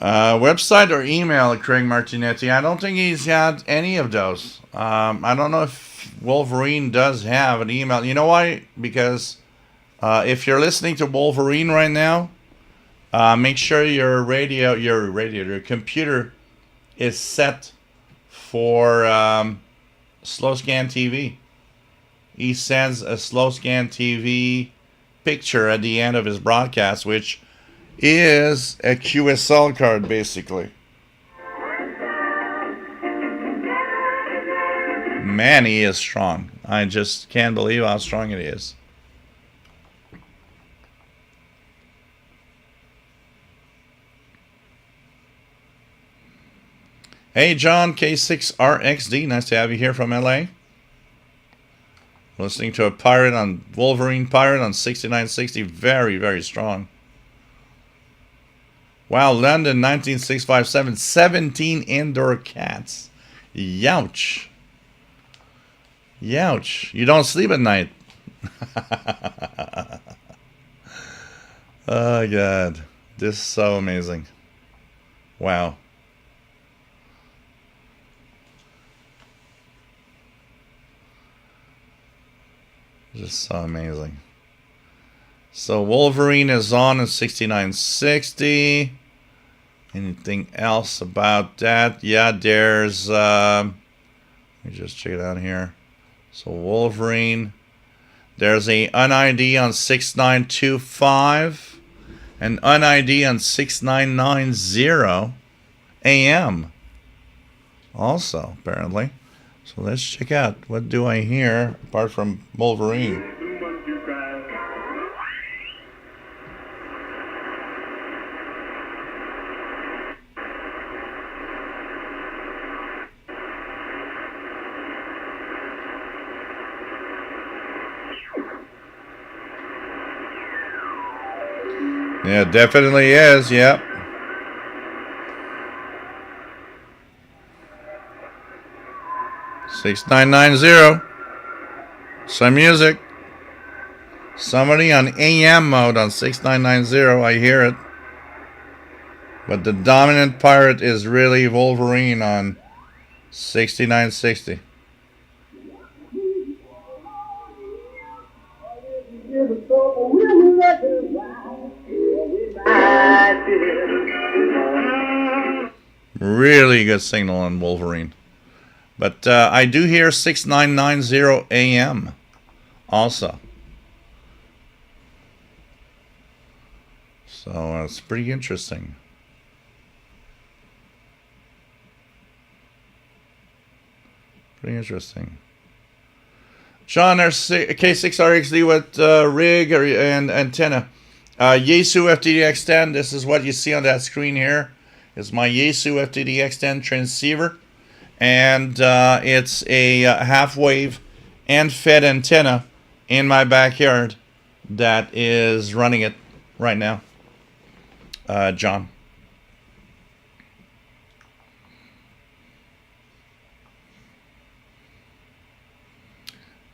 Website or email, Craig Martinetti. I don't think he's had any of those. I don't know if Wolverine does have an email. You know why? Because if you're listening to Wolverine right now, make sure your computer is set for slow scan TV. He sends a slow scan TV picture at the end of his broadcast, which is a QSL card, basically. Man, he is strong. I just can't believe how strong it is. Hey, John, K6RXD. Nice to have you here from LA. Listening to a pirate on Wolverine Pirate on 6960. Very, very strong. Wow, London 19657, 17 indoor cats. Youch. Youch. You don't sleep at night. Oh, God. This is so amazing. Wow. Just so amazing. So Wolverine is on at 6960. Anything else about that? Yeah, there's let me just check it out here. So Wolverine, there's a UNID on 6925, an UNID on 6990 AM also, apparently. So let's check out, what do I hear apart from Wolverine? Yeah, definitely is, yep. $6990. Some music. Somebody on AM mode on 6990. I hear it. But the dominant pirate is really Wolverine on 6960. Really good signal on Wolverine. But I do hear 6990 AM also. So it's pretty interesting. Pretty interesting. Sean, there's K6RXD with rig and antenna. Yaesu FTDX10, this is what you see on that screen here. It's my Yaesu FTDX10 transceiver. And it's a half-wave and fed antenna in my backyard that is running it right now. John.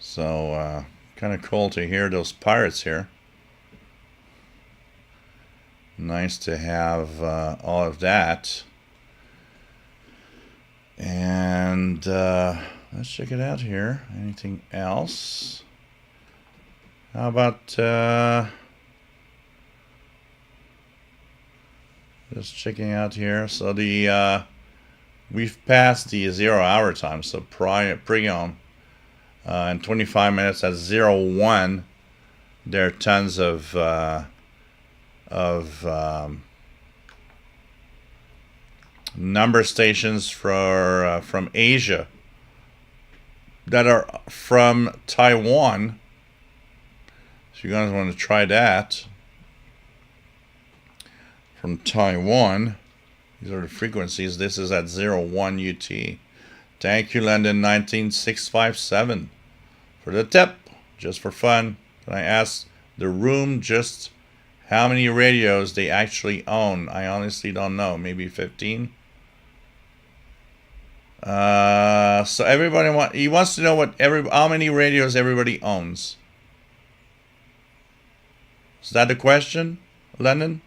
So, kind of cool to hear those pirates here. Nice to have all of that. And let's check it out here. Anything else? How about just checking out here? So the we've passed the 0 hour time. So pre-on in 25 minutes at 01, there are tons of number stations for from Asia that are from Taiwan. If you guys want to try that. From Taiwan. These are the frequencies. This is at 01 UT. Thank you, London 19657 for the tip. Just for fun. Can I ask the room just how many radios they actually own? I honestly don't know. Maybe 15. So everybody he wants to know how many radios everybody owns. Is that the question, London?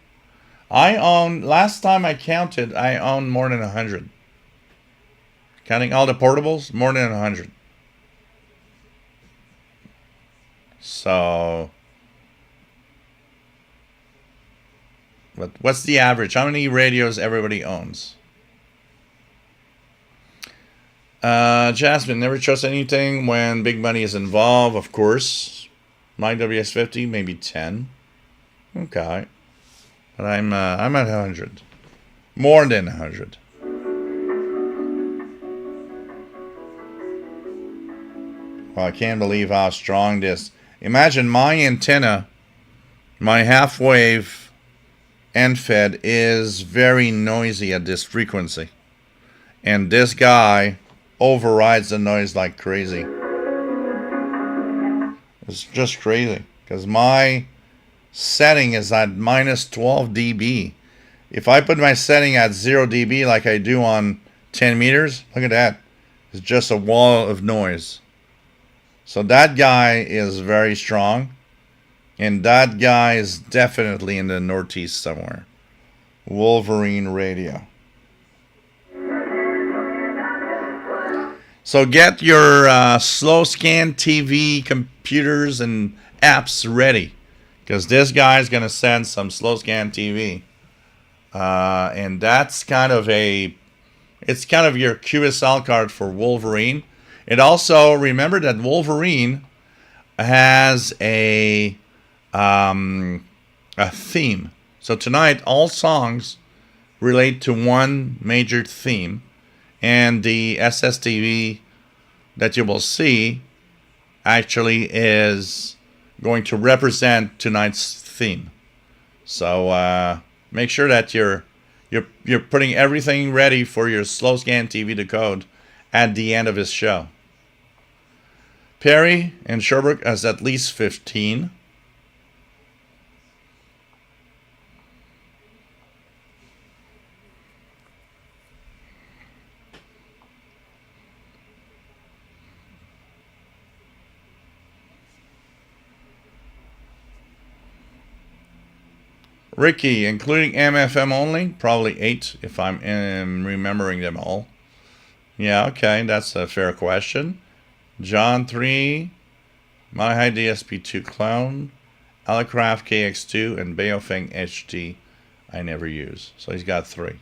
Last time I counted, I owned more than 100. Counting all the portables, more than 100. So, what's the average? How many radios everybody owns? Jasmine, never trust anything when big money is involved, of course. My WS50, maybe 10. Okay. But I'm at 100. More than 100. Well, I can't believe how strong this. Imagine my antenna, my half-wave end fed is very noisy at this frequency. And this guy overrides the noise like crazy. It's just crazy. Because my setting is at minus 12 dB. If I put my setting at 0 dB like I do on 10 meters, look at that. It's just a wall of noise. So that guy is very strong. And that guy is definitely in the Northeast somewhere. Wolverine Radio. So get your slow scan TV computers and apps ready. Because this guy's going to send some slow scan TV. And that's kind of it's kind of your QSL card for Wolverine. And also remember that Wolverine has a theme. So tonight all songs relate to one major theme. And the SSTV that you will see actually is going to represent tonight's theme. So make sure that you're putting everything ready for your slow scan TV decode at the end of his show. Perry and Sherbrooke has at least 15. Ricky, including MFM only, probably 8 if I'm remembering them all. Yeah, okay, that's a fair question. John 3, My High DSP2 Clone, Alecraft KX2, and Baofeng HT I never use. So he's got 3.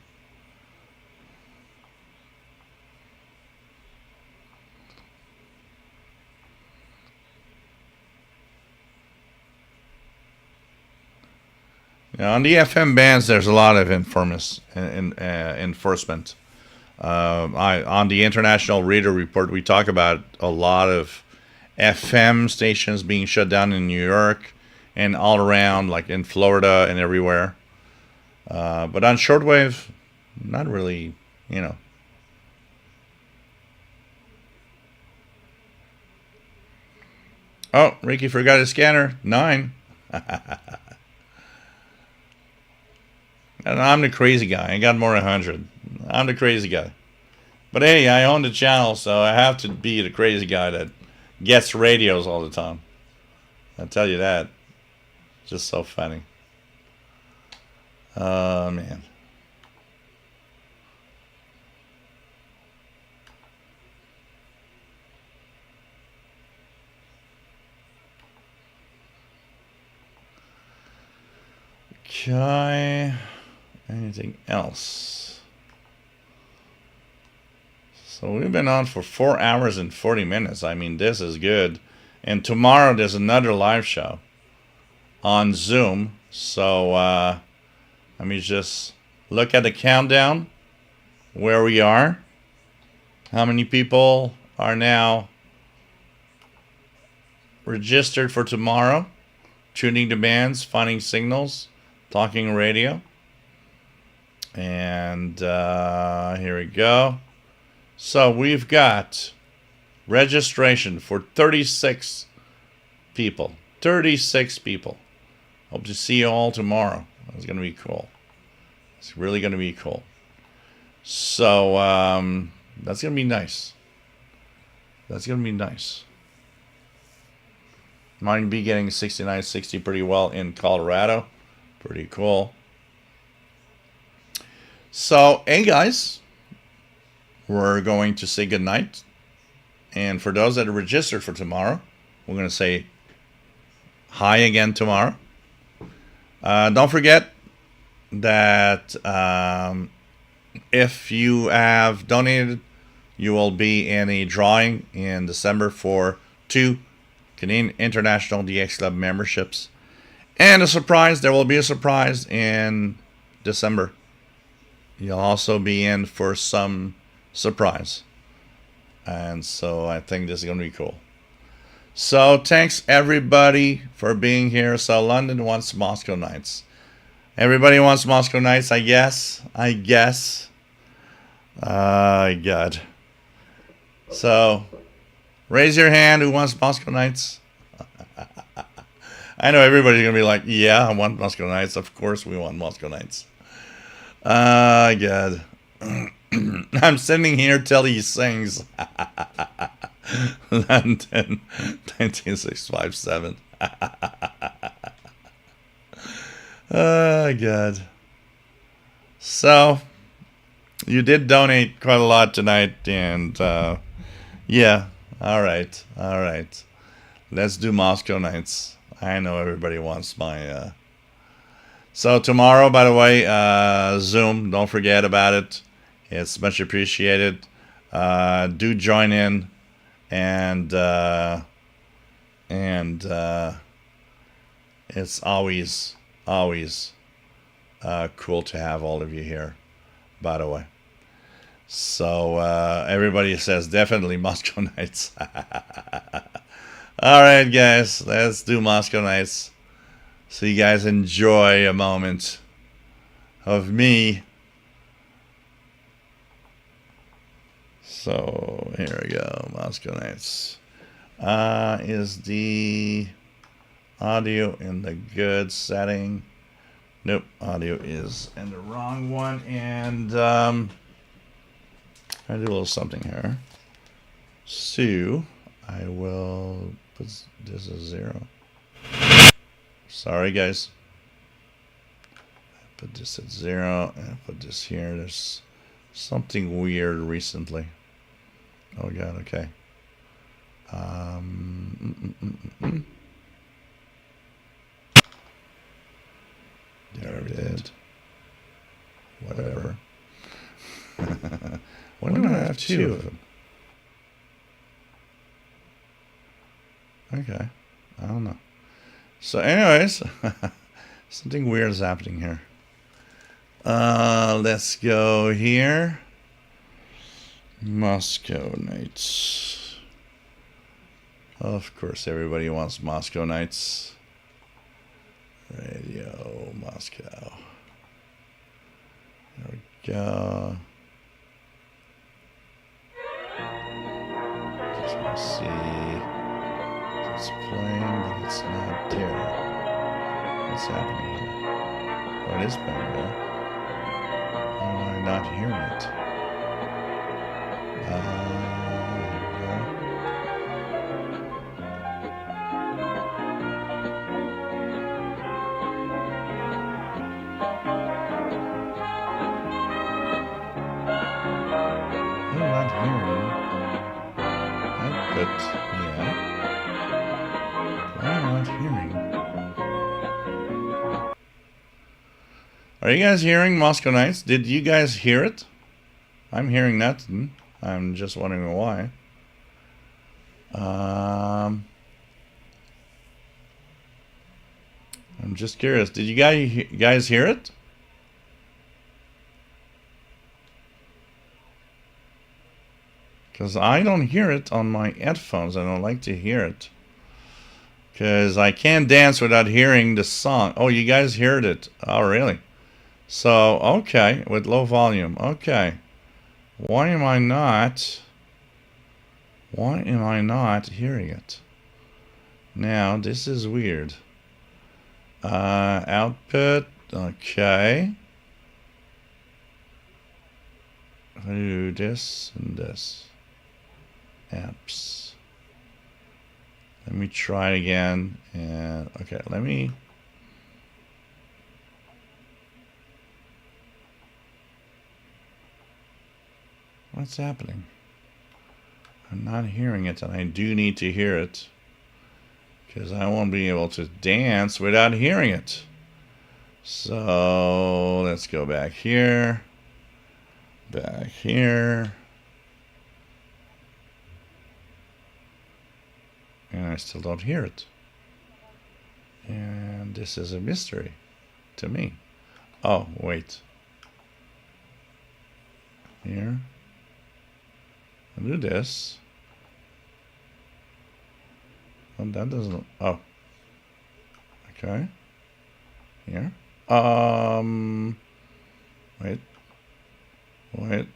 Now, on the FM bands, there's a lot of enforcement. On the International Reader Report, we talk about a lot of FM stations being shut down in New York and all around, like in Florida and everywhere. But on shortwave, not really, you know. Oh, Ricky forgot his scanner. 9. And I'm the crazy guy. I got more than 100. I'm the crazy guy. But hey, I own the channel, so I have to be the crazy guy that gets radios all the time. I'll tell you that. Just so funny. Oh, man. Okay. Anything else? So we've been on for 4 hours and 40 minutes. I mean, this is good. And tomorrow there's another live show on Zoom. So let me just look at the countdown, where we are. How many people are now registered for tomorrow. Tuning to bands, finding signals, talking radio. And here we go. So we've got registration for 36 people. 36 people. Hope to see you all tomorrow. It's going to be cool. It's really going to be cool. So that's going to be nice. That's going to be nice. Might be getting 69, 60 pretty well in Colorado. Pretty cool. So, hey guys, we're going to say goodnight. And for those that are registered for tomorrow, we're going to say hi again tomorrow. Don't forget that if you have donated, you will be in a drawing in December for 2 Canadian International DX Club memberships. And a surprise, there will be a surprise in December. You'll also be in for some surprise. And so I think this is going to be cool. So thanks everybody for being here. So London wants Moscow Nights. Everybody wants Moscow Nights, I guess. God. So raise your hand who wants Moscow Nights. I know everybody's going to be like, yeah, I want Moscow Nights. Of course we want Moscow Nights. God. I'm sitting here till he sings. London, 19657. Oh, God. So, you did donate quite a lot tonight, and, yeah, all right. Let's do Moscow Nights. I know everybody wants my, So tomorrow, by the way, Zoom, don't forget about it. It's much appreciated. Do join in, and it's always cool to have all of you here, by the way. So everybody says definitely Moscow Nights. All right, guys, let's do Moscow Nights. So you guys enjoy a moment of me. So here we go, Moscow Nights. Is the audio in the good setting? Nope, audio is in the wrong one. And I do a little something here. So I will put this as 0. Sorry, guys. I put this at 0 and I put this here. There's something weird recently. Oh God, okay. There it is. Whatever. Why do I have 2 of them? Okay. I don't know. So anyways, something weird is happening here. Let's go here. Moscow Nights. Of course, everybody wants Moscow Nights. Radio Moscow. There we go. Just want to see. It's playing, but it's not there. What's happening here? Oh, it is playing there. Why am I not hearing it? Here we go. I'm not hearing. I put, yeah. I'm not hearing. Are you guys hearing Moscow Nights? Did you guys hear it? I'm hearing nothing. I'm just wondering why. I'm just curious. Did you guys hear it? Because I don't hear it on my headphones. I don't like to hear it. Because I can't dance without hearing the song. Oh, you guys heard it. Oh, really? So, okay, with low volume. Okay. Why am I not hearing it? Now, this is weird. Output. Okay. If I do this and this. Apps. Let me try it again. And okay, let me. What's happening? I'm not hearing it, and I do need to hear it because I won't be able to dance without hearing it. So let's go back here. Back here. And I still don't hear it. And this is a mystery to me. Oh, wait. Here. I'll do this. Oh, that doesn't. Oh. Okay. Here. Wait. Wait.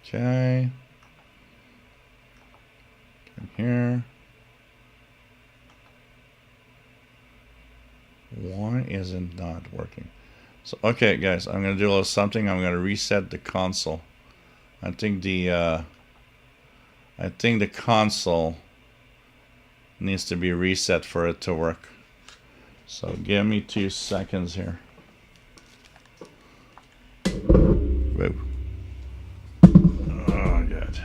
Okay. Come here. Why is it not working? So, okay, guys, I'm gonna do a little something. I'm gonna reset the console. I think the console needs to be reset for it to work. So give me 2 seconds here. Whoa. Oh, God.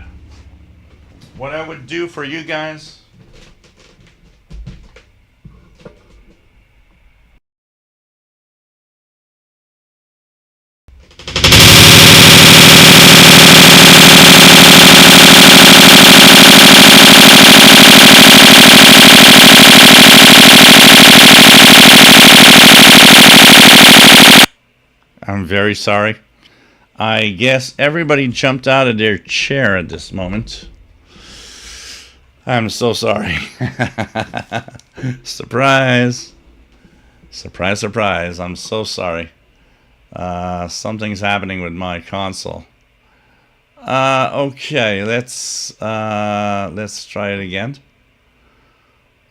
What I would do for you guys. I'm very sorry. I guess everybody jumped out of their chair at this moment. I'm so sorry. Surprise. Surprise, surprise. I'm so sorry. Something's happening with my console. Okay, let's try it again.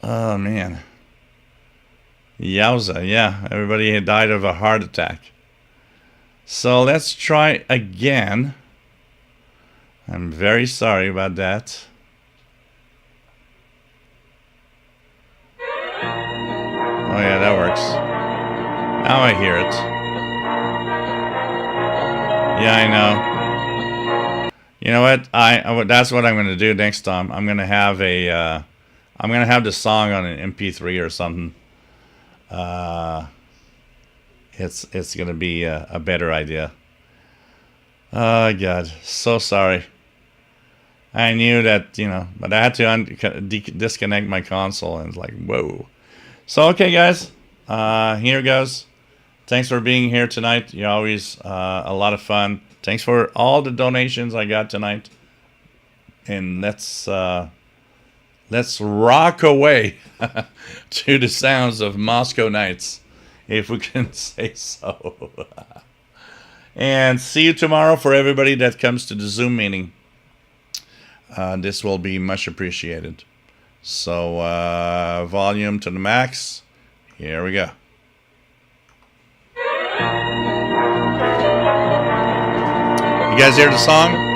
Oh, man. Yowza, yeah. Everybody had died of a heart attack. So let's try again. I'm very sorry about that. Oh yeah, that works. Now I hear it. Yeah, I know. You know what? That's what I'm going to do next time. I'm going to have I'm going to have the song on an MP3 or something. It's going to be a better idea. Oh, God. So sorry. I knew that, but I had to disconnect my console, and it's like, whoa. So, okay, guys. Here goes. Thanks for being here tonight. You're always a lot of fun. Thanks for all the donations I got tonight. And let's rock away to the sounds of Moscow Nights, if we can say so. And see you tomorrow for everybody that comes to the Zoom meeting. This will be much appreciated. So, volume to the max. Here we go. You guys hear the song?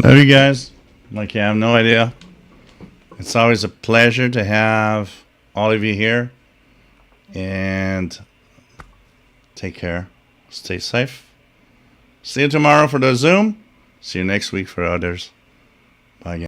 Love you guys. Like you have no idea. It's always a pleasure to have all of you here. And take care. Stay safe. See you tomorrow for the Zoom. See you next week for others. Bye again.